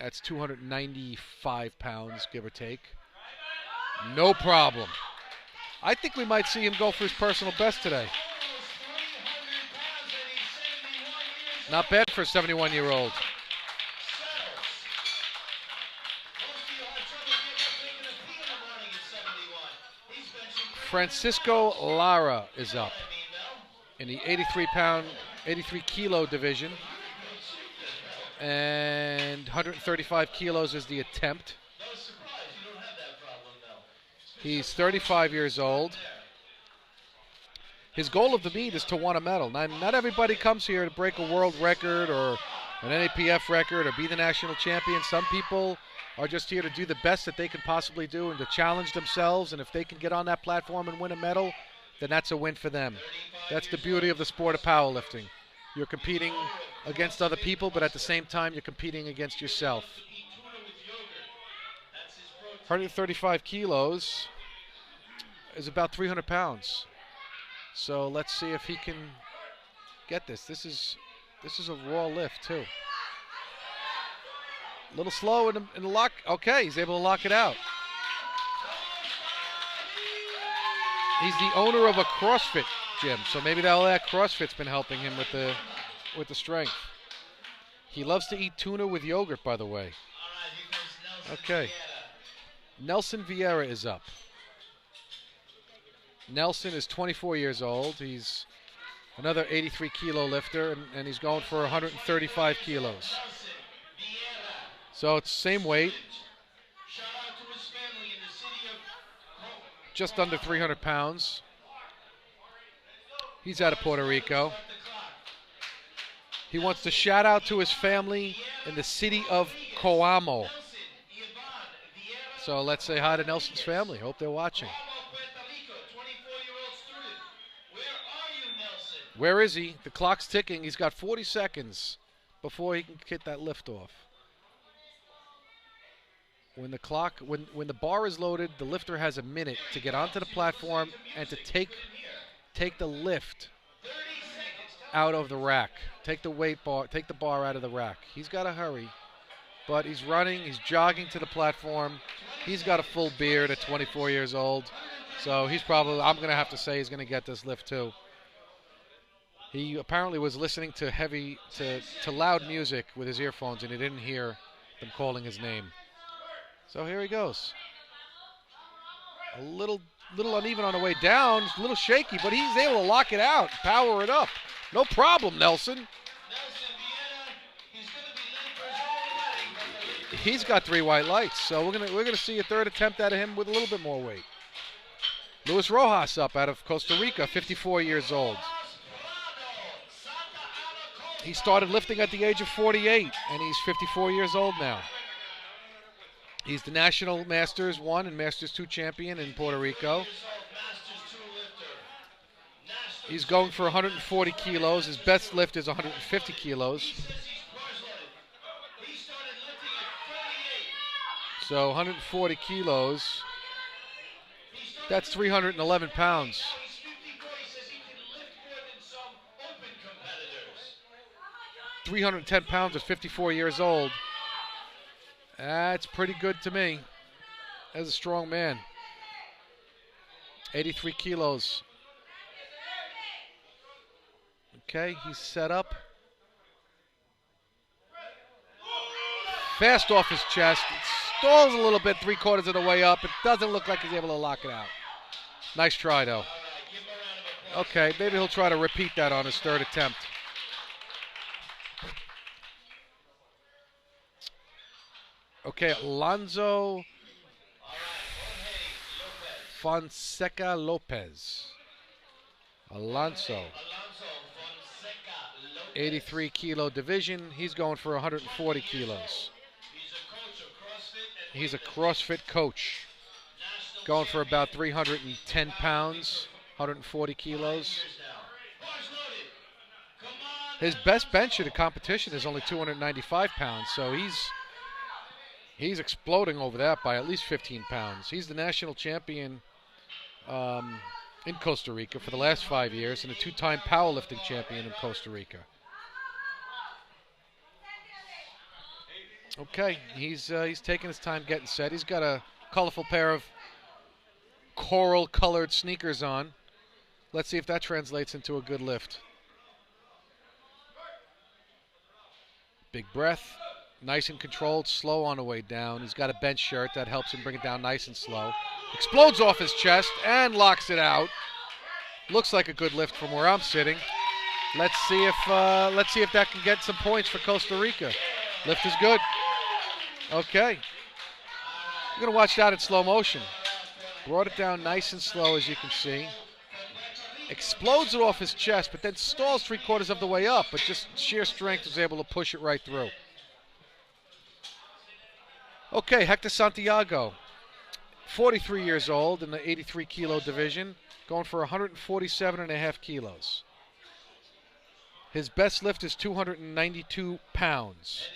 That's 295 pounds, give or take. No problem. I think we might see him go for his personal best today. Not bad for a 71-year-old. Francisco Lara is up in the 83 kilo division. And 135 kilos is the attempt. He's 35 years old. His goal of the meet is to win a medal. Now, not everybody comes here to break a world record or an NAPF record or be the national champion. Some people are just here to do the best that they can possibly do and to challenge themselves. And if they can get on that platform and win a medal, then that's a win for them. That's the beauty of the sport of powerlifting. You're competing against other people, but at the same time, you're competing against yourself. 135 kilos is about 300 pounds. So let's see if he can get this. This is a raw lift too. A little slow in the lock. Okay, he's able to lock it out. He's the owner of a CrossFit gym, so maybe all that CrossFit's been helping him with the strength. He loves to eat tuna with yogurt, by the way. Okay. Nelson Vieira is up. Nelson is 24 years old. He's another 83 kilo lifter, and he's going for 135 kilos. So it's same weight. Just under 300 pounds. He's out of Puerto Rico. He wants to shout out to his family in the city of Coamo. So let's say hi to Nelson's family. Hope they're watching. Where is he? The clock's ticking. He's got 40 seconds before he can get that lift off. When the bar is loaded, the lifter has a minute to get onto the platform and to take the lift out of the rack. Take the bar out of the rack. He's got to hurry, but he's running, he's jogging to the platform. He's got a full beard at 24 years old, so he's probably, I'm going to have to say, he's going to get this lift too. He apparently was listening to loud music with his earphones, and he didn't hear them calling his name. So here he goes. A little uneven on the way down, a little shaky, but he's able to lock it out, power it up. No problem, Nelson. He's got 3 white lights, so we're gonna see a third attempt out of him with a little bit more weight. Luis Rojas up out of Costa Rica, 54 years old. He started lifting at the age of 48, and he's 54 years old now. He's the National Masters 1 and Masters 2 champion in Puerto Rico. He's going for 140 kilos. His best lift is 150 kilos. So 140 kilos, that's 311 pounds. 310 pounds at 54 years old. That's pretty good to me. As a strong man. 83 kilos. Okay, he's set up. Fast off his chest. It stalls a little bit 3/4 of the way up. It doesn't look like he's able to lock it out. Nice try, though. Okay, maybe he'll try to repeat that on his third attempt. Okay, Alonso Fonseca Lopez. Alonso. 83 kilo division. He's going for 140 kilos. He's a CrossFit coach. Going for about 310 pounds, 140 kilos. His best bench at a competition is only 295 pounds, so he's exploding over that by at least 15 pounds. He's the national champion in Costa Rica for the last 5 years and a 2-time powerlifting champion in Costa Rica. Okay, he's taking his time getting set. He's got a colorful pair of coral-colored sneakers on. Let's see if that translates into a good lift. Big breath. Nice and controlled, slow on the way down. He's got a bench shirt that helps him bring it down nice and slow. Explodes off his chest and locks it out. Looks like a good lift from where I'm sitting. Let's see if that can get some points for Costa Rica. Lift is good. Okay. You're gonna watch that in slow motion. Brought it down nice and slow, as you can see. Explodes it off his chest, but then stalls 3/4 of the way up, but just sheer strength was able to push it right through. Okay, Hector Santiago, 43 years old in the 83 kilo division, going for 147.5 kilos. His best lift is 292 pounds.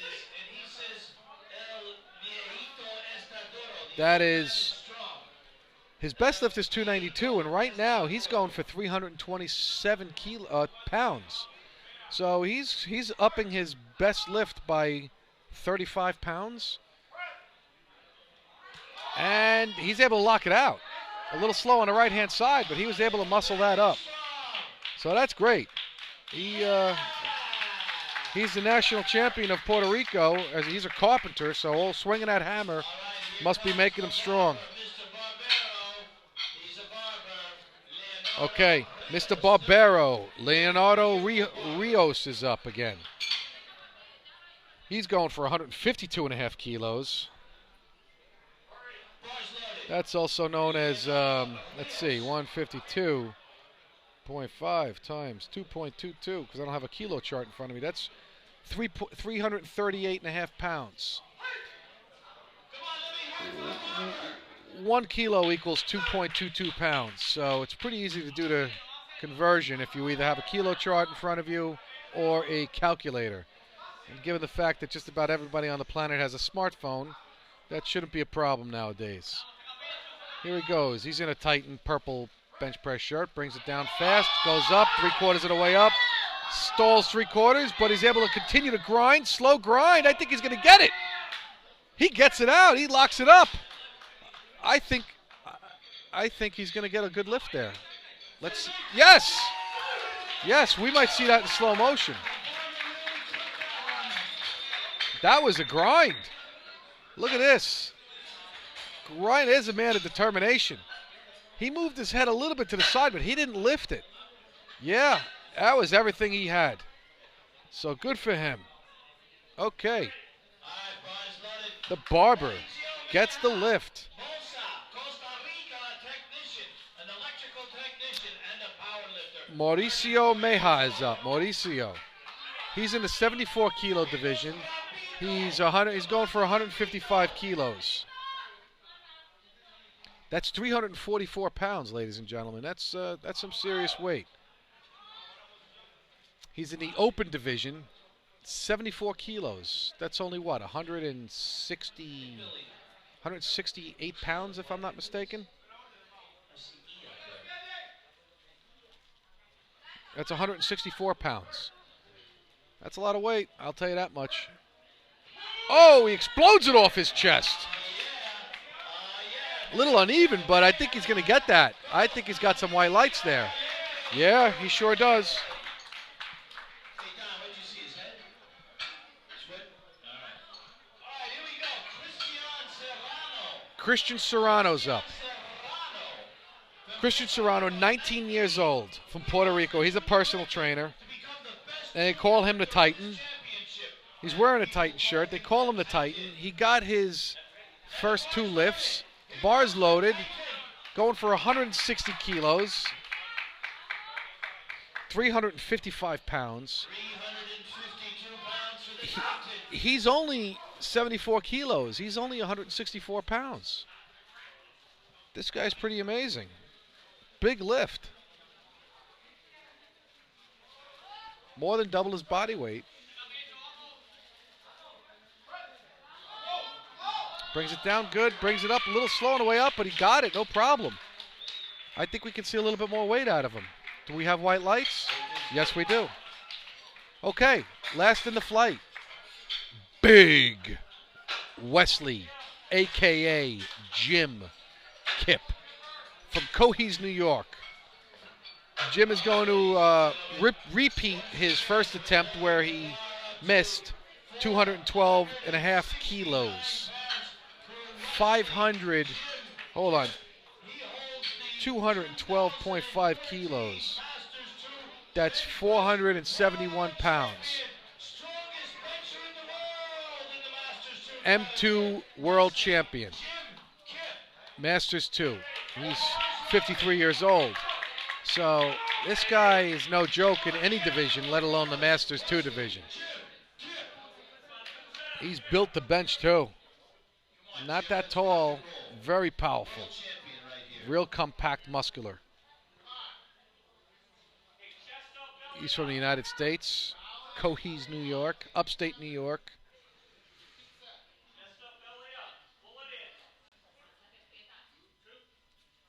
That is, his best lift is 292, and right now he's going for 327 pounds. So he's upping his best lift by 35 pounds. And he's able to lock it out. A little slow on the right-hand side, but he was able to muscle that up. So that's great. He's the national champion of Puerto Rico, as he's a carpenter, so all swinging that hammer must be making him strong. Okay, Mr. Barbero, Leonardo Rios is up again. He's going for 152.5 kilos. That's also known as, let's see, 152.5 times 2.22, because I don't have a kilo chart in front of me. That's 338.5 pounds. 1 kilo equals 2.22 pounds. So it's pretty easy to do the conversion if you either have a kilo chart in front of you or a calculator. And given the fact that just about everybody on the planet has a smartphone, that shouldn't be a problem nowadays. Here he goes. He's in a Titan purple bench press shirt. Brings it down fast. Goes up. 3/4 of the way up. Stalls 3/4, but he's able to continue to grind. Slow grind. I think he's going to get it. He gets it out. He locks it up. I think he's going to get a good lift there. Yes! Yes, we might see that in slow motion. That was a grind. Look at this. Grind is a man of determination. He moved his head a little bit to the side, but he didn't lift it. Yeah, that was everything he had. So good for him. Okay. The barber gets the lift. Mauricio Meja is up. Mauricio. He's in the 74 kilo division. He's going for 155 kilos. That's 344 pounds, ladies and gentlemen. That's some serious weight. He's in the open division, 74 kilos. That's only what, 168 pounds, if I'm not mistaken. That's 164 pounds. That's a lot of weight, I'll tell you that much. Oh, he explodes it off his chest. A little uneven, but I think he's going to get that. I think he's got some white lights there. Yeah, he sure does. Christian Serrano's up. Christian Serrano, 19 years old, from Puerto Rico. He's a personal trainer. And they call him the Titan. He's wearing a Titan shirt. They call him the Titan. He got his first 2 lifts. Bars loaded, going for 160 kilos, 355 pounds. He's only 74 kilos. He's only 164 pounds. This guy's pretty amazing. Big lift. More than double his body weight. Brings it down good, brings it up a little slow on the way up, but he got it, no problem. I think we can see a little bit more weight out of him. Do we have white lights? Yes, we do. Okay, last in the flight. Big Wesley, a.k.a. Jim Kip from Cohees, New York. Jim is going to repeat his first attempt where he missed 212.5 kilos. 212.5 kilos. That's 471 pounds. M2 world champion. Masters 2. He's 53 years old. So this guy is no joke in any division, let alone the Masters 2 division. He's built the bench too. Not that tall, very powerful. Real compact, muscular. He's from the United States, Cohees, New York, upstate New York.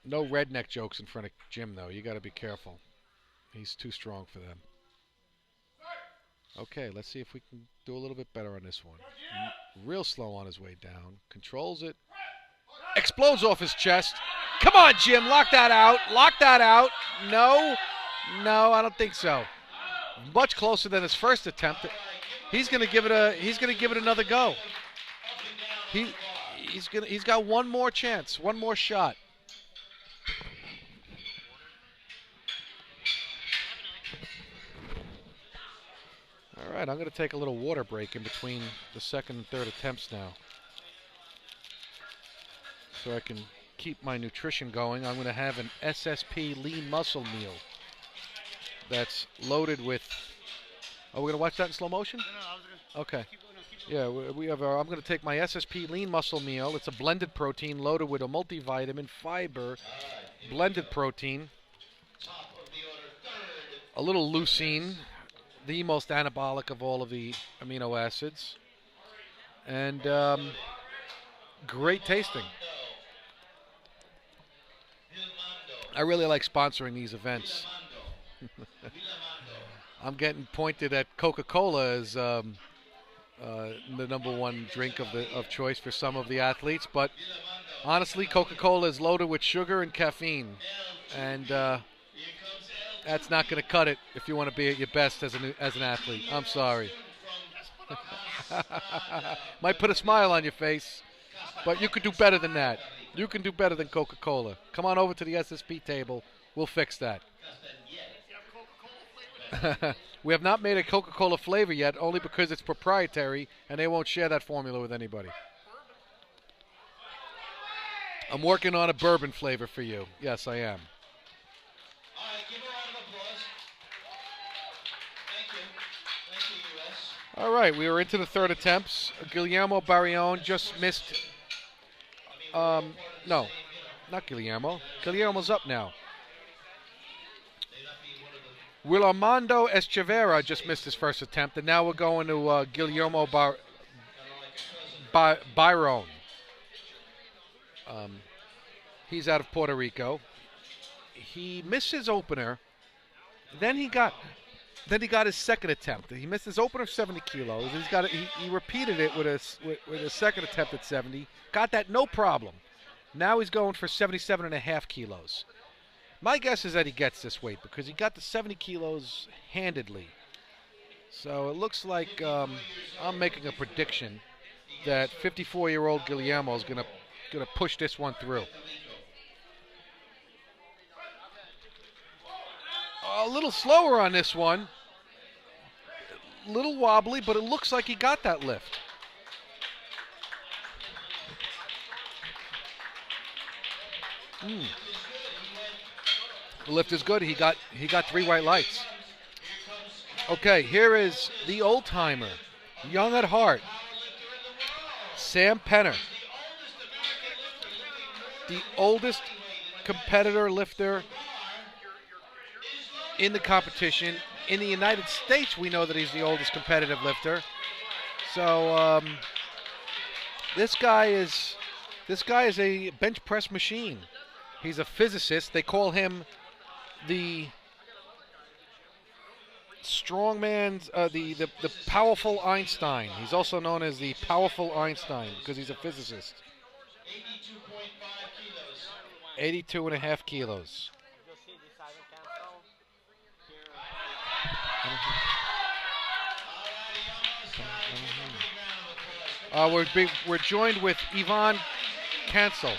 No redneck jokes in front of Jim, though. You got to be careful. He's too strong for them. Okay, let's see if we can do a little bit better on this one. Real slow on his way down. Controls it. Explodes off his chest. Come on, Jim. Lock that out. Lock that out. No. No, I don't think so. Much closer than his first attempt. He's going to give it another go. He's got one more chance, one more shot. All right, I'm going to take a little water break in between the second and third attempts now, so I can keep my nutrition going. I'm going to have an SSP lean muscle meal that's loaded with. Oh, we're going to watch that in slow motion? Okay. Yeah, we have. I'm going to take my SSP lean muscle meal. It's a blended protein loaded with a multivitamin, fiber, blended protein, a little leucine, the most anabolic of all of the amino acids, and great tasting. I really like sponsoring these events. I'm getting pointed at Coca-Cola as the number one drink of choice for some of the athletes, but honestly, Coca-Cola is loaded with sugar and caffeine, and that's not going to cut it if you want to be at your best as an athlete. I'm sorry. Might put a smile on your face, but you could do better than that. You can do better than Coca-Cola. Come on over to the SSP table. We'll fix that. We have not made a Coca-Cola flavor yet, only because it's proprietary, and they won't share that formula with anybody. I'm working on a bourbon flavor for you. Yes, I am. All right, give a round of applause. Thank you. Thank you, U.S. All right, we were into the third attempts. Guillermo Barrion just missed. No, not Guillermo. Guillermo's up now. Willarmando Echeverra just missed his first attempt, and now we're going to Guillermo Byron. He's out of Puerto Rico. He missed his opener. Then he got his second attempt. He missed his opener of 70 kilos. He repeated it with a second attempt at 70. Got that no problem. Now he's going for 77.5 kilos. My guess is that he gets this weight because he got the 70 kilos handedly. So it looks like I'm making a prediction that 54-year-old Guillermo is gonna push this one through. A little slower on this one. A little wobbly, but it looks like he got that lift. The lift is good. He got 3 white lights. Okay, here is the old timer, young at heart, Sam Penner, the oldest competitor lifter in the competition. In the United States, we know that he's the oldest competitive lifter. So this guy is a bench press machine. He's a physicist. They call him the strongman's, the powerful Einstein. He's also known as the powerful Einstein because he's a physicist. 82.5 kilos. 82.5 kilos. We're joined with Ivan Cancel.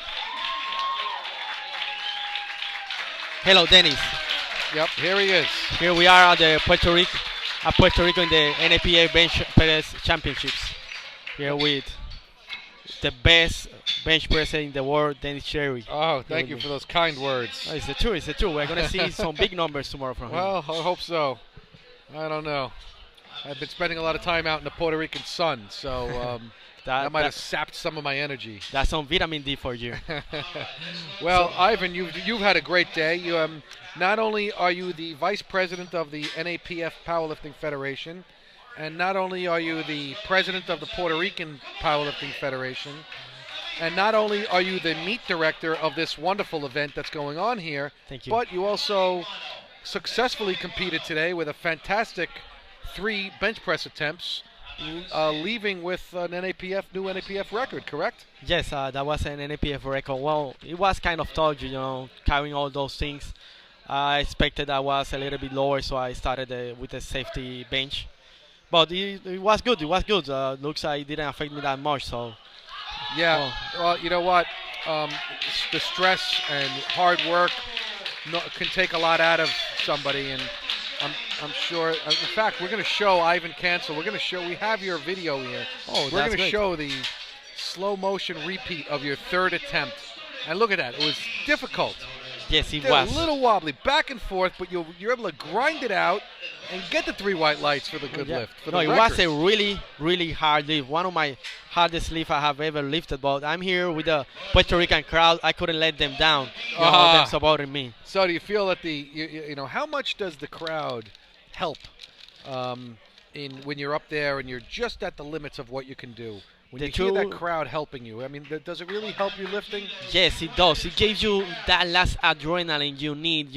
Hello, Dennis. Yep, here he is. Here we are at the Puerto Rico in the NAPF Bench Press Championships. Here with the best bench presser in the world, Dennis Cherry. Oh, thank you for those kind words. Oh, it's the truth. It's the truth. We're gonna see some big numbers tomorrow from him. Well, I hope so. I don't know. I've been spending a lot of time out in the Puerto Rican sun, so that might have sapped some of my energy. That's some vitamin D for you. Well, Ivan, you've had a great day. You not only are you the vice president of the NAPF Powerlifting Federation, and not only are you the president of the Puerto Rican Powerlifting Federation, and not only are you the meet director of this wonderful event that's going on here, Thank you. but you also successfully competed today with a fantastic 3 bench press attempts, leaving with an new NAPF record, correct? Yes, that was an NAPF record. Well, it was kind of tough, carrying all those things. I expected I was a little bit lower, so I started with a safety bench. But it was good. It was good. Looks like it didn't affect me that much. So. Yeah. Well, you know what? The stress and hard work can take a lot out of somebody, and I'm sure. In fact, we're going to show Ivan Cancel. We have your video here. Oh, we're going to show the slow motion repeat of your 3rd attempt. And look at that. It was difficult. Yes, it was. A little wobbly, back and forth, but you're able to grind it out and get the 3 white lights for the good lift. It was a really, really hard lift. One of my hardest lifts I have ever lifted. But I'm here with the Puerto Rican crowd. I couldn't let them down. Them supporting me. So do you feel that how much does the crowd help when you're up there and you're just at the limits of what you can do? When you hear that crowd helping you, I mean, does it really help you lifting? Yes, it does. It gives you that last adrenaline you need.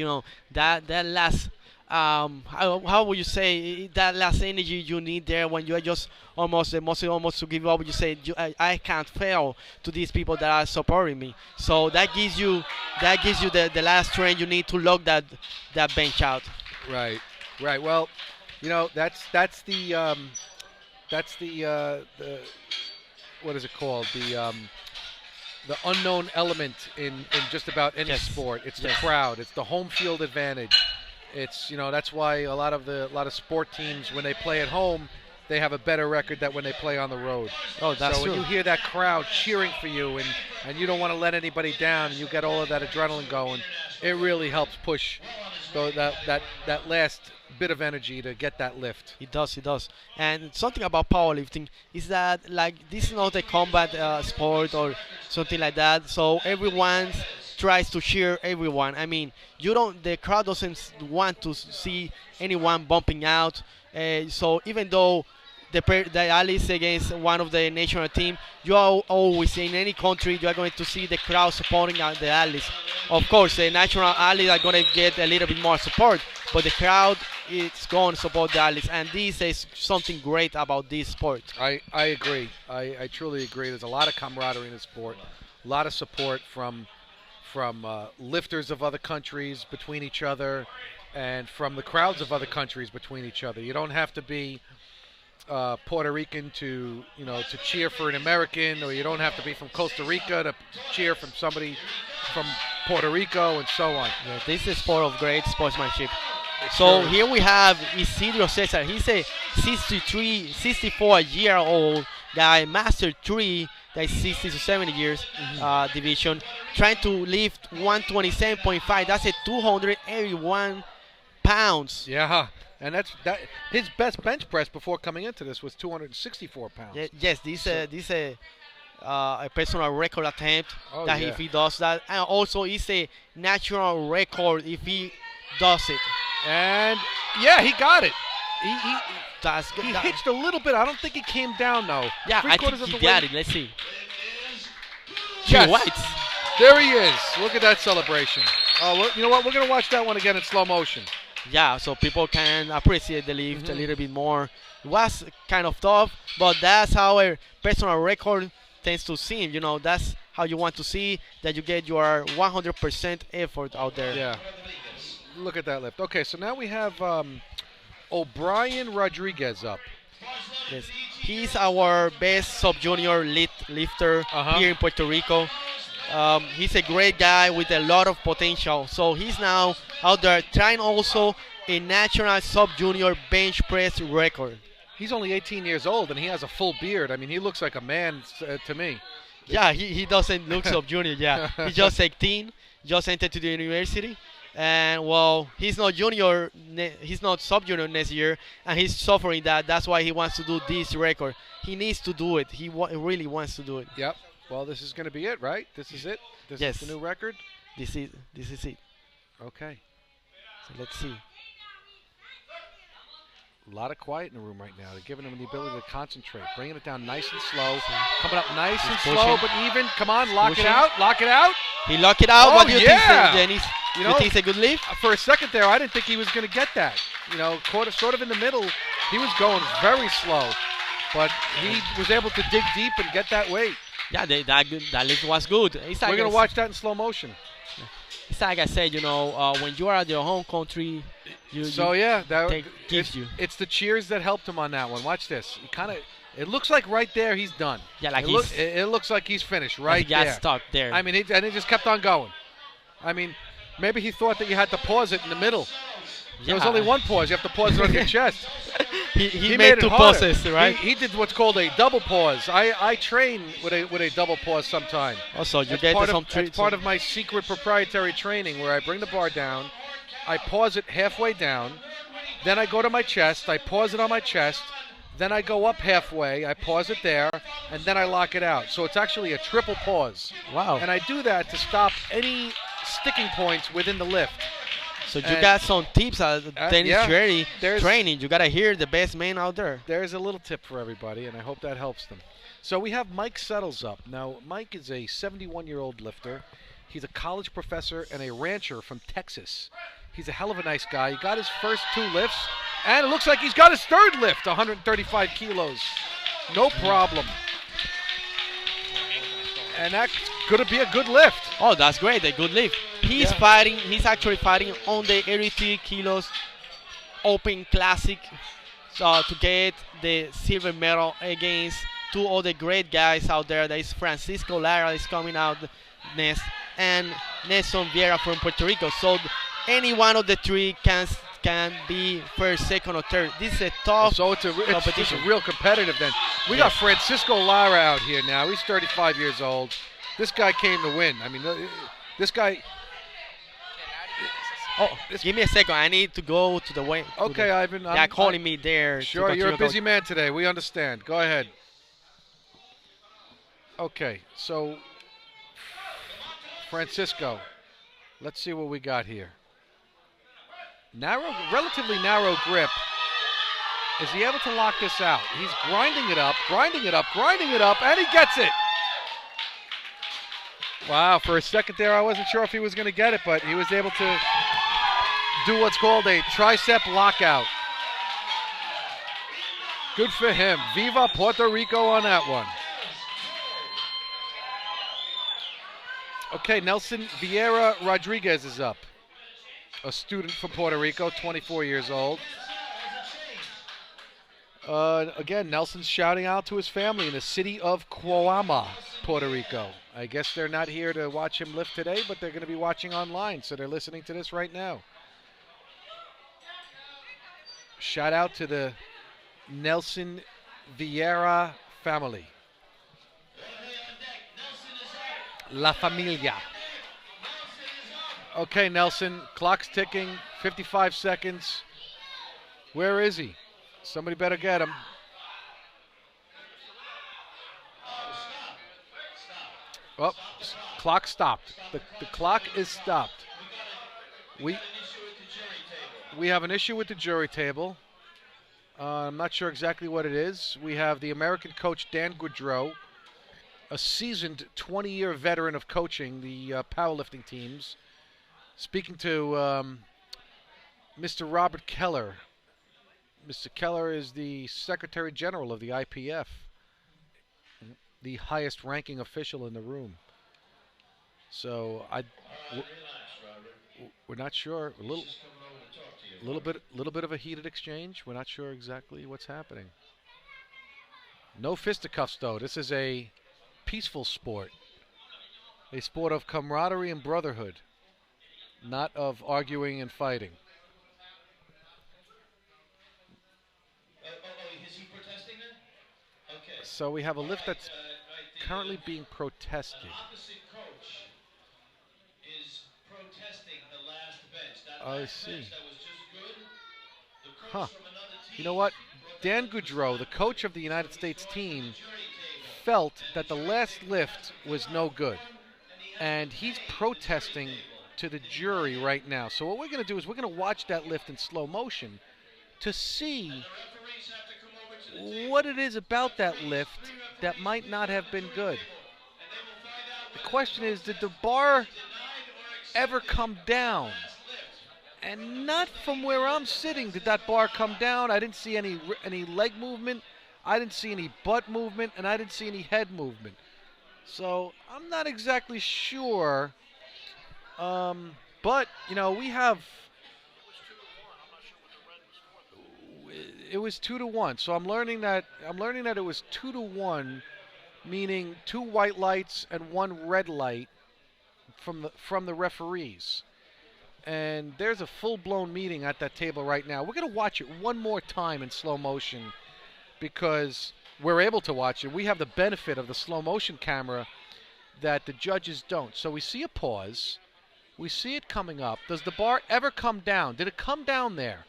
That last how would you say, that last energy you need there when you are just almost to give up. You say I can't fail to these people that are supporting me. So that gives you the last strength you need to lock that bench out. Right. Well, that's the what is it called? The unknown element in just about any sport. It's the crowd. It's the home field advantage. It's that's why a lot of sport teams, when they play at home, they have a better record than when they play on the road. Oh, that's so true. when you hear that crowd cheering for you and you don't want to let anybody down, and you get all of that adrenaline going, it really helps push that last bit of energy to get that lift. It does. And something about powerlifting is that this is not a combat sport or something like that. So everyone tries to cheer everyone. I mean, the crowd doesn't want to see anyone bumping out. So even though the athletes against one of the national team, you are always in any country you are going to see the crowd supporting the athletes. Of course, the national athletes are going to get a little bit more support, but the crowd is going to support the athletes, and this is something great about this sport. I agree. I truly agree. There's a lot of camaraderie in the sport, a lot of support from lifters of other countries between each other, and from the crowds of other countries between each other. You don't have to be Puerto Rican to cheer for an American, or you don't have to be from Costa Rica to cheer from somebody from Puerto Rico, and so on. Yeah, this is a sport of great sportsmanship. So here we have Isidro Cesar. He's a 64-year-old guy, Master 3, that is 60 to 70 years division, trying to lift 127.5. That's a 281 pounds. Yeah, and his best bench press before coming into this was 264 pounds. Yes, this a personal record attempt if he does that, and also it's a natural record if he does it. And yeah, he got it. He hitched a little bit. I don't think he came down though. Yeah, I think he got it. Let's see. Yes. Whites. There he is. Look at that celebration. You know what? We're going to watch that one again in slow motion. Yeah, so people can appreciate the lift a little bit more. It was kind of tough, but that's how a personal record tends to seem. That's how you want to see that you get your 100% effort out there. Yeah. Look at that lift. Okay, so now we have O'Brien Rodriguez up. Yes. He's our best sub-junior lifter here in Puerto Rico. He's a great guy with a lot of potential. So he's now out there trying also a national sub-junior bench press record. He's only 18 years old, and he has a full beard. I mean, he looks like a man to me. Yeah, he doesn't look sub-junior. Yeah, he's just 18, just entered to the university. And, well, he's not junior, he's not sub-junior next year, and he's suffering that. That's why he wants to do this record. He needs to do it. He really wants to do it. Yep. Well, this is going to be it, right? This is it? This is the new record? This is it. Okay. So let's see. A lot of quiet in the room right now. They're giving him the ability to concentrate, bringing it down nice and slow, coming up nice and slow, but even. Come on, lock it out, lock it out. He locked it out. Oh, What do you think, yeah. Dennis? You think it's a good lift? For a second there, I didn't think he was going to get that. Sort of in the middle. He was going very slow, but he was able to dig deep and get that weight. Yeah, that lift was good. We're going to watch that in slow motion. It's like I said, when you are at your home country, gives you. It's the cheers that helped him on that one. Watch this. It looks like right there he's done. Yeah, like it looks like he's finished right there. He got stuck there. I mean, and he just kept on going. I mean, maybe he thought that you had to pause it in the middle. There was only one pause. You have to pause it on your chest. He made two pauses, right? He did what's called a double pause. I train with a double pause sometime. Also, you get some tricks. It's part of my secret proprietary training where I bring the bar down, I pause it halfway down, then I go to my chest, I pause it on my chest, then I go up halfway, I pause it there, and then I lock it out. So it's actually a triple pause. Wow. And I do that to stop any sticking points within the lift. So you got some tips at Dennis Jerry training. You got to hear the best man out there. There's a little tip for everybody, and I hope that helps them. So we have Mike Settles up. Now, Mike is a 71-year-old lifter. He's a college professor and a rancher from Texas. He's a hell of a nice guy. He got his first 2 lifts, and it looks like he's got his 3rd lift, 135 kilos. No problem. And that's going to be a good lift. Oh, that's great. A good lift. He's fighting. He's actually fighting on the 83 kilos Open Classic to get the silver medal against 2 other great guys out there. There is Francisco Lara is coming out next, and Nelson Vieira from Puerto Rico. So any one of the 3 can be first, second, or third. This is a tough competition. It's real competitive then. We got Francisco Lara out here now. He's 35 years old. This guy came to win. I mean, this guy. Give me a second. I need to go to the way. Okay, Ivan. They're calling me there. Sure, you're a busy man today. We understand. Go ahead. Okay, so Francisco, let's see what we got here. Relatively narrow grip. Is he able to lock this out? He's grinding it up, and he gets it. Wow, for a second there, I wasn't sure if he was going to get it, but he was able to do what's called a tricep lockout. Good for him. Viva Puerto Rico on that one. Okay, Nelson Vieira Rodriguez is up. A student from Puerto Rico, 24 years old. Again, Nelson's shouting out to his family in the city of Coama, Puerto Rico. I guess they're not here to watch him lift today, but they're going to be watching online, so they're listening to this right now. Shout out to the Nelson Vieira family. La Familia. Okay, Nelson, clock's ticking, 55 seconds. Where is he? Somebody better get him. Oh, clock stopped. The clock is stopped. We have an issue with the jury table. I'm not sure exactly what it is. We have the American coach Dan Goudreau, a seasoned 20-year veteran of coaching the powerlifting teams, speaking to Mr. Robert Keller. Mr. Keller is the Secretary General of the IPF, the highest ranking official in the room. So we're not sure. A little bit of a heated exchange. We're not sure exactly what's happening. No fisticuffs though. This is a peaceful sport. A sport of camaraderie and brotherhood, not of arguing and fighting. Is he protesting then? Okay. So we have a lift that's currently being protested. An opposite coach is protesting the last bench. That I last see. bench that was just good. The coach Huh. from another team. You know what? Dan Goudreau, the coach of the United States team, felt that the last lift was no good. And he's protesting to the jury right now. So what we're going to do is we're going to watch that lift in slow motion to see what it is about that lift that might not have been good. The question is, did the bar ever come down? And not from where I'm sitting did that bar come down. I didn't see any leg movement. I didn't see any butt movement, and I didn't see any head movement. So I'm not exactly sure. But, you know, we have... It was 2-1. So I'm learning that it was 2-1, meaning 2 white lights and 1 red light from the referees. And there's a full-blown meeting at that table right now. We're going to watch it one more time in slow motion because we're able to watch it. We have the benefit of the slow motion camera that the judges don't. So we see a pause. We see it coming up. Does the bar ever come down? Did it come down there?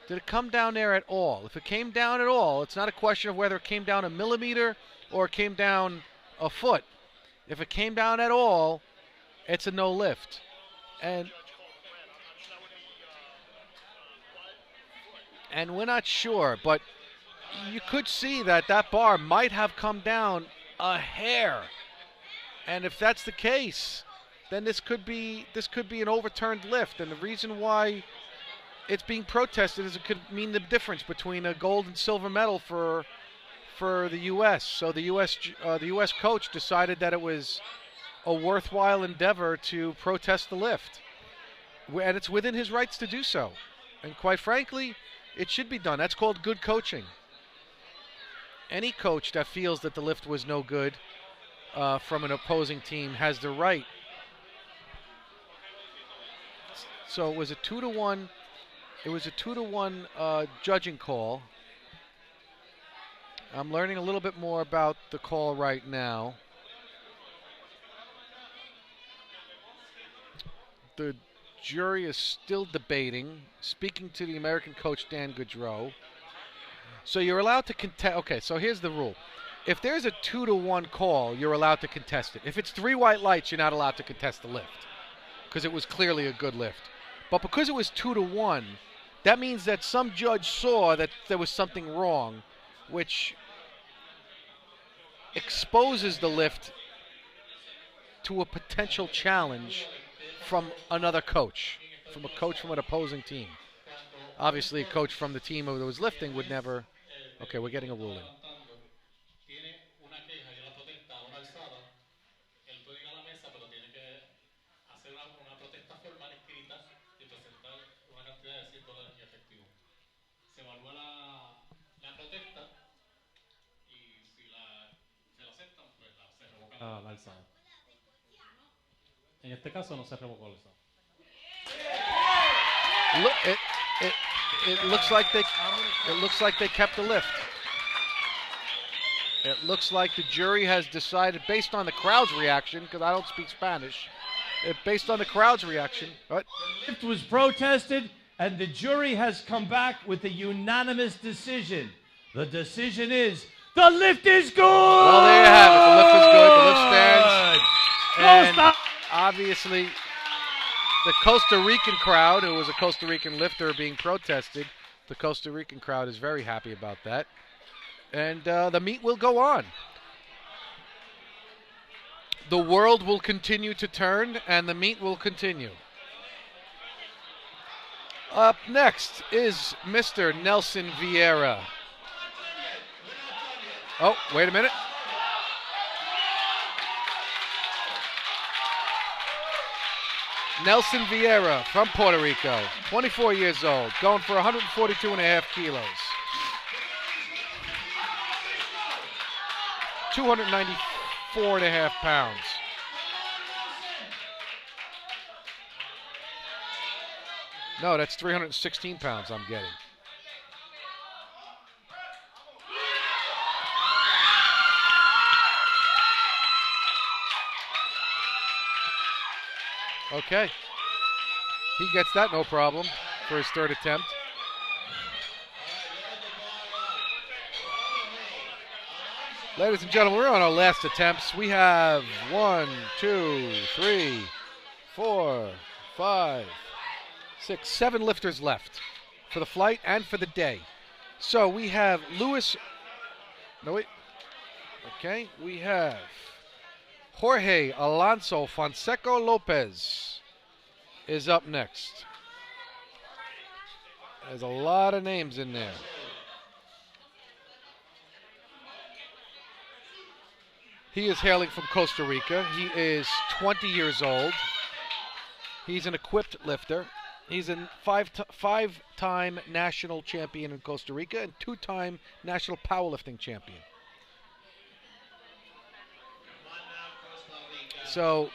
Did it come down there at all? If it came down at all, it's not a question of whether it came down a millimeter or it came down a foot. If it came down at all, it's a no lift. And we're not sure, but you could see that bar might have come down a hair. And if that's the case, then this could be an overturned lift. And the reason why it's being protested is it could mean the difference between a gold and silver medal for the U.S. So the U.S. coach decided that it was a worthwhile endeavor to protest the lift, and it's within his rights to do so. And quite frankly, it should be done. That's called good coaching. Any coach that feels that the lift was no good from an opposing team has the right. So it was a 2-1. It was a 2-1 judging call. I'm learning a little bit more about the call right now. The jury is still debating, speaking to the American coach Dan Goudreau. So you're allowed to contest. Okay, so here's the rule. If there's a 2-1 call, you're allowed to contest it. If it's 3 white lights, you're not allowed to contest the lift because it was clearly a good lift. But because it was 2-1, that means that some judge saw that there was something wrong, which exposes the lift to a potential challenge from another coach, from a coach from an opposing team. Obviously, a coach from the team who was lifting would never... Okay, we're getting a ruling. La alzada. En este caso no se revocó la alzada. It looks like they kept the lift. It looks like the jury has decided, based on the crowd's reaction, because I don't speak Spanish, based on the crowd's reaction. What? The lift was protested, and the jury has come back with a unanimous decision. The decision is, the lift is good! Well, there you have it. The lift is good. The lift stands. And obviously, the Costa Rican crowd, who was a Costa Rican lifter being protested, the Costa Rican crowd is very happy about that. And the meet will go on. The world will continue to turn, and the meet will continue. Up next is Mr. Nelson Vieira. Oh, wait a minute. Nelson Vieira from Puerto Rico, 24 years old, going for 142.5 kilos. 294.5 pounds. No, that's 316 pounds I'm getting. Okay. He gets that no problem for his third attempt. Ladies and gentlemen, we're on our last attempts. We have 1, 2, 3, 4, 5, 6, 7 lifters left for the flight and for the day. So we have we have Jorge Alonso Fonseca Lopez is up next. There's a lot of names in there. He is hailing from Costa Rica. He is 20 years old. He's an equipped lifter. He's a five-time national champion in Costa Rica and 2-time national powerlifting champion. So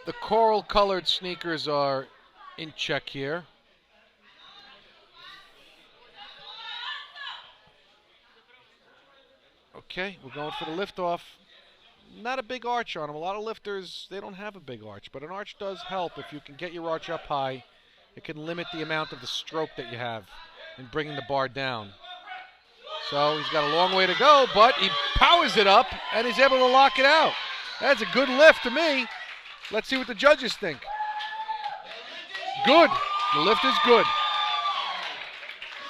the coral-colored sneakers are in check here. Okay, we're going for the liftoff. Not a big arch on him. A lot of lifters, they don't have a big arch, but an arch does help. If you can get your arch up high, it can limit the amount of the stroke that you have in bringing the bar down. So he's got a long way to go, but he powers it up, and he's able to lock it out. That's a good lift to me. Let's see what the judges think. Good. The lift is good.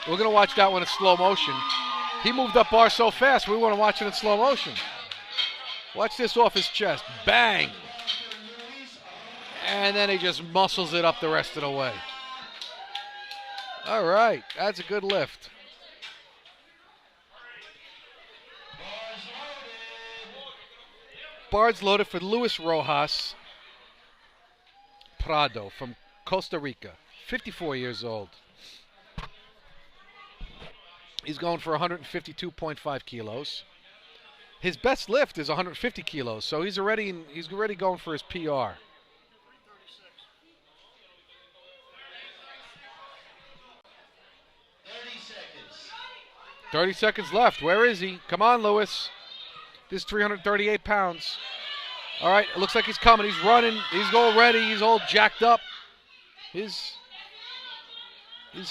We're going to watch that one in slow motion. He moved up bar so fast, we want to watch it in slow motion. Watch this off his chest. Bang! And then he just muscles it up the rest of the way. All right, that's a good lift. Bars loaded for Luis Rojas Prado from Costa Rica, 54 years old. He's going for 152.5 kilos. His best lift is 150 kilos, so he's already going for his PR. 30 seconds left. Where is he? Come on, Lewis. This is 338 pounds. All right, it looks like he's coming. He's running. He's all ready. He's all jacked up. His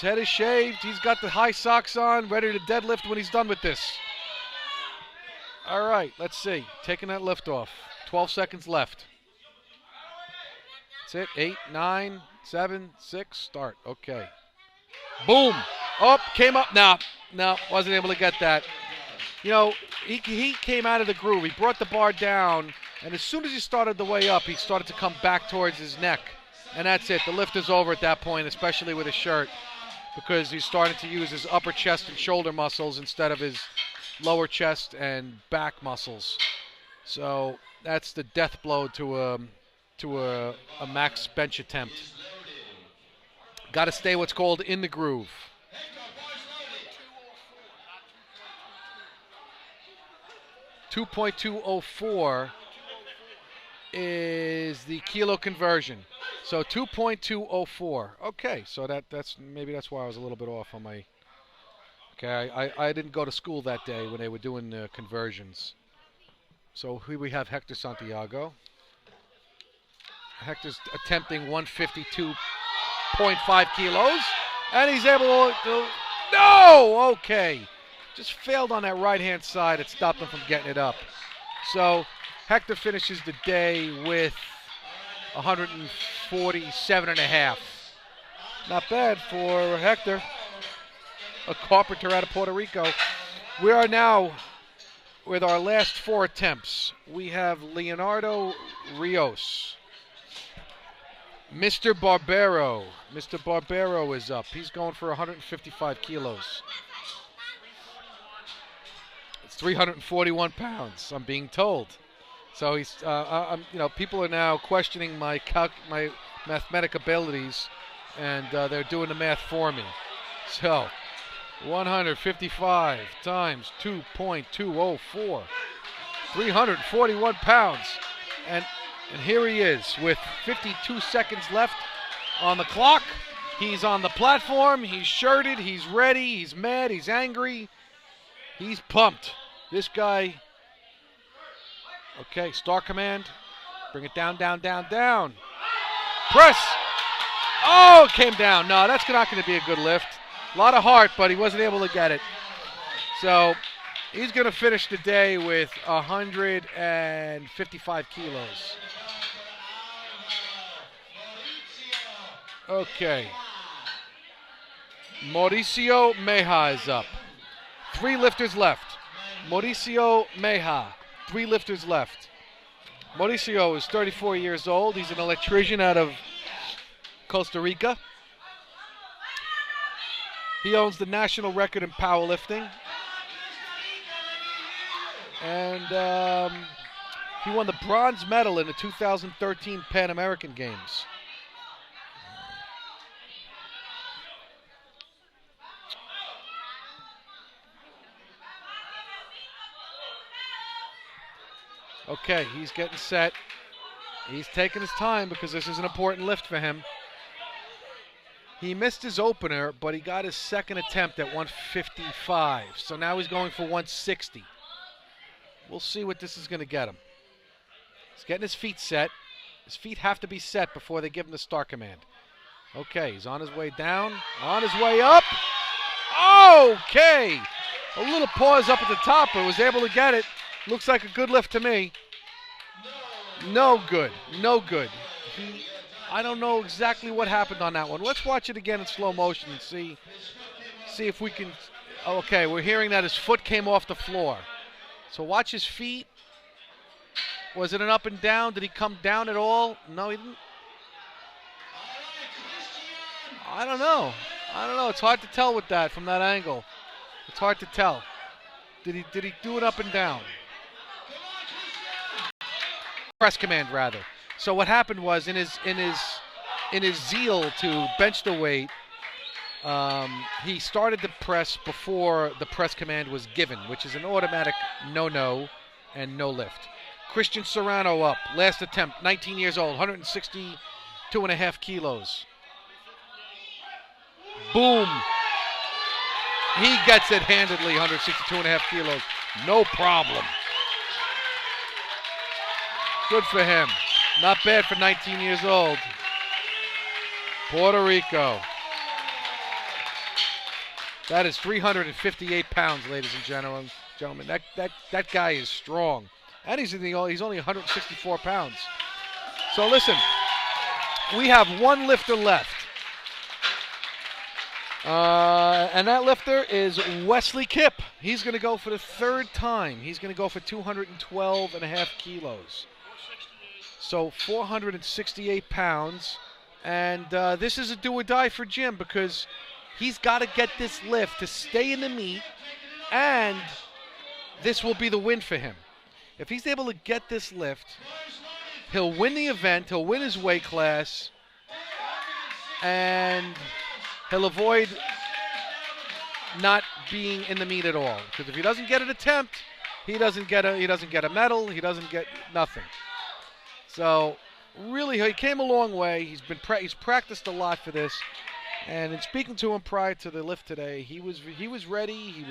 head is shaved. He's got the high socks on, ready to deadlift when he's done with this. All right, let's see. Taking that lift off. 12 seconds left. That's it. 8, 9, 7, 6, start. Okay. Boom. Up, came up. No, wasn't able to get that. You know, he came out of the groove. He brought the bar down, and as soon as he started the way up, he started to come back towards his neck. And that's it. The lift is over at that point, especially with his shirt, because he's starting to use his upper chest and shoulder muscles instead of his lower chest and back muscles. So that's the death blow to a max bench attempt. Got to stay what's called in the groove. .204 is the kilo conversion. So 2.204. Okay, so that's why I was a little bit off on my. Okay, I didn't go to school that day when they were doing the conversions. So here we have Hector Santiago. Hector's attempting 152.5 kilos, and he's able to. No, okay. Just failed on that right-hand side. It stopped him from getting it up. So Hector finishes the day with 147.5. Not bad for Hector, a carpenter out of Puerto Rico. We are now with our last 4 attempts. We have Leonardo Rios. Mr. Barbero. Mr. Barbero is up. He's going for 155 kilos. 341 pounds, I'm being told. So he's, people are now questioning my mathematic abilities, and they're doing the math for me. So 155 times 2.204, 341 pounds. And here he is with 52 seconds left on the clock. He's on the platform. He's shirted. He's ready. He's mad. He's angry. He's pumped. This guy. Okay, star command. Bring it down, down, down, down. Press. Oh, it came down. No, that's not going to be a good lift. A lot of heart, but he wasn't able to get it. So he's going to finish the day with 155 kilos. Okay. Mauricio Meja is up. 3 lifters left. Mauricio Meja. 3 lifters left. Mauricio is 34 years old. He's an electrician out of Costa Rica. He owns the national record in powerlifting. And he won the bronze medal in the 2013 Pan American Games. Okay, he's getting set. He's taking his time because this is an important lift for him. He missed his opener, but he got his second attempt at 155. So now he's going for 160. We'll see what this is going to get him. He's getting his feet set. His feet have to be set before they give him the start command. Okay, he's on his way down, on his way up. Okay, a little pause up at the top, but was able to get it. Looks like a good lift to me. No good. No good. I don't know exactly what happened on that one. Let's watch it again in slow motion and see if we can. Okay, we're hearing that his foot came off the floor. So watch his feet. Was it an up and down? Did he come down at all? No, he didn't. I don't know. It's hard to tell with that from that angle. It's hard to tell. Did he do it up and down? Press command rather. So what happened was in his zeal to bench the weight, he started the press before the press command was given, which is an automatic no and no lift. Christian Serrano up, last attempt, 19 years old, 162.5 kilos. Boom. He gets it handedly, 162.5 kilos. No problem. Good for him. Not bad for 19 years old. Puerto Rico. That is 358 pounds, ladies and gentlemen. That guy is strong. And he's only 164 pounds. So listen, we have one lifter left. And that lifter is Wesley Kipp. He's going to go for the 3rd time. He's going to go for 212.5 kilos. So 468 pounds. And this is a do or die for Jim because he's got to get this lift to stay in the meet. And this will be the win for him. If he's able to get this lift, he'll win the event. He'll win his weight class. And he'll avoid not being in the meet at all. Because if he doesn't get an attempt, he doesn't get a medal. He doesn't get nothing. So really, he came a long way. He's practiced a lot for this. And in speaking to him prior to the lift today, he was ready.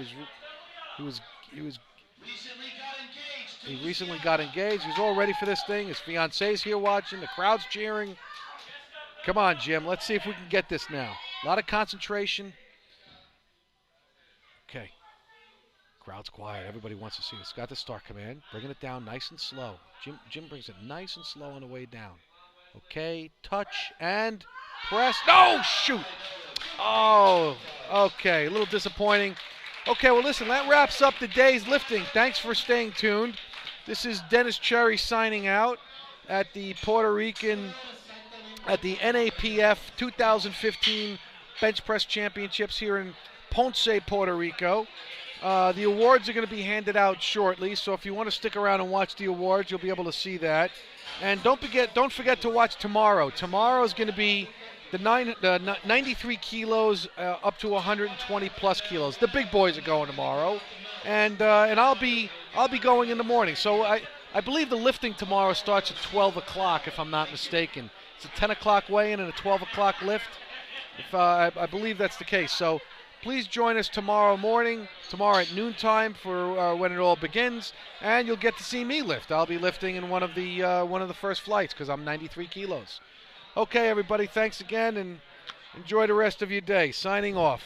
He recently got engaged. He's all ready for this thing. His fiancee's here watching. The crowd's cheering. Come on, Jim. Let's see if we can get this now. A lot of concentration. Okay. Crowd's quiet. Everybody wants to see this. Got the start command. Bringing it down nice and slow. Jim brings it nice and slow on the way down. Okay. Touch and press. No! Shoot! Oh, okay. A little disappointing. Okay, well, listen. That wraps up the day's lifting. Thanks for staying tuned. This is Dennis Cherry signing out at the NAPF 2015 Bench Press Championships here in Ponce, Puerto Rico. The awards are going to be handed out shortly, so if you want to stick around and watch the awards, you'll be able to see that. And don't forget to watch tomorrow. Tomorrow is going to be the 93 kilos up to 120 plus kilos. The big boys are going tomorrow, and I'll be going in the morning. So I believe the lifting tomorrow starts at 12 o'clock, if I'm not mistaken. It's a 10 o'clock weigh-in and a 12 o'clock lift. I believe that's the case. So please join us tomorrow morning, tomorrow at noontime for when it all begins, and you'll get to see me lift. I'll be lifting in one of the first flights because I'm 93 kilos. Okay, everybody, thanks again, and enjoy the rest of your day. Signing off.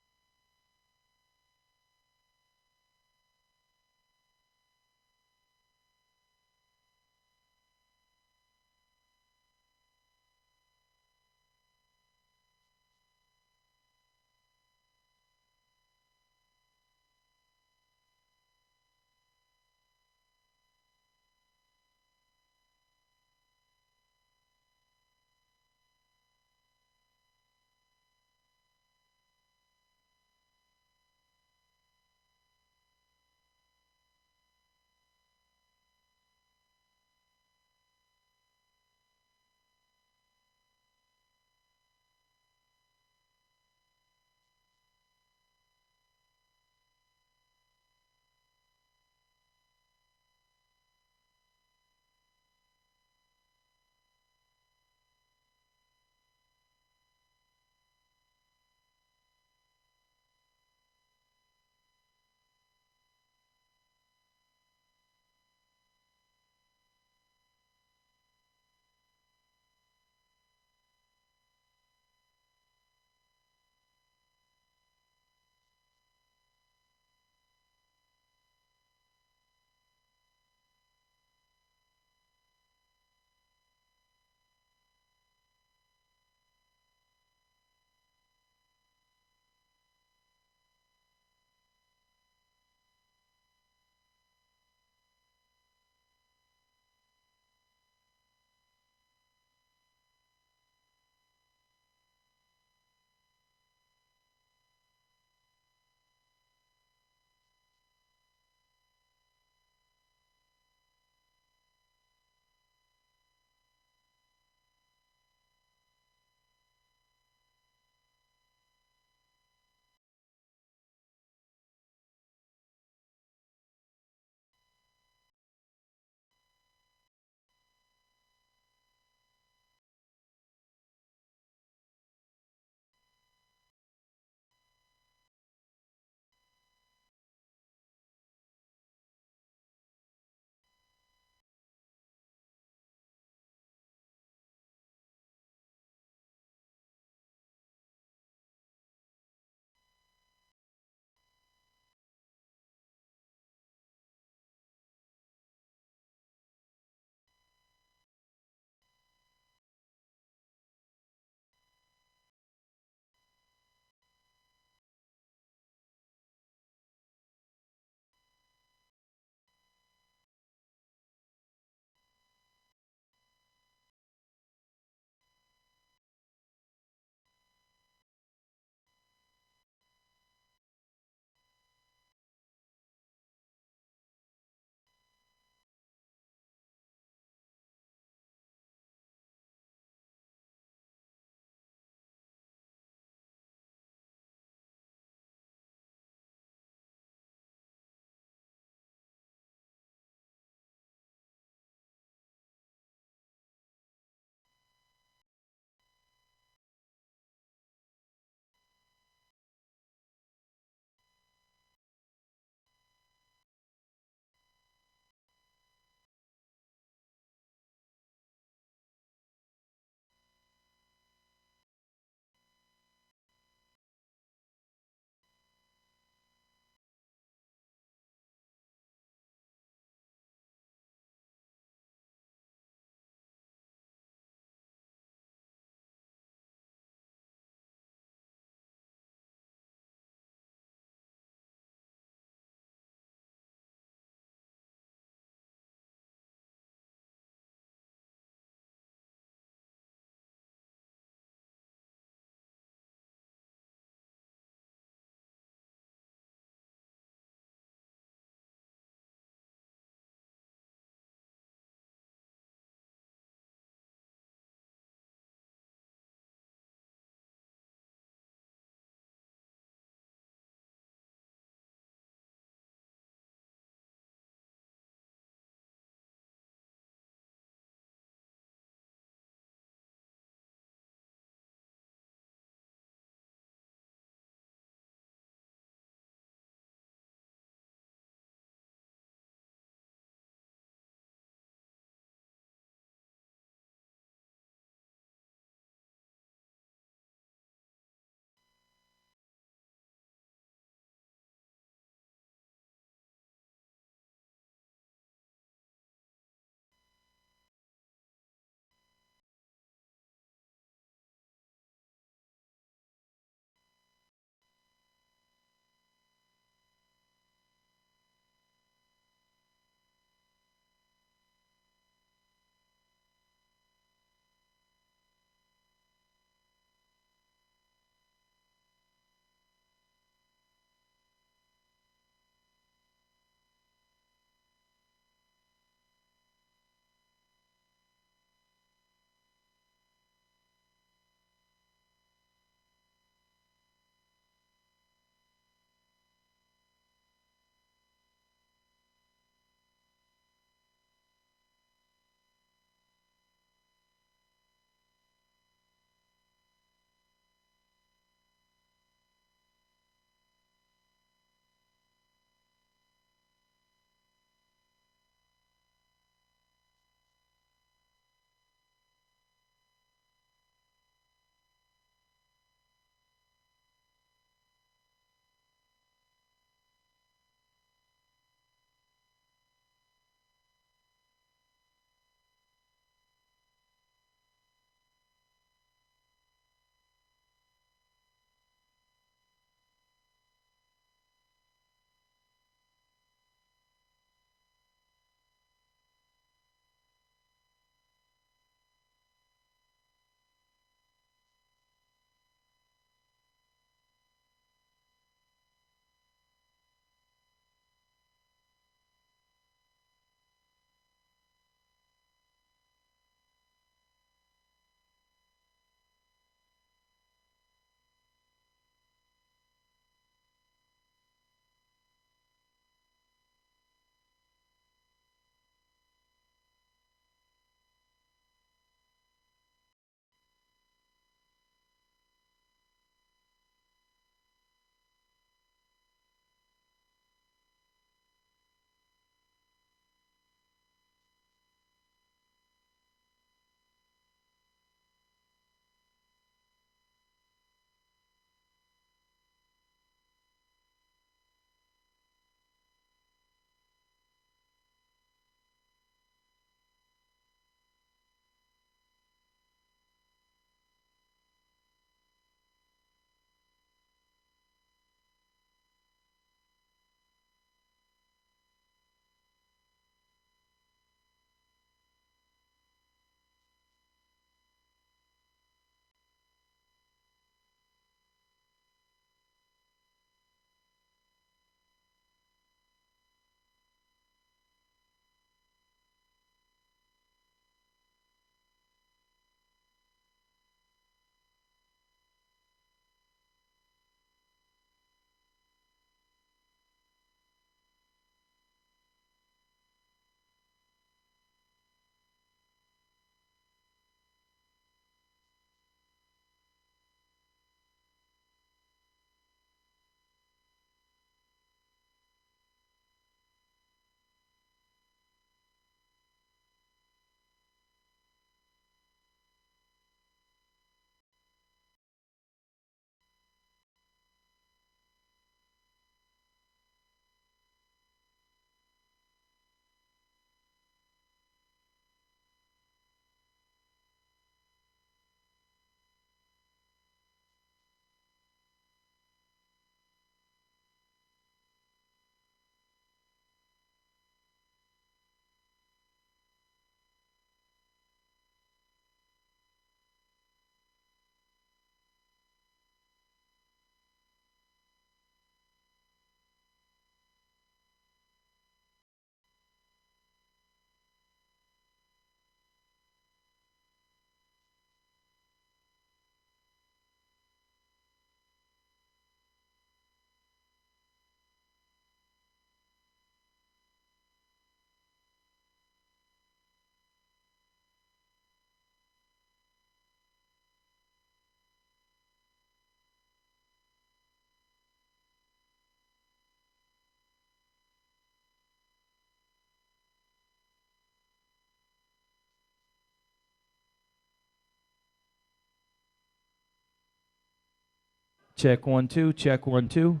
Check 1 2. Check 1 2.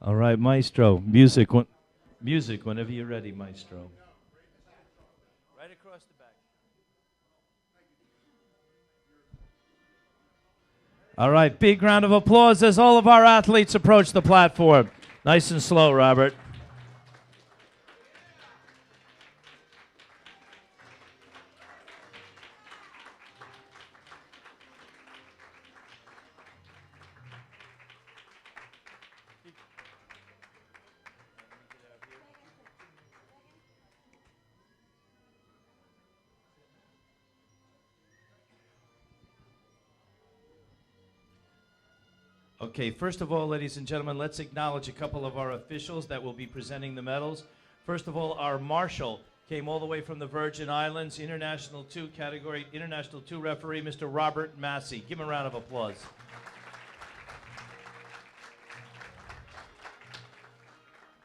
All right, Maestro. Music whenever you're ready, Maestro. Right across the back. All right, big round of applause as all of our athletes approach the platform. Nice and slow, Robert. Okay, first of all, ladies and gentlemen, let's acknowledge a couple of our officials that will be presenting the medals. First of all, our marshal came all the way from the Virgin Islands, International 2 category, International 2 referee, Mr. Robert Massey. Give him a round of applause.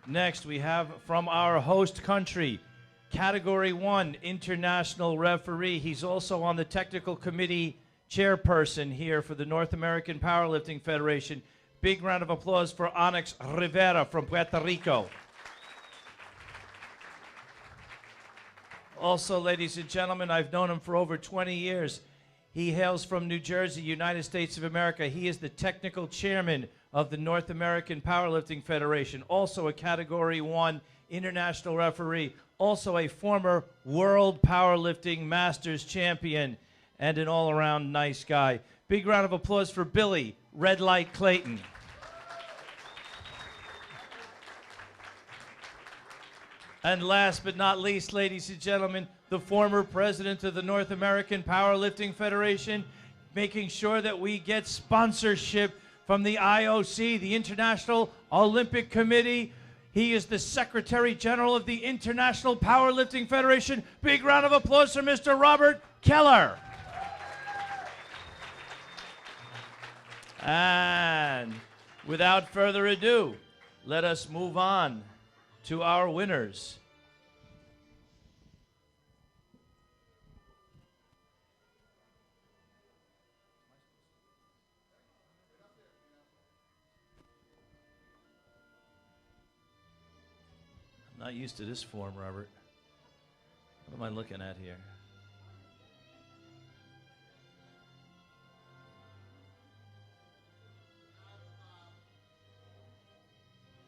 Next, we have from our host country, Category 1 international referee. He's also on the technical committee chairperson here for the North American Powerlifting Federation. Big round of applause for Onyx Rivera from Puerto Rico. Also, ladies and gentlemen, I've known him for over 20 years. He hails from New Jersey, United States of America. He is the technical chairman of the North American Powerlifting Federation, also a Category 1 international referee, also a former World Powerlifting Masters champion, and an all-around nice guy. Big round of applause for Billy Red Light Clayton. And last but not least, ladies and gentlemen, the former president of the North American Powerlifting Federation, making sure that we get sponsorship from the IOC, the International Olympic Committee. He is the Secretary General of the International Powerlifting Federation. Big round of applause for Mr. Robert Keller. And without further ado, let us move on to our winners. Not used to this form, Robert. What am I looking at here?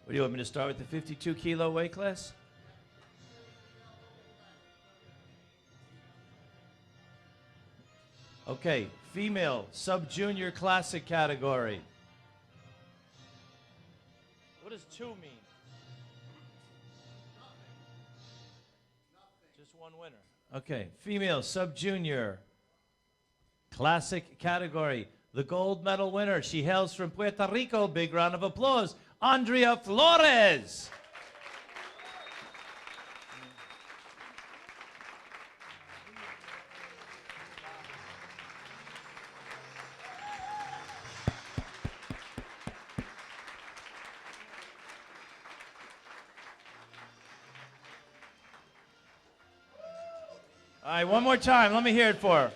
What do you want me to start with the 52 kilo weight class? Okay, female sub-junior classic category. What does 2 mean? Just one winner. Okay, female sub-junior classic category. The gold medal winner. She hails from Puerto Rico. Big round of applause. Andrea Flores. All right, one more time. Let me hear it for her.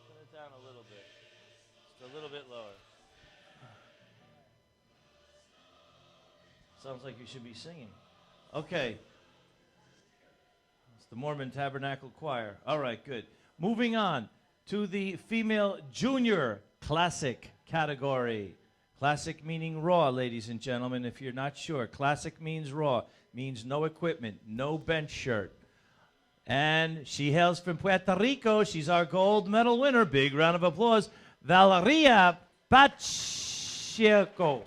Turn it down a little bit. Just a little bit lower. Sounds like you should be singing. Okay. It's the Mormon Tabernacle Choir. All right, good. Moving on to the female junior classic category. Classic meaning raw, ladies and gentlemen, if you're not sure. Classic means raw, means no equipment, no bench shirt. And she hails from Puerto Rico. She's our gold medal winner. Big round of applause. Valeria Pacheco.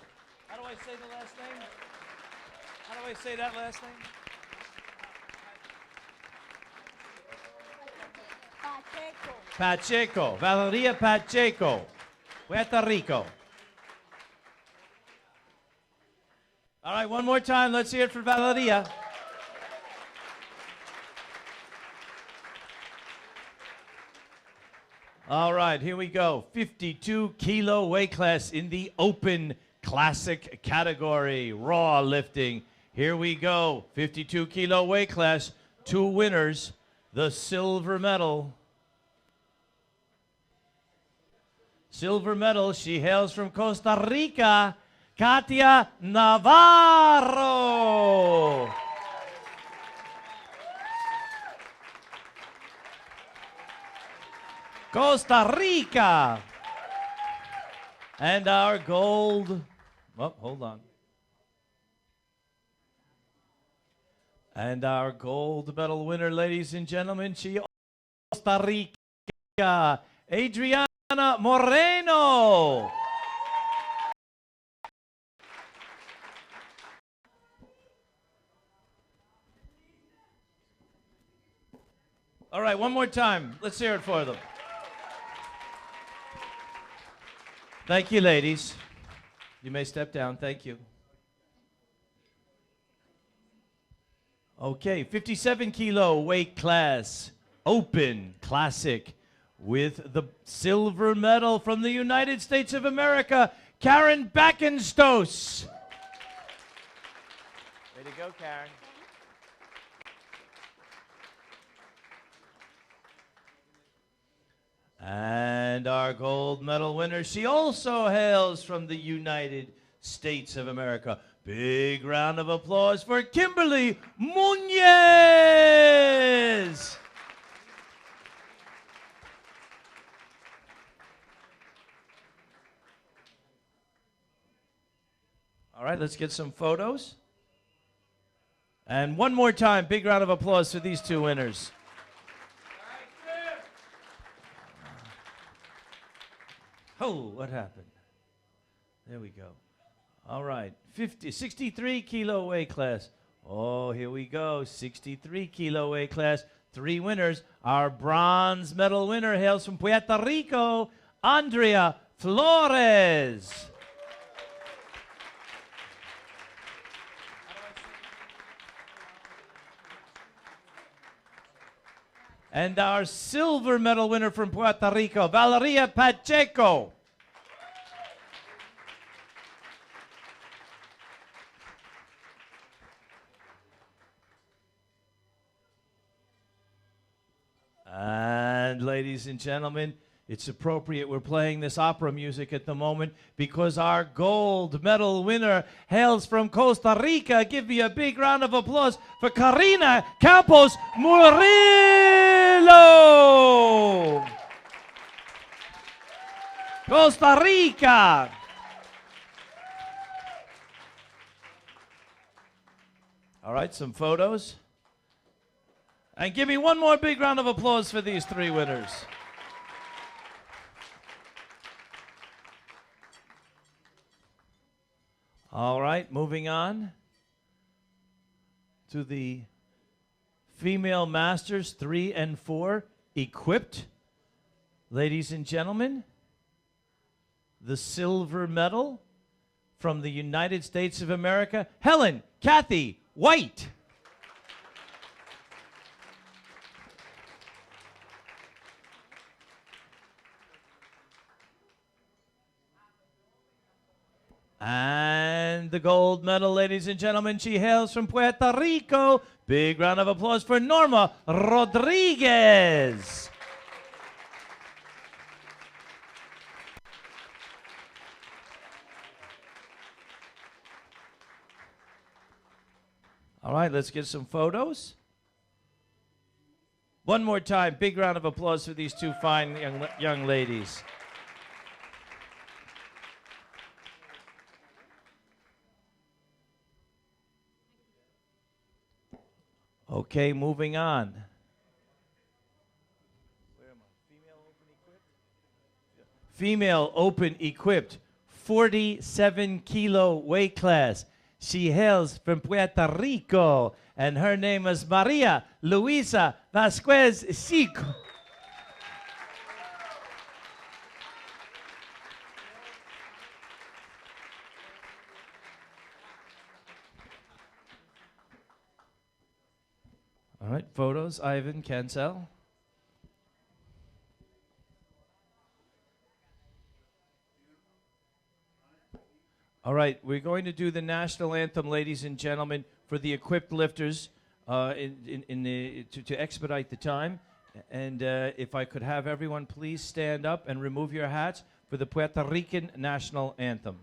How do I say the last name? How do I say that last name? Pacheco. Valeria Pacheco. Puerto Rico. All right, one more time. Let's hear it for Valeria. All right, here we go. 52 kilo weight class in the open classic category, raw lifting. Here we go. 52 kilo weight class, 2 winners, the silver medal. Silver medal, she hails from Costa Rica, Katia Navarro. Costa Rica. And our gold, oh, hold on. And our gold medal winner, ladies and gentlemen, she Costa Rica, Adriana Moreno. All right, one more time. Let's hear it for them. Thank you, ladies. You may step down. Thank you. Okay, 57 kilo weight class, open classic, with the silver medal from the United States of America, Karen Backenstos. Way to go, Karen. And our gold medal winner, she also hails from the United States of America. Big round of applause for Kimberly Munez. All right, let's get some photos. And one more time, big round of applause for these 2 winners. Oh, what happened? There we go. All right, 63 kilo weight class. Oh, here we go, 63 kilo weight class. 3 winners. Our bronze medal winner hails from Puerto Rico, Andrea Flores. And our silver medal winner from Puerto Rico, Valeria Pacheco. And ladies and gentlemen, it's appropriate we're playing this opera music at the moment because our gold medal winner hails from Costa Rica. Give me a big round of applause for Karina Campos Murillo. Costa Rica. All right, some photos. And give me one more big round of applause for these three winners. All right, moving on to the female masters 3 and 4 equipped. Ladies and gentlemen, the silver medal from the United States of America, Helen Kathy White. And the gold medal, ladies and gentlemen, she hails from Puerto Rico. Big round of applause for Norma Rodriguez. All right, let's get some photos. One more time, big round of applause for these two fine young ladies. Okay, moving on. Female open equipped, 47 kilo weight class. She hails from Puerto Rico, and her name is Maria Luisa Vasquez Chico. All right, photos, Ivan Cancel. All right, we're going to do the national anthem, ladies and gentlemen, for the equipped lifters to expedite the time. And if I could have everyone please stand up and remove your hats for the Puerto Rican national anthem.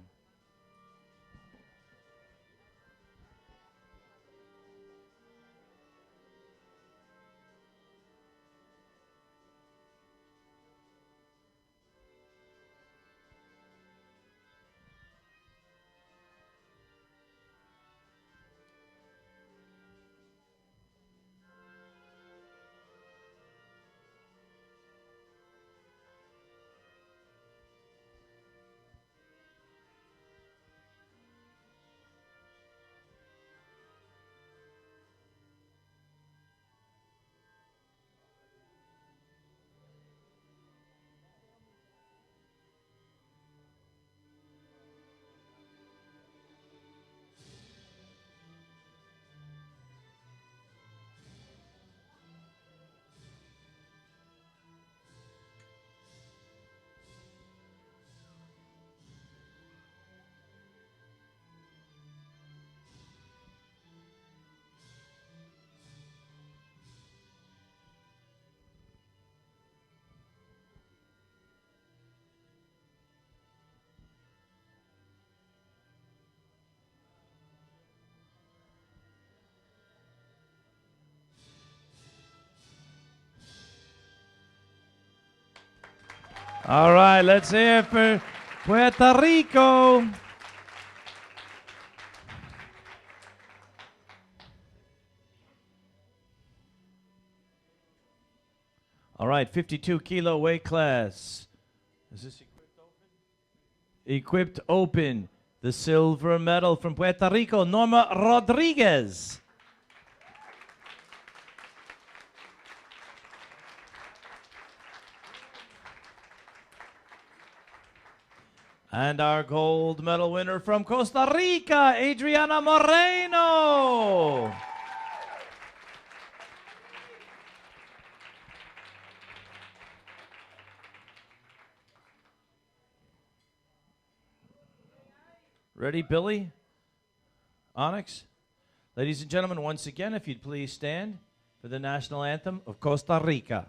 All right, let's hear it for Puerto Rico. All right, 52 kilo weight class. Is this equipped open? Equipped open. The silver medal from Puerto Rico, Norma Rodriguez. And our gold medal winner from Costa Rica, Adriana Moreno. Ready, Billy? Onyx? Ladies and gentlemen, once again, if you'd please stand for the national anthem of Costa Rica.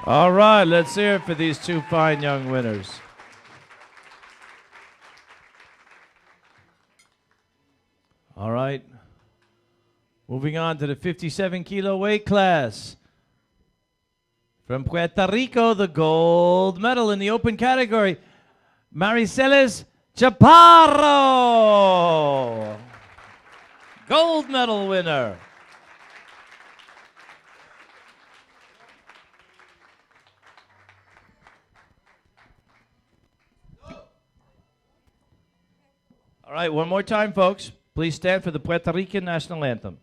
All right, let's hear it for these two fine young winners. All right. Moving on to the 57-kilo weight class. From Puerto Rico, the gold medal in the open category, Mariceles Chaparro. Gold medal winner. All right, one more time, folks. Please stand for the Puerto Rican national anthem.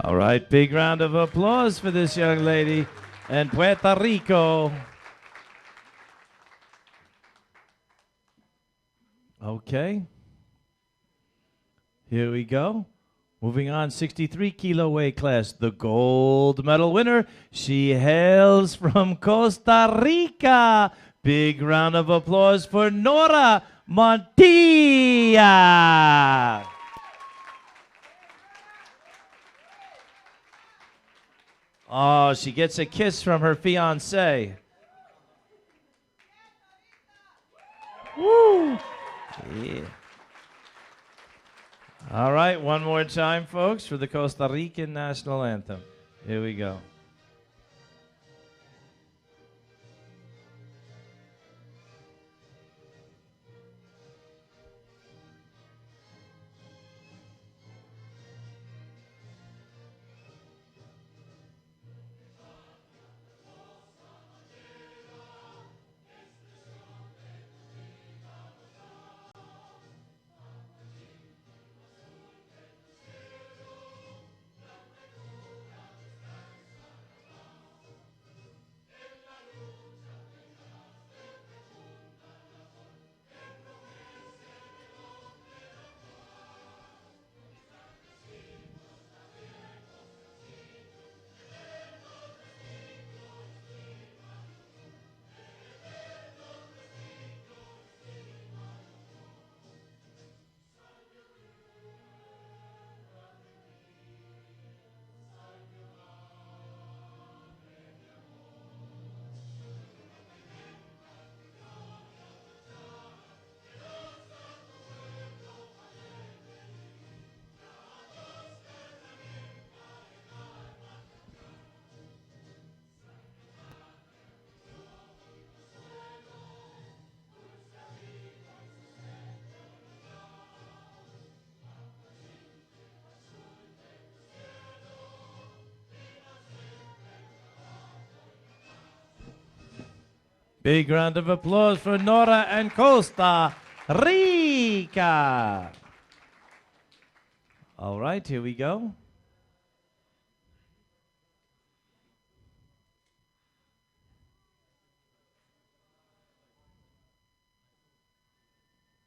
All right, big round of applause for this young lady and Puerto Rico. Okay. Here we go. Moving on, 63-kilo weight class, the gold medal winner. She hails from Costa Rica. Big round of applause for Nora Montilla. Oh, she gets a kiss from her fiancé. Woo! Yeah. All right, one more time, folks, for the Costa Rican national anthem. Here we go. Big round of applause for Nora and Costa Rica. All right, here we go.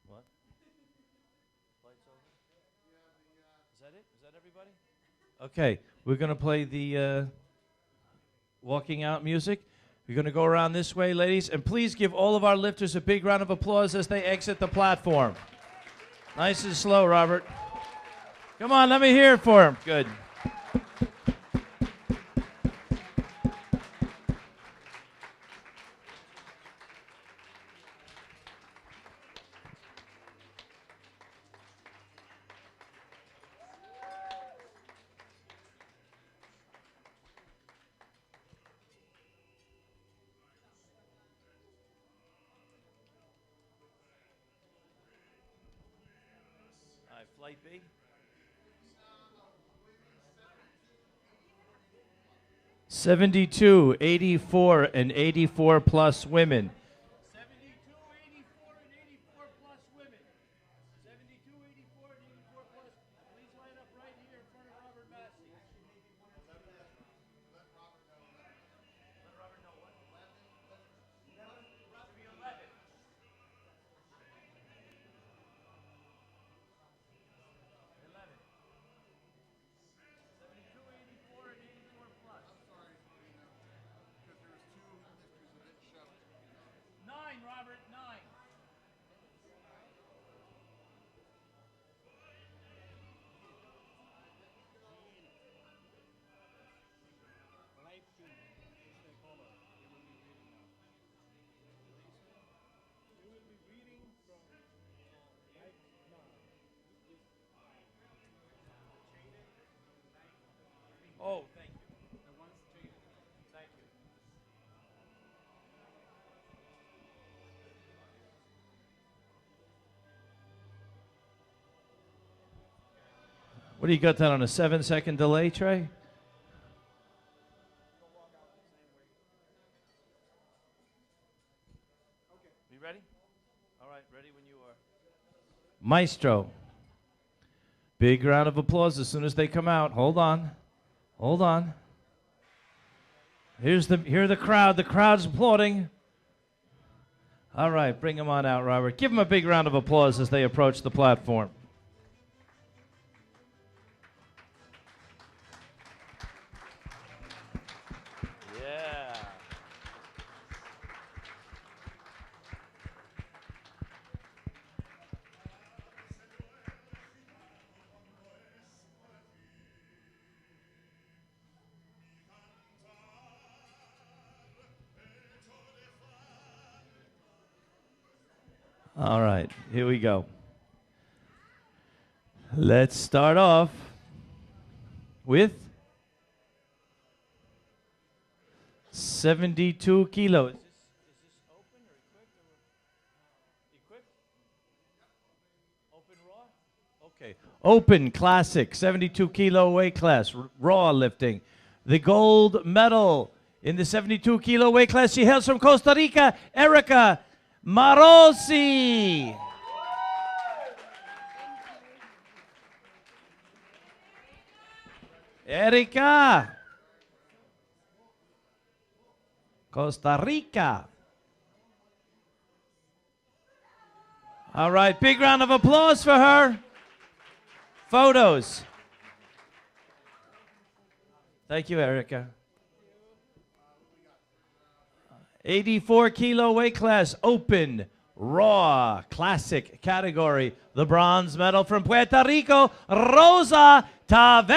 What? Lights over? Is that it? Is that everybody? Okay, we're going to play the walking out music. We're going to go around this way, ladies, and please give all of our lifters a big round of applause as they exit the platform. Nice and slow, Robert. Come on, let me hear it for him. Good. All right, flight B. 72, 84, and 84 plus women. 72, 84, and 84 plus women. 72, 84, and 84 plus. Please line up right here in front of Robert Massey. Let Robert know what? 11. 11. 11. 11. 72, 84, and 84 plus. Sorry, because there was two lifters that didn't show. 9, Robert, 9. Oh, thank you. Thank you. What do you got that on a 7-second delay, Trey? You ready? All right, ready when you are. Maestro. Big round of applause as soon as they come out. Hold on. Hold on. Here the crowd. The crowd's applauding. All right, bring them on out, Robert. Give them a big round of applause as they approach the platform. Yeah. All right, here we go. Let's start off with 72 kilos. Is this open or equipped? Equipped? Open raw? Okay. Open classic 72 kilo weight class, raw lifting. The gold medal in the 72 kilo weight class. She hails from Costa Rica, Erica Marosi. Erica. Costa Rica. All right, big round of applause for her. Photos. Thank you, Erica. 84 kilo weight class, open, raw, classic category. The bronze medal from Puerto Rico, Rosa Taveras.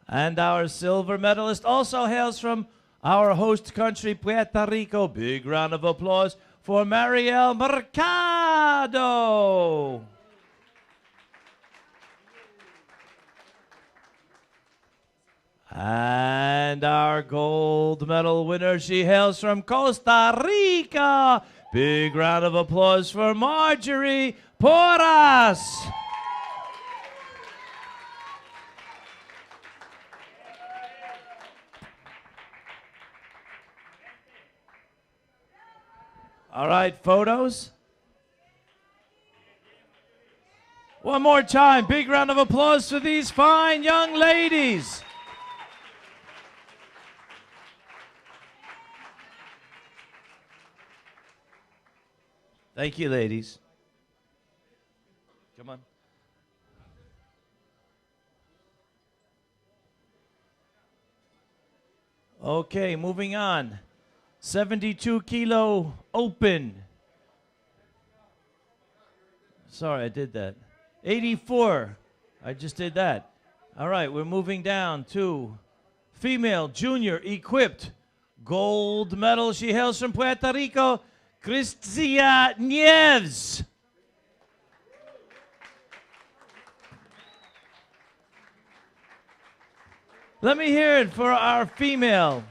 And our silver medalist also hails from our host country, Puerto Rico. Big round of applause for Mariel Mercado. And our gold medal winner, she hails from Costa Rica. Big round of applause for Marjorie Porras. All right, photos. One more time, big round of applause for these fine young ladies. Thank you, ladies. Come on. Okay, moving on. 72 kilo open. Sorry, I did that. 84. I just did that. All right, we're moving down to female junior equipped. Gold medal. She hails from Puerto Rico. Cristia Nieves. Let me hear it for our female.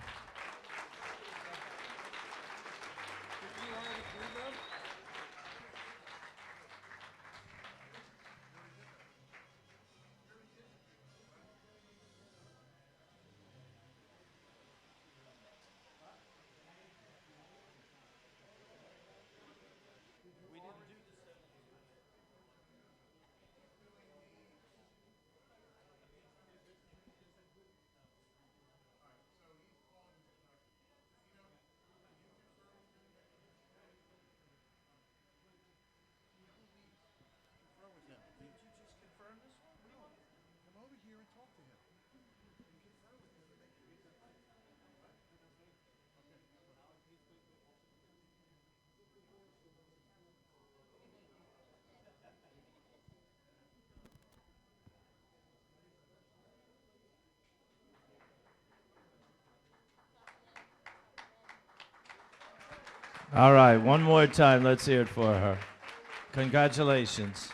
All right, one more time. Let's hear it for her. Congratulations.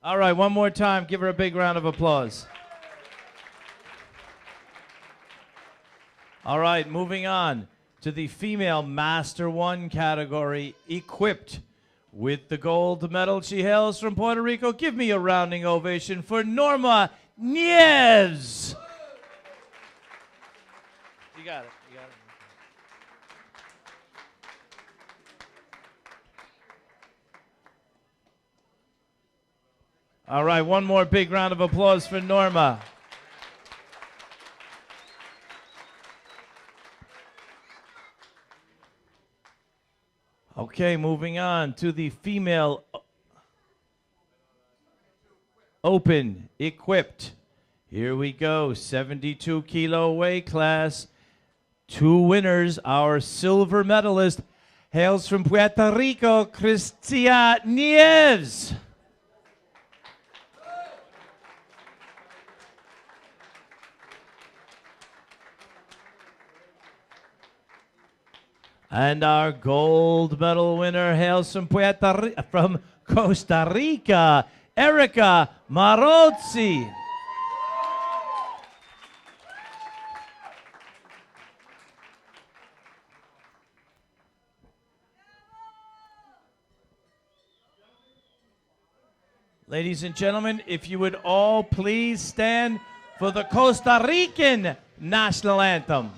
All right, one more time. Give her a big round of applause. All right, moving on to the female Master 1 category, equipped with the gold medal. She hails from Puerto Rico. Give me a rounding ovation for Norma Nieves. You got it. You got it. All right, one more big round of applause for Norma. Okay, moving on to the female open equipped. Here we go, 72 kilo weight class. Two winners, our silver medalist hails from Puerto Rico, Cristia Nieves. And our gold medal winner hails from from Costa Rica, Erica Marozzi. Ladies and gentlemen, if you would all please stand for the Costa Rican national anthem.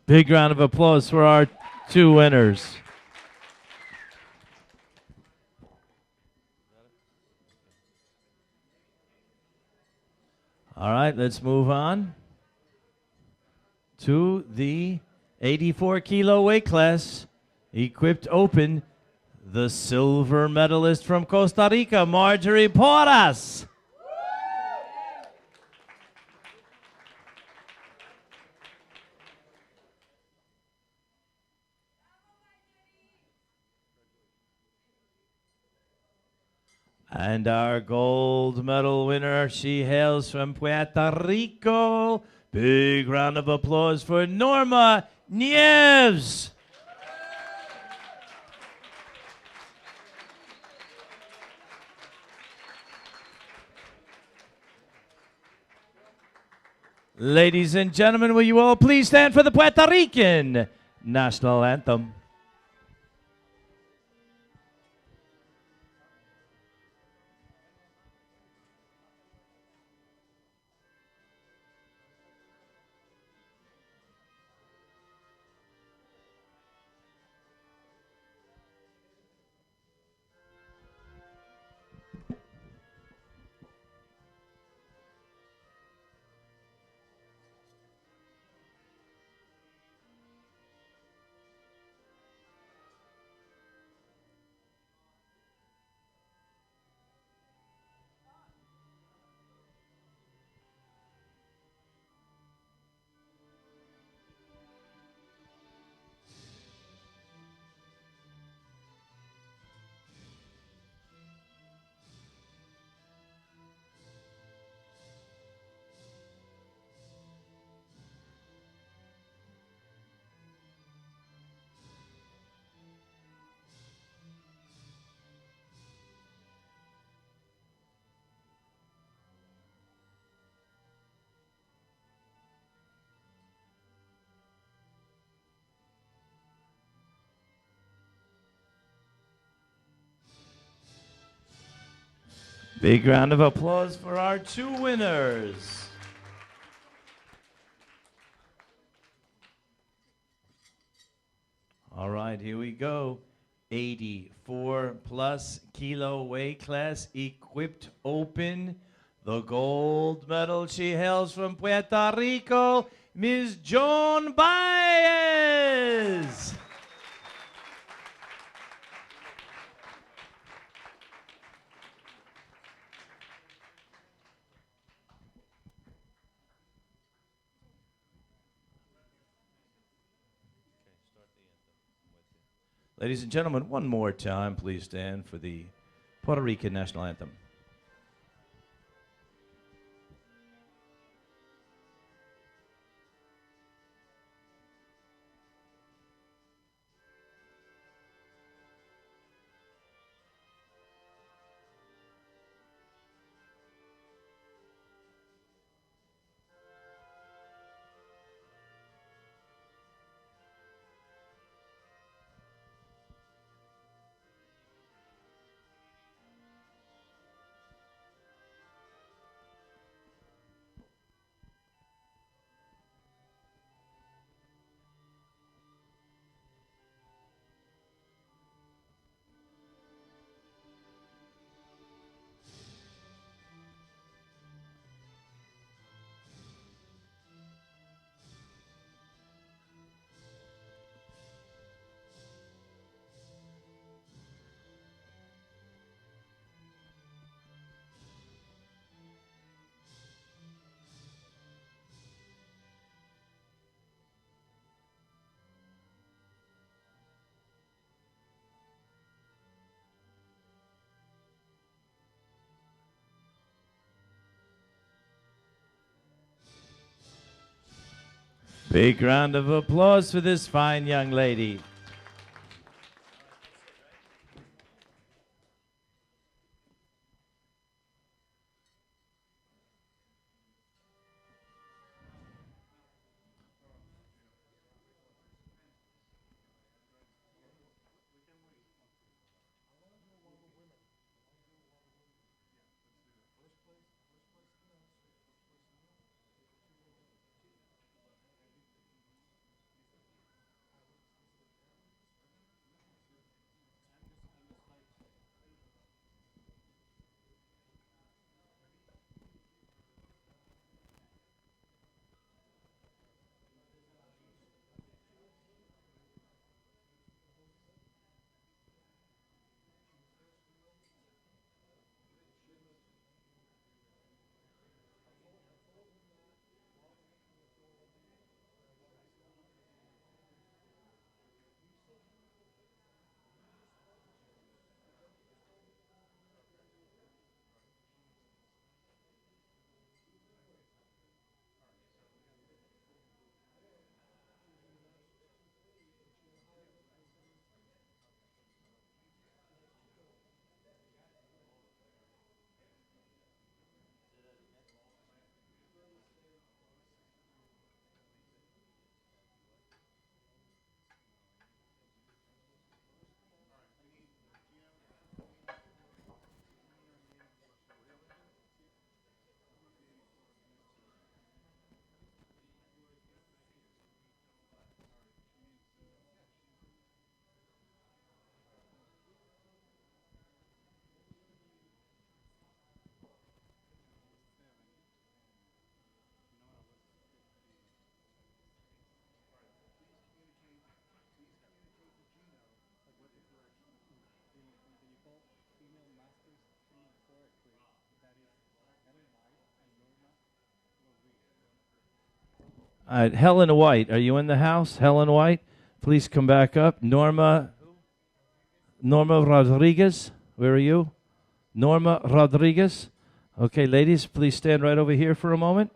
Big round of applause for our 2 winners. All right, let's move on to the 84 kilo weight class. Equipped open, the silver medalist from Costa Rica, Marjorie Porras. And our gold medal winner, she hails from Puerto Rico. Big round of applause for Norma Nieves. Ladies and gentlemen, will you all please stand for the Puerto Rican national anthem? Big round of applause for our 2 winners. All right, here we go. 84 plus kilo weight class, equipped open. The gold medal, she hails from Puerto Rico, Ms. Joan Baez. Ladies and gentlemen, one more time, please stand for the Puerto Rican national anthem. Big round of applause for this fine young lady. Helen White, are you in the house? Helen White, please come back up. Norma Rodriguez, where are you? Norma Rodriguez. Okay, ladies, please stand right over here for a moment.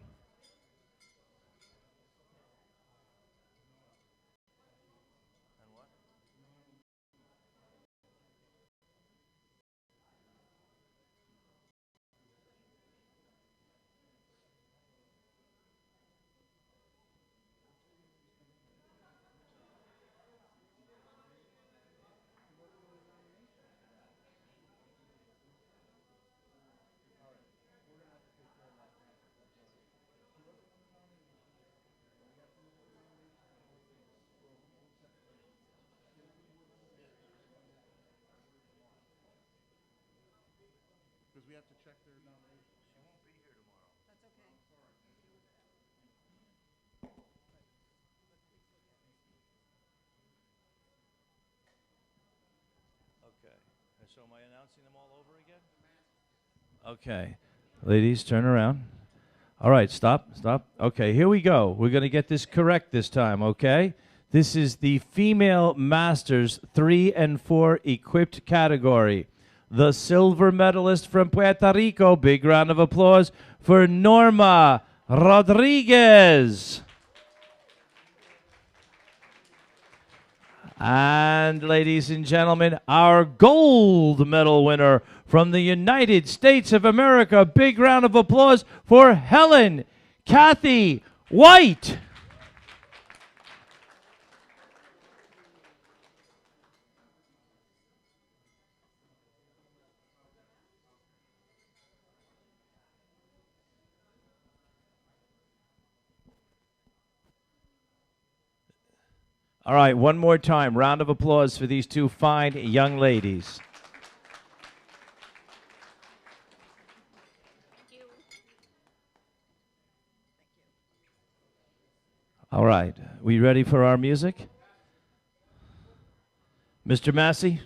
Because we have to check their nomination. She won't be here tomorrow. That's okay. Okay. And so am I announcing them all over again? Okay. Ladies, turn around. All right, stop. Okay, here we go. We're going to get this correct this time, okay? This is the female masters 3 and 4 equipped category. The silver medalist from Puerto Rico. Big round of applause for Norma Rodriguez. And ladies and gentlemen, our gold medal winner from the United States of America. Big round of applause for Helen Kathy White. All right, one more time. Round of applause for these two fine young ladies. All right, we ready for our music? Mr. Massey,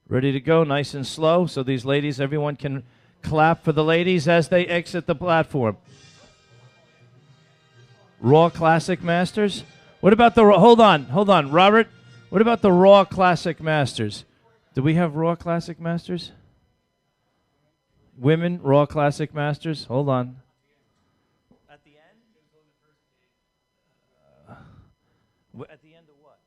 ready to go, nice and slow, so these ladies, everyone can clap for the ladies as they exit the platform. Raw Classic Masters? What about the, hold on, Robert. What about the Raw Classic Masters? Do we have Raw Classic Masters? Women, Raw Classic Masters? Hold on. At the end? At the end of what?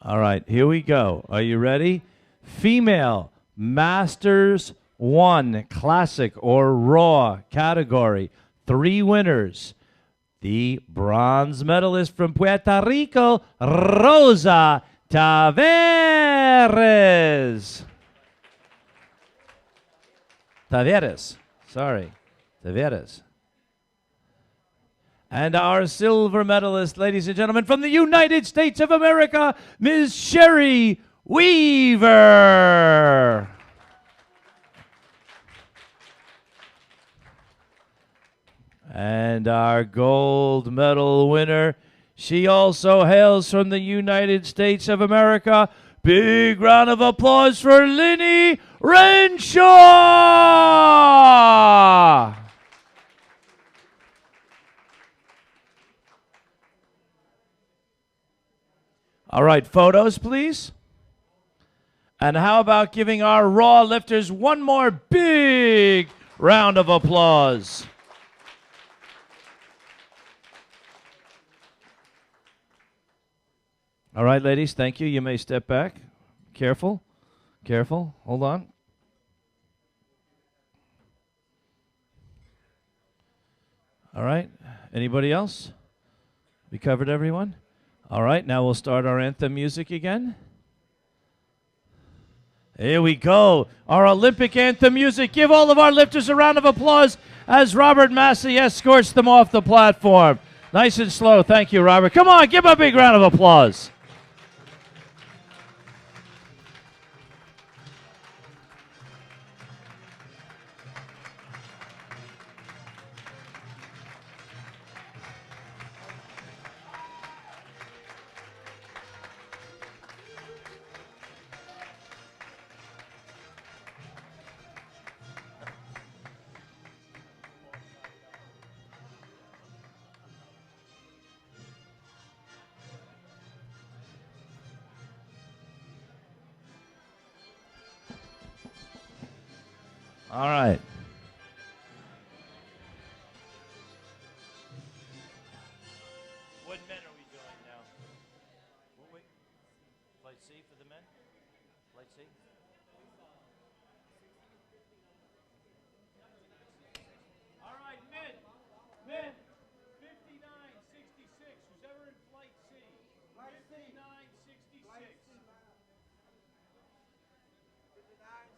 All right, here we go. Are you ready? Female Masters 1 Classic or Raw category. 3 winners. The bronze medalist from Puerto Rico, Rosa Taveras. Taveras. And our silver medalist, ladies and gentlemen, from the United States of America, Ms. Sherry Weaver. And our gold medal winner, she also hails from the United States of America. Big round of applause for Linny Renshaw. All right, photos, please. And how about giving our Raw lifters one more big round of applause? All right, ladies, thank you. You may step back. Careful. Hold on. All right. Anybody else? We covered everyone? All right, now we'll start our anthem music again. Here we go. Our Olympic anthem music. Give all of our lifters a round of applause as Robert Massey escorts them off the platform. Nice and slow. Thank you, Robert. Come on, give him a big round of applause. All right. What men are we doing now? Flight C for the men? Flight C? All right, men. Men. 59-66. Who's ever in flight C? 59-66.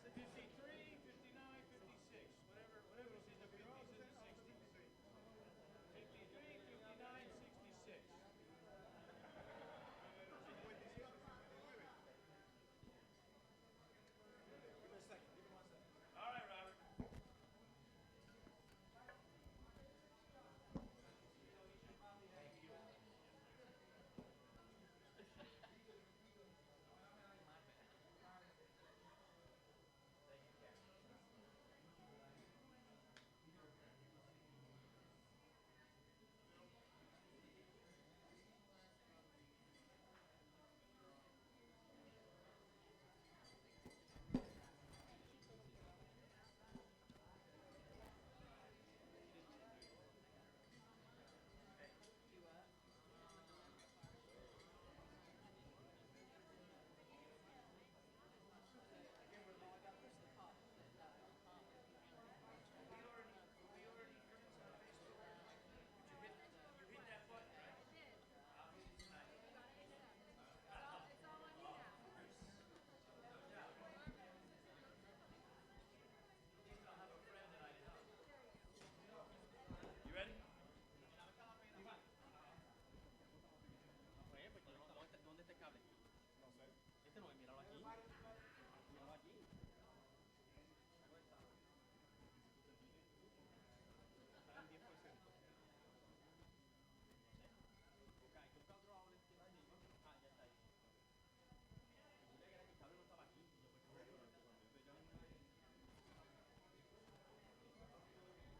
53, 59, 56. Whatever is in the 50s and the 60s. 53, 59, 66. All right, Robert.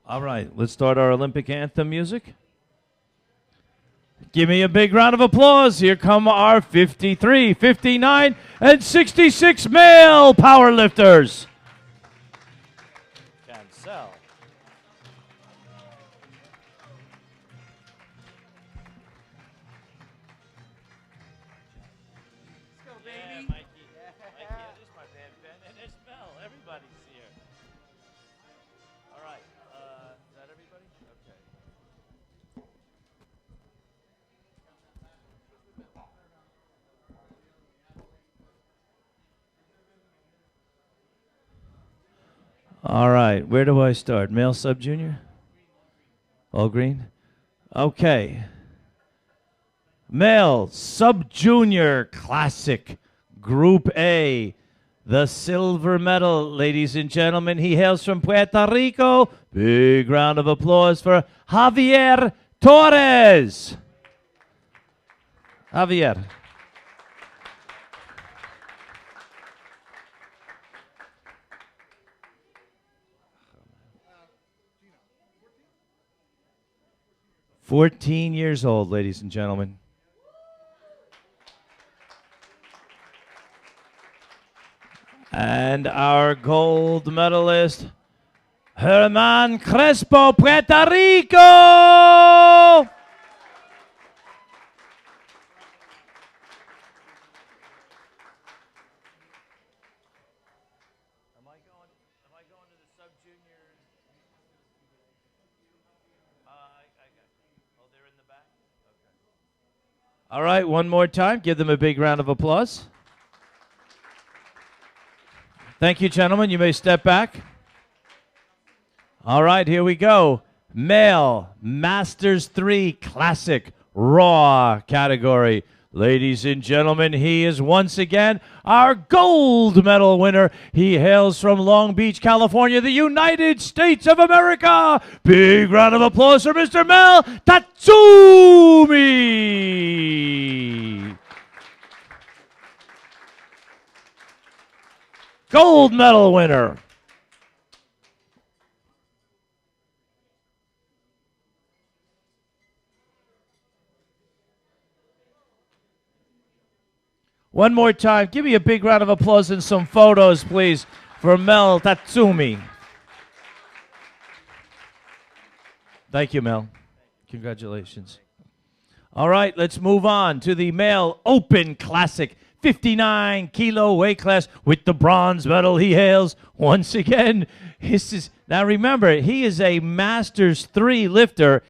All right, let's start our Olympic anthem music. Give me a big round of applause. Here come our 53, 59, and 66 male powerlifters. Cancel. Let's go, baby. Yeah, Mikey. Mikey, that is my band, Ben, and there's Mel. Everybody's here. All right, is that everybody? Okay. All right, where do I start? Male sub junior? All green? Okay. Male sub junior classic group A. The silver medal, ladies and gentlemen. He hails from Puerto Rico. Big round of applause for Javier Torres. Javier. "14 years old, ladies and gentlemen. And our gold medalist, Herman Crespo, Puerto Rico. Am I going to the sub junior? Oh, they're in the back? Okay. All right, one more time. Give them a big round of applause. Thank you, gentlemen. You may step back. All right, here we go. Male Masters 3 Classic Raw category. Ladies and gentlemen, he is once again our gold medal winner. He hails from Long Beach, California, the United States of America. Big round of applause for Mr. Mel Tatsumi. Gold medal winner. One more time, give me a big round of applause and some photos, please, for Mel Tatsumi. Thank you, Mel. Congratulations. All right, let's move on to the male open classic 59-kilo weight class with the bronze medal. He hails once again. Now remember, he is a Masters 3 lifter,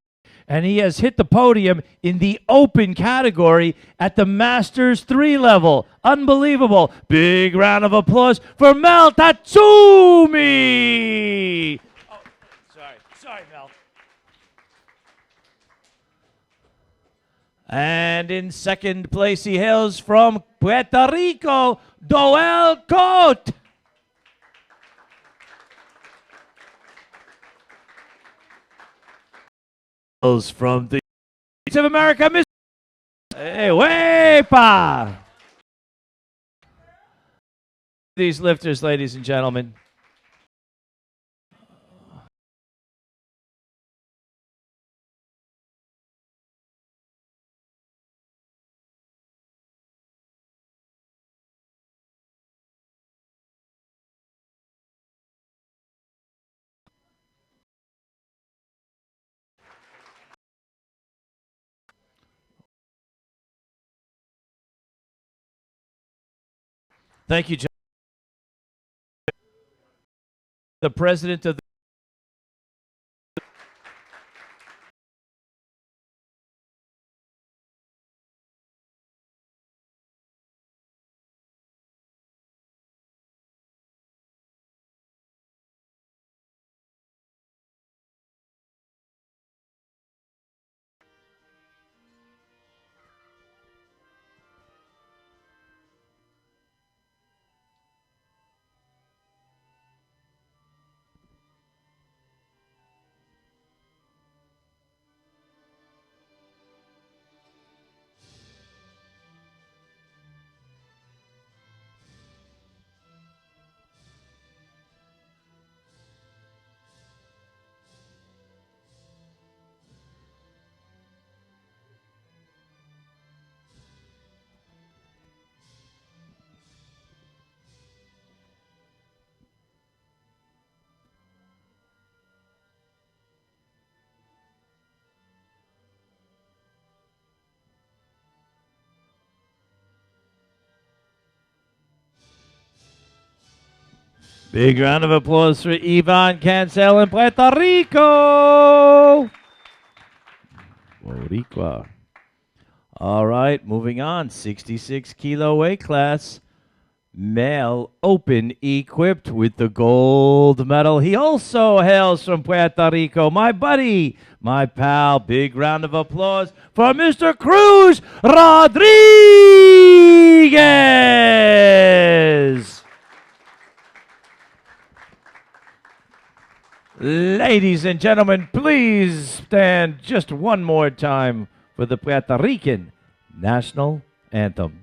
and he has hit the podium in the open category at the Masters 3 level. Unbelievable. Big round of applause for Mel Tatsumi. Oh, sorry, Mel. And in second place, he hails from Puerto Rico, Doel Cote. From the States of America, Miss. Hey, wepa! These lifters, ladies and gentlemen. Thank you, John. The president of the big round of applause for Ivan Cancel in Puerto Rico. Boricua. All right, moving on. 66-kilo weight class. Male open equipped with the gold medal. He also hails from Puerto Rico. My buddy, my pal. Big round of applause for Mr. Cruz Rodriguez. Ladies and gentlemen, please stand just one more time for the Puerto Rican national anthem.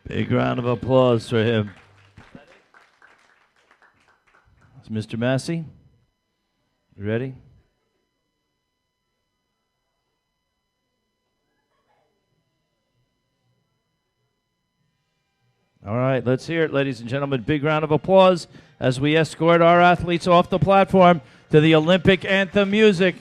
Big round of applause for him. It's Mr. Massey. You ready? All right, let's hear it, ladies and gentlemen. Big round of applause as we escort our athletes off the platform to the Olympic anthem music.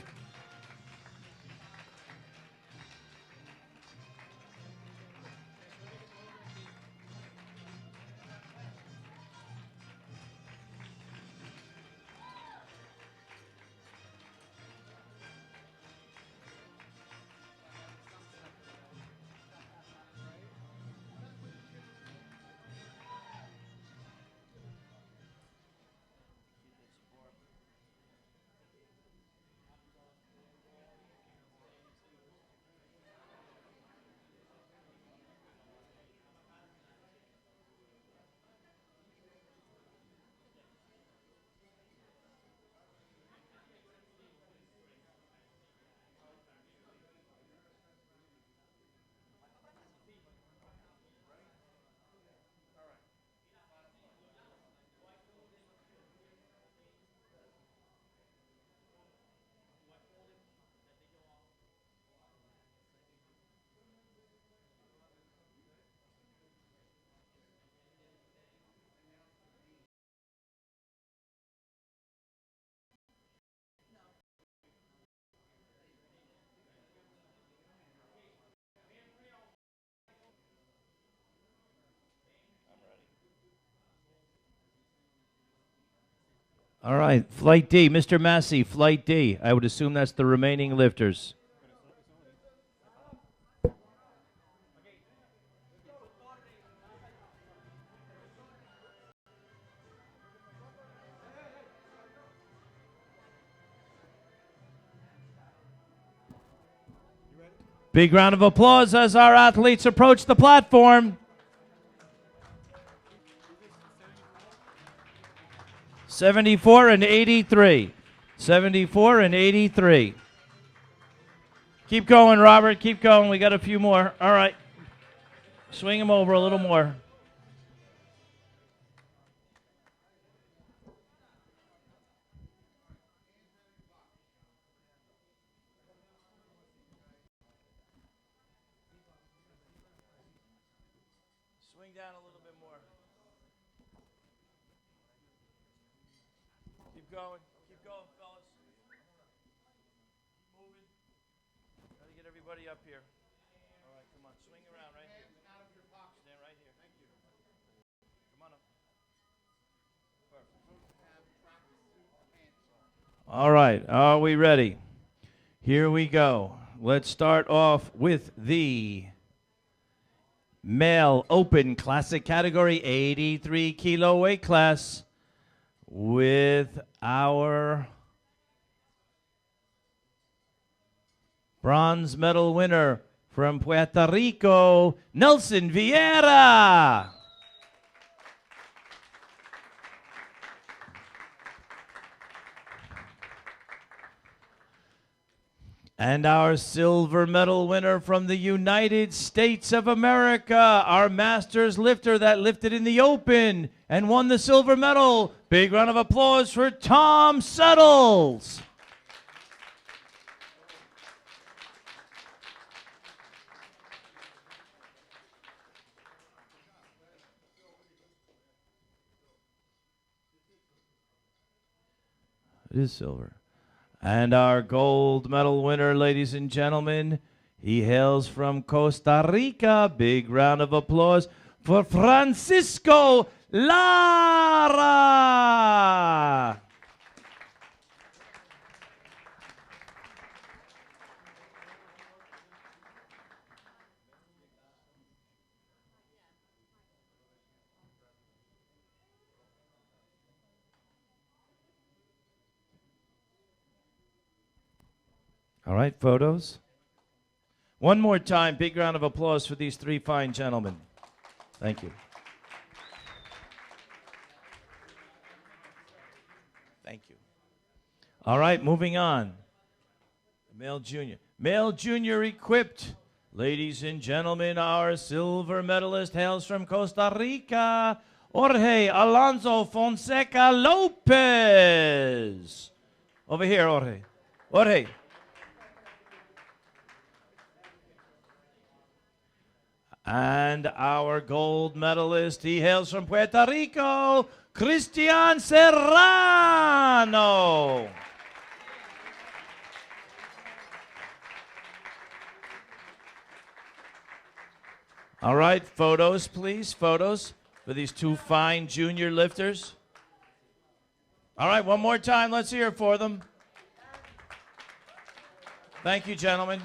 All right, Flight D. Mr. Massey, Flight D. I would assume that's the remaining lifters. Big round of applause as our athletes approach the platform. 74 and 83. 74 and 83. Keep going, Robert. Keep going. We got a few more. All right. Swing him over a little more. Swing down a little bit more. Keep going. Keep going, fellas. Keep moving. Got to get everybody up here. All right, come on. Swing around right here. Stand right here. Thank you. Come on up. Perfect. All right. Are we ready? Here we go. Let's start off with the male open classic category 83 kilo weight class with our bronze medal winner from Puerto Rico, Nelson Vieira. And our silver medal winner from the United States of America, our masters lifter that lifted in the open and won the silver medal. Big round of applause for Tom Settles. It is silver. And our gold medal winner, ladies and gentlemen, he hails from Costa Rica. Big round of applause for Francisco Lara. All right, photos. One more time, big round of applause for these three fine gentlemen. Thank you. Thank you. All right, moving on. Male junior. Male junior equipped Ladies and gentlemen, our silver medalist hails from Costa Rica, Jorge Alonso Fonseca Lopez. Over here, Jorge. Jorge. And our gold medalist, he hails from Puerto Rico, Cristian Serrano. All right, photos, please, photos for these two fine junior lifters. All right, one more time, let's hear it for them. Thank you, gentlemen.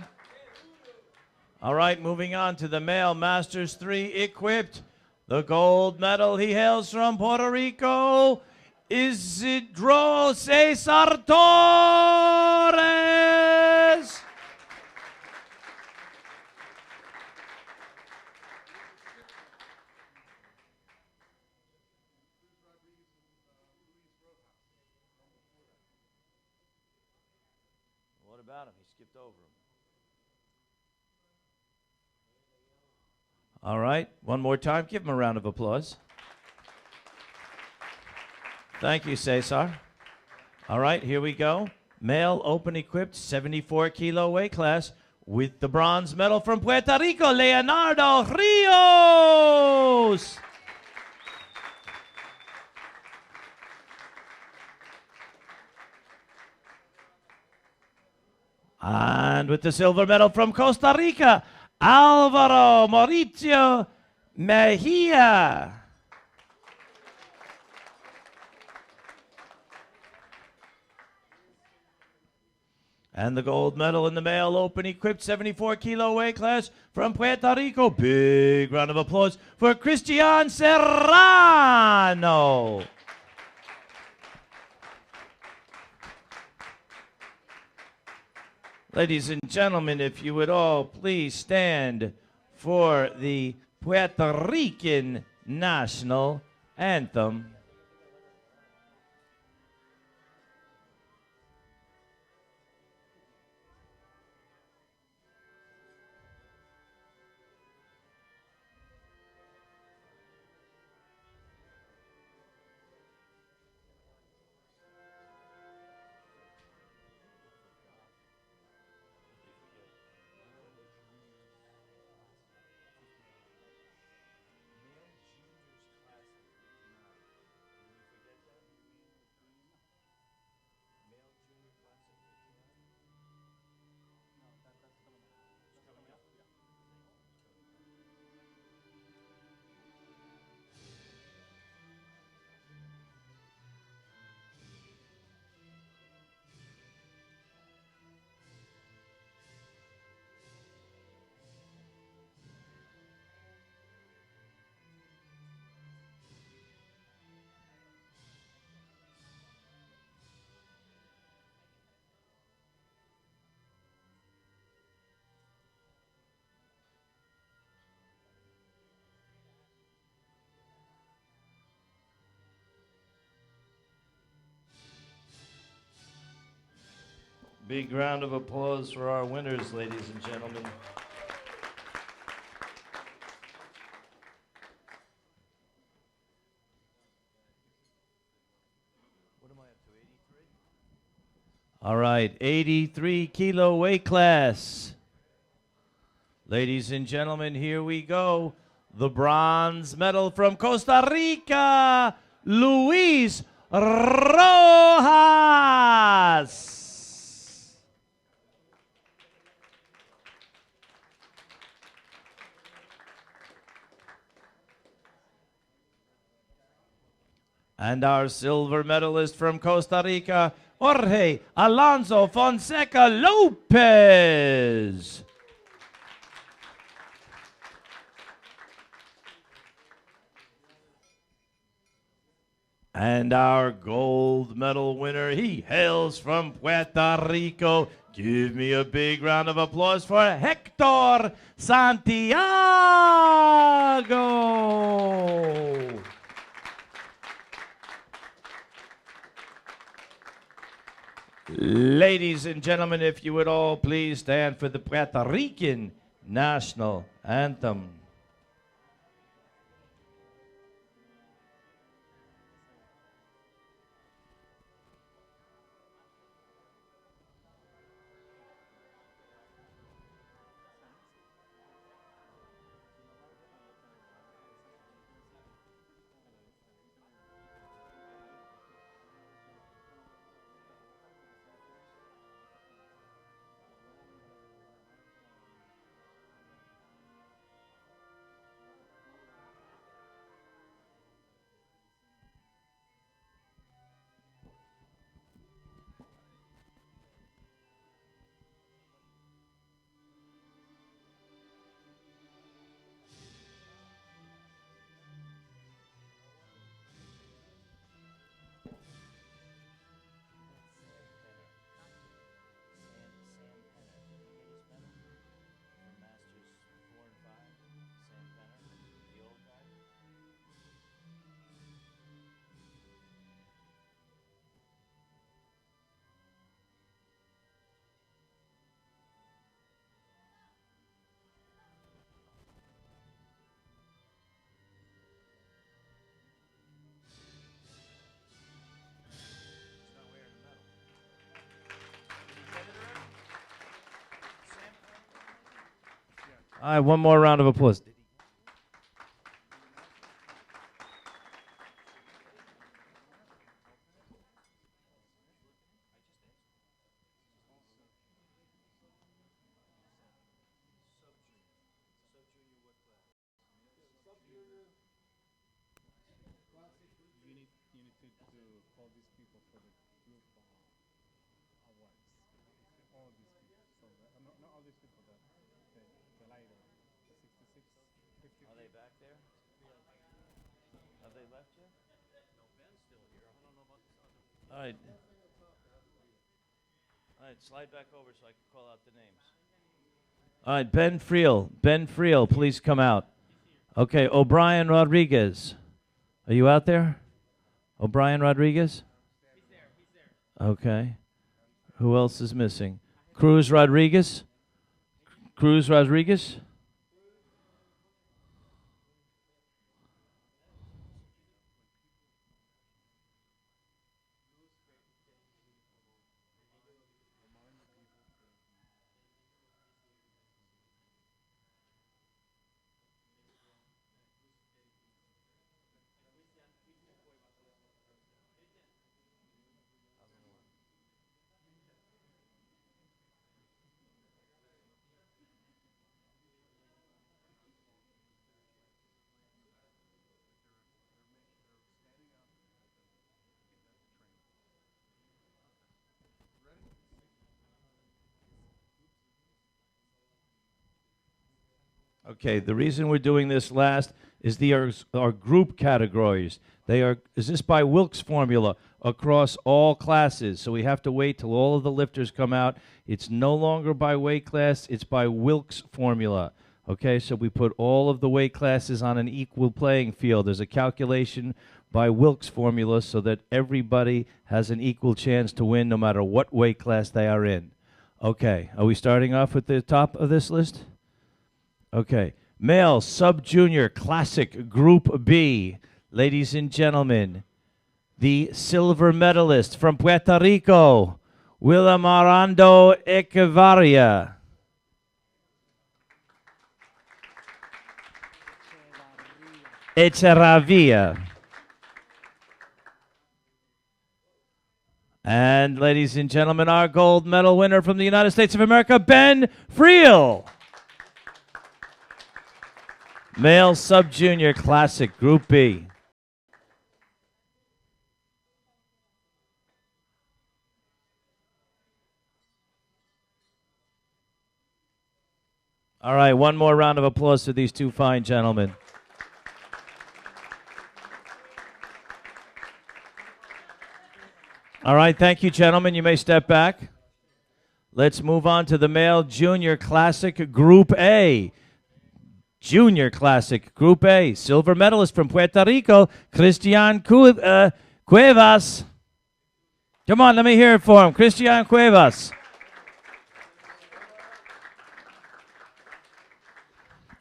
All right, moving on to the male Masters 3 equipped. The gold medal, he hails from Puerto Rico, Isidro Cesar Torres. What about him? He skipped over him. All right, one more time. Give him a round of applause. Thank you, Cesar. All right, here we go. Male open equipped 74 kilo weight class with the bronze medal from Puerto Rico, Leonardo Rios. And with the silver medal from Costa Rica, Alvaro Mauricio Mejia. And the gold medal in the male open equipped 74 kilo weight class from Puerto Rico. Big round of applause for Cristian Serrano. Ladies and gentlemen, if you would all please stand for the Puerto Rican national anthem. Big round of applause for our winners, ladies and gentlemen. What am I up to, 83? All right, 83 kilo weight class. Ladies and gentlemen, here we go. The bronze medal from Costa Rica, Luis Rojas. And our silver medalist from Costa Rica, Jorge Alonso Fonseca Lopez. And our gold medal winner, he hails from Puerto Rico. Give me a big round of applause for Hector Santiago. Ladies and gentlemen, if you would all please stand for the Puerto Rican national anthem. All right, one more round of applause. Are they back there? Have they left yet? No, Ben's still here. I don't know about this other. All right. All right, slide back over so I can call out the names. All right, Ben Friel. Ben Friel, please come out. Okay, O'Brien Rodriguez. Are you out there? O'Brien Rodriguez? He's there. Okay. Who else is missing? Cruz Rodriguez? Cruz Rodriguez? Okay, the reason we're doing this last is our group categories. Is this by Wilks formula across all classes? So we have to wait till all of the lifters come out. It's no longer by weight class, it's by Wilks formula. Okay, so we put all of the weight classes on an equal playing field. There's a calculation by Wilks formula so that everybody has an equal chance to win no matter what weight class they are in. Okay, are we starting off with the top of this list? Okay, male sub-junior classic group B. Ladies and gentlemen, the silver medalist from Puerto Rico, Willamarando Echevarria. Echevarria. And ladies and gentlemen, our gold medal winner from the United States of America, Ben Friel. Male sub-junior classic group B. All right, one more round of applause for these two fine gentlemen. All right, thank you, gentlemen. You may step back. Let's move on to the male junior classic group A. Junior Classic, Group A, silver medalist from Puerto Rico, Christian Cuevas. Come on, let me hear it for him. Christian Cuevas.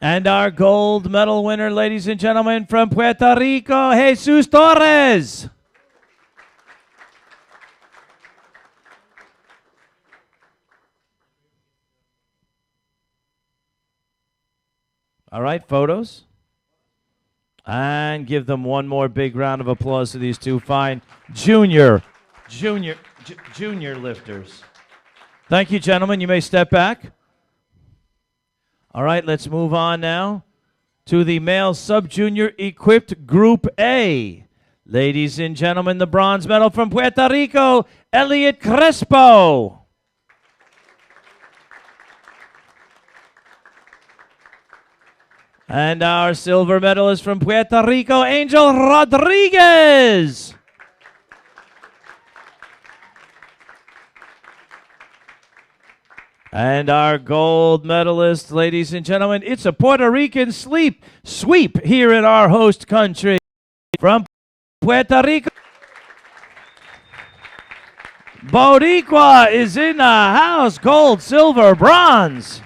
And our gold medal winner, ladies and gentlemen, from Puerto Rico, Jesus Torres. All right, photos. And give them one more big round of applause to these two fine junior lifters. Thank you, gentlemen. You may step back. All right, let's move on now to the male sub-junior equipped Group A. Ladies and gentlemen, the bronze medal from Puerto Rico, Elliot Crespo. And our silver medalist from Puerto Rico, Angel Rodriguez. And our gold medalist, ladies and gentlemen, it's a Puerto Rican sweep here in our host country from Puerto Rico. Boricua is in the house, gold, silver, bronze.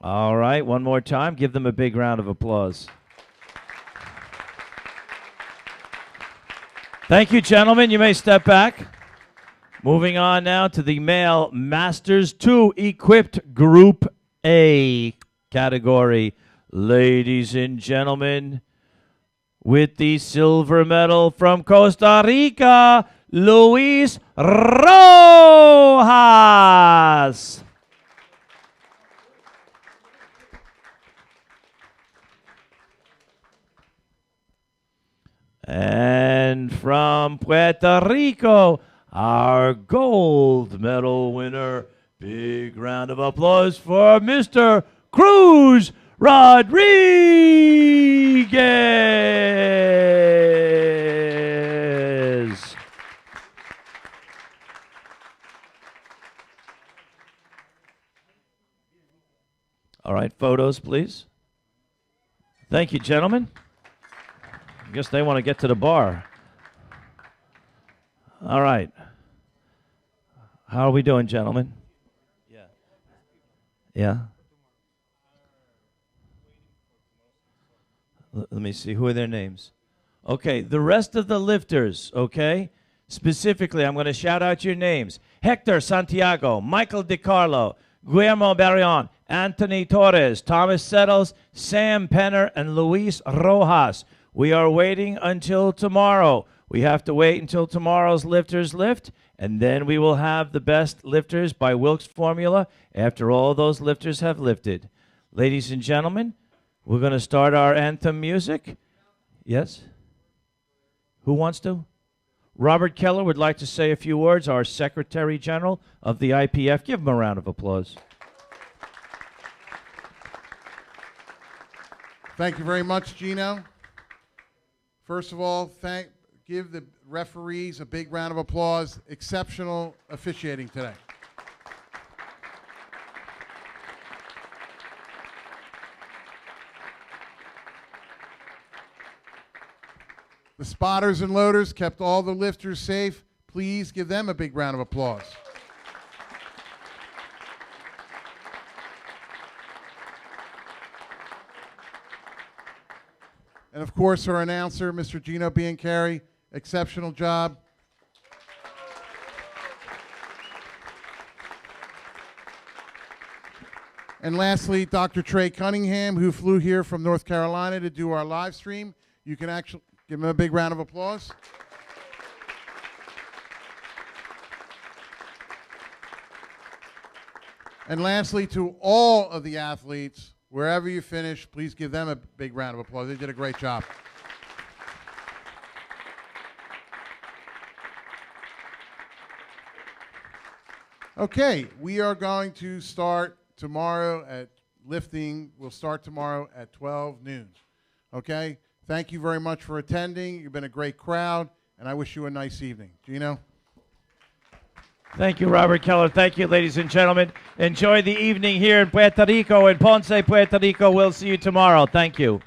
All right, one more time. Give them a big round of applause. Thank you, gentlemen. You may step back. Moving on now to the male Masters 2 equipped Group A category. Ladies and gentlemen, with the silver medal from Costa Rica, Luis Rojas. And from Puerto Rico, our gold medal winner. Big round of applause for Mr. Cruz Rodriguez. All right, photos, please. Thank you, gentlemen. I guess they want to get to the bar. All right. How are we doing, gentlemen? Yeah. Yeah? Let me see. Who are their names? Okay, the rest of the lifters, okay? Specifically, I'm going to shout out your names. Hector Santiago, Michael DiCarlo, Guillermo Barrion, Anthony Torres, Thomas Settles, Sam Penner, and Luis Rojas. We are waiting until tomorrow. We have to wait until tomorrow's lifters lift, and then we will have the best lifters by Wilks formula after all those lifters have lifted. Ladies and gentlemen, we're going to start our anthem music. Yes? Who wants to? Robert Keller would like to say a few words, our Secretary General of the IPF. Give him a round of applause. Thank you very much, Gino. First of all, give the referees a big round of applause. Exceptional officiating today. The spotters and loaders kept all the lifters safe. Please give them a big round of applause. And of course, our announcer, Mr. Gino Biancari, exceptional job. And lastly, Dr. Trey Cunningham, who flew here from North Carolina to do our live stream. You can actually give him a big round of applause. And lastly, to all of the athletes, wherever you finish, please give them a big round of applause. They did a great job. Okay, we are going to start tomorrow at lifting. We'll start tomorrow at 12 noon. Okay? Thank you very much for attending. You've been a great crowd, and I wish you a nice evening. Gino? Thank you, Robert Keller. Thank you, ladies and gentlemen. Enjoy the evening here in Puerto Rico, in Ponce, Puerto Rico. We'll see you tomorrow. Thank you.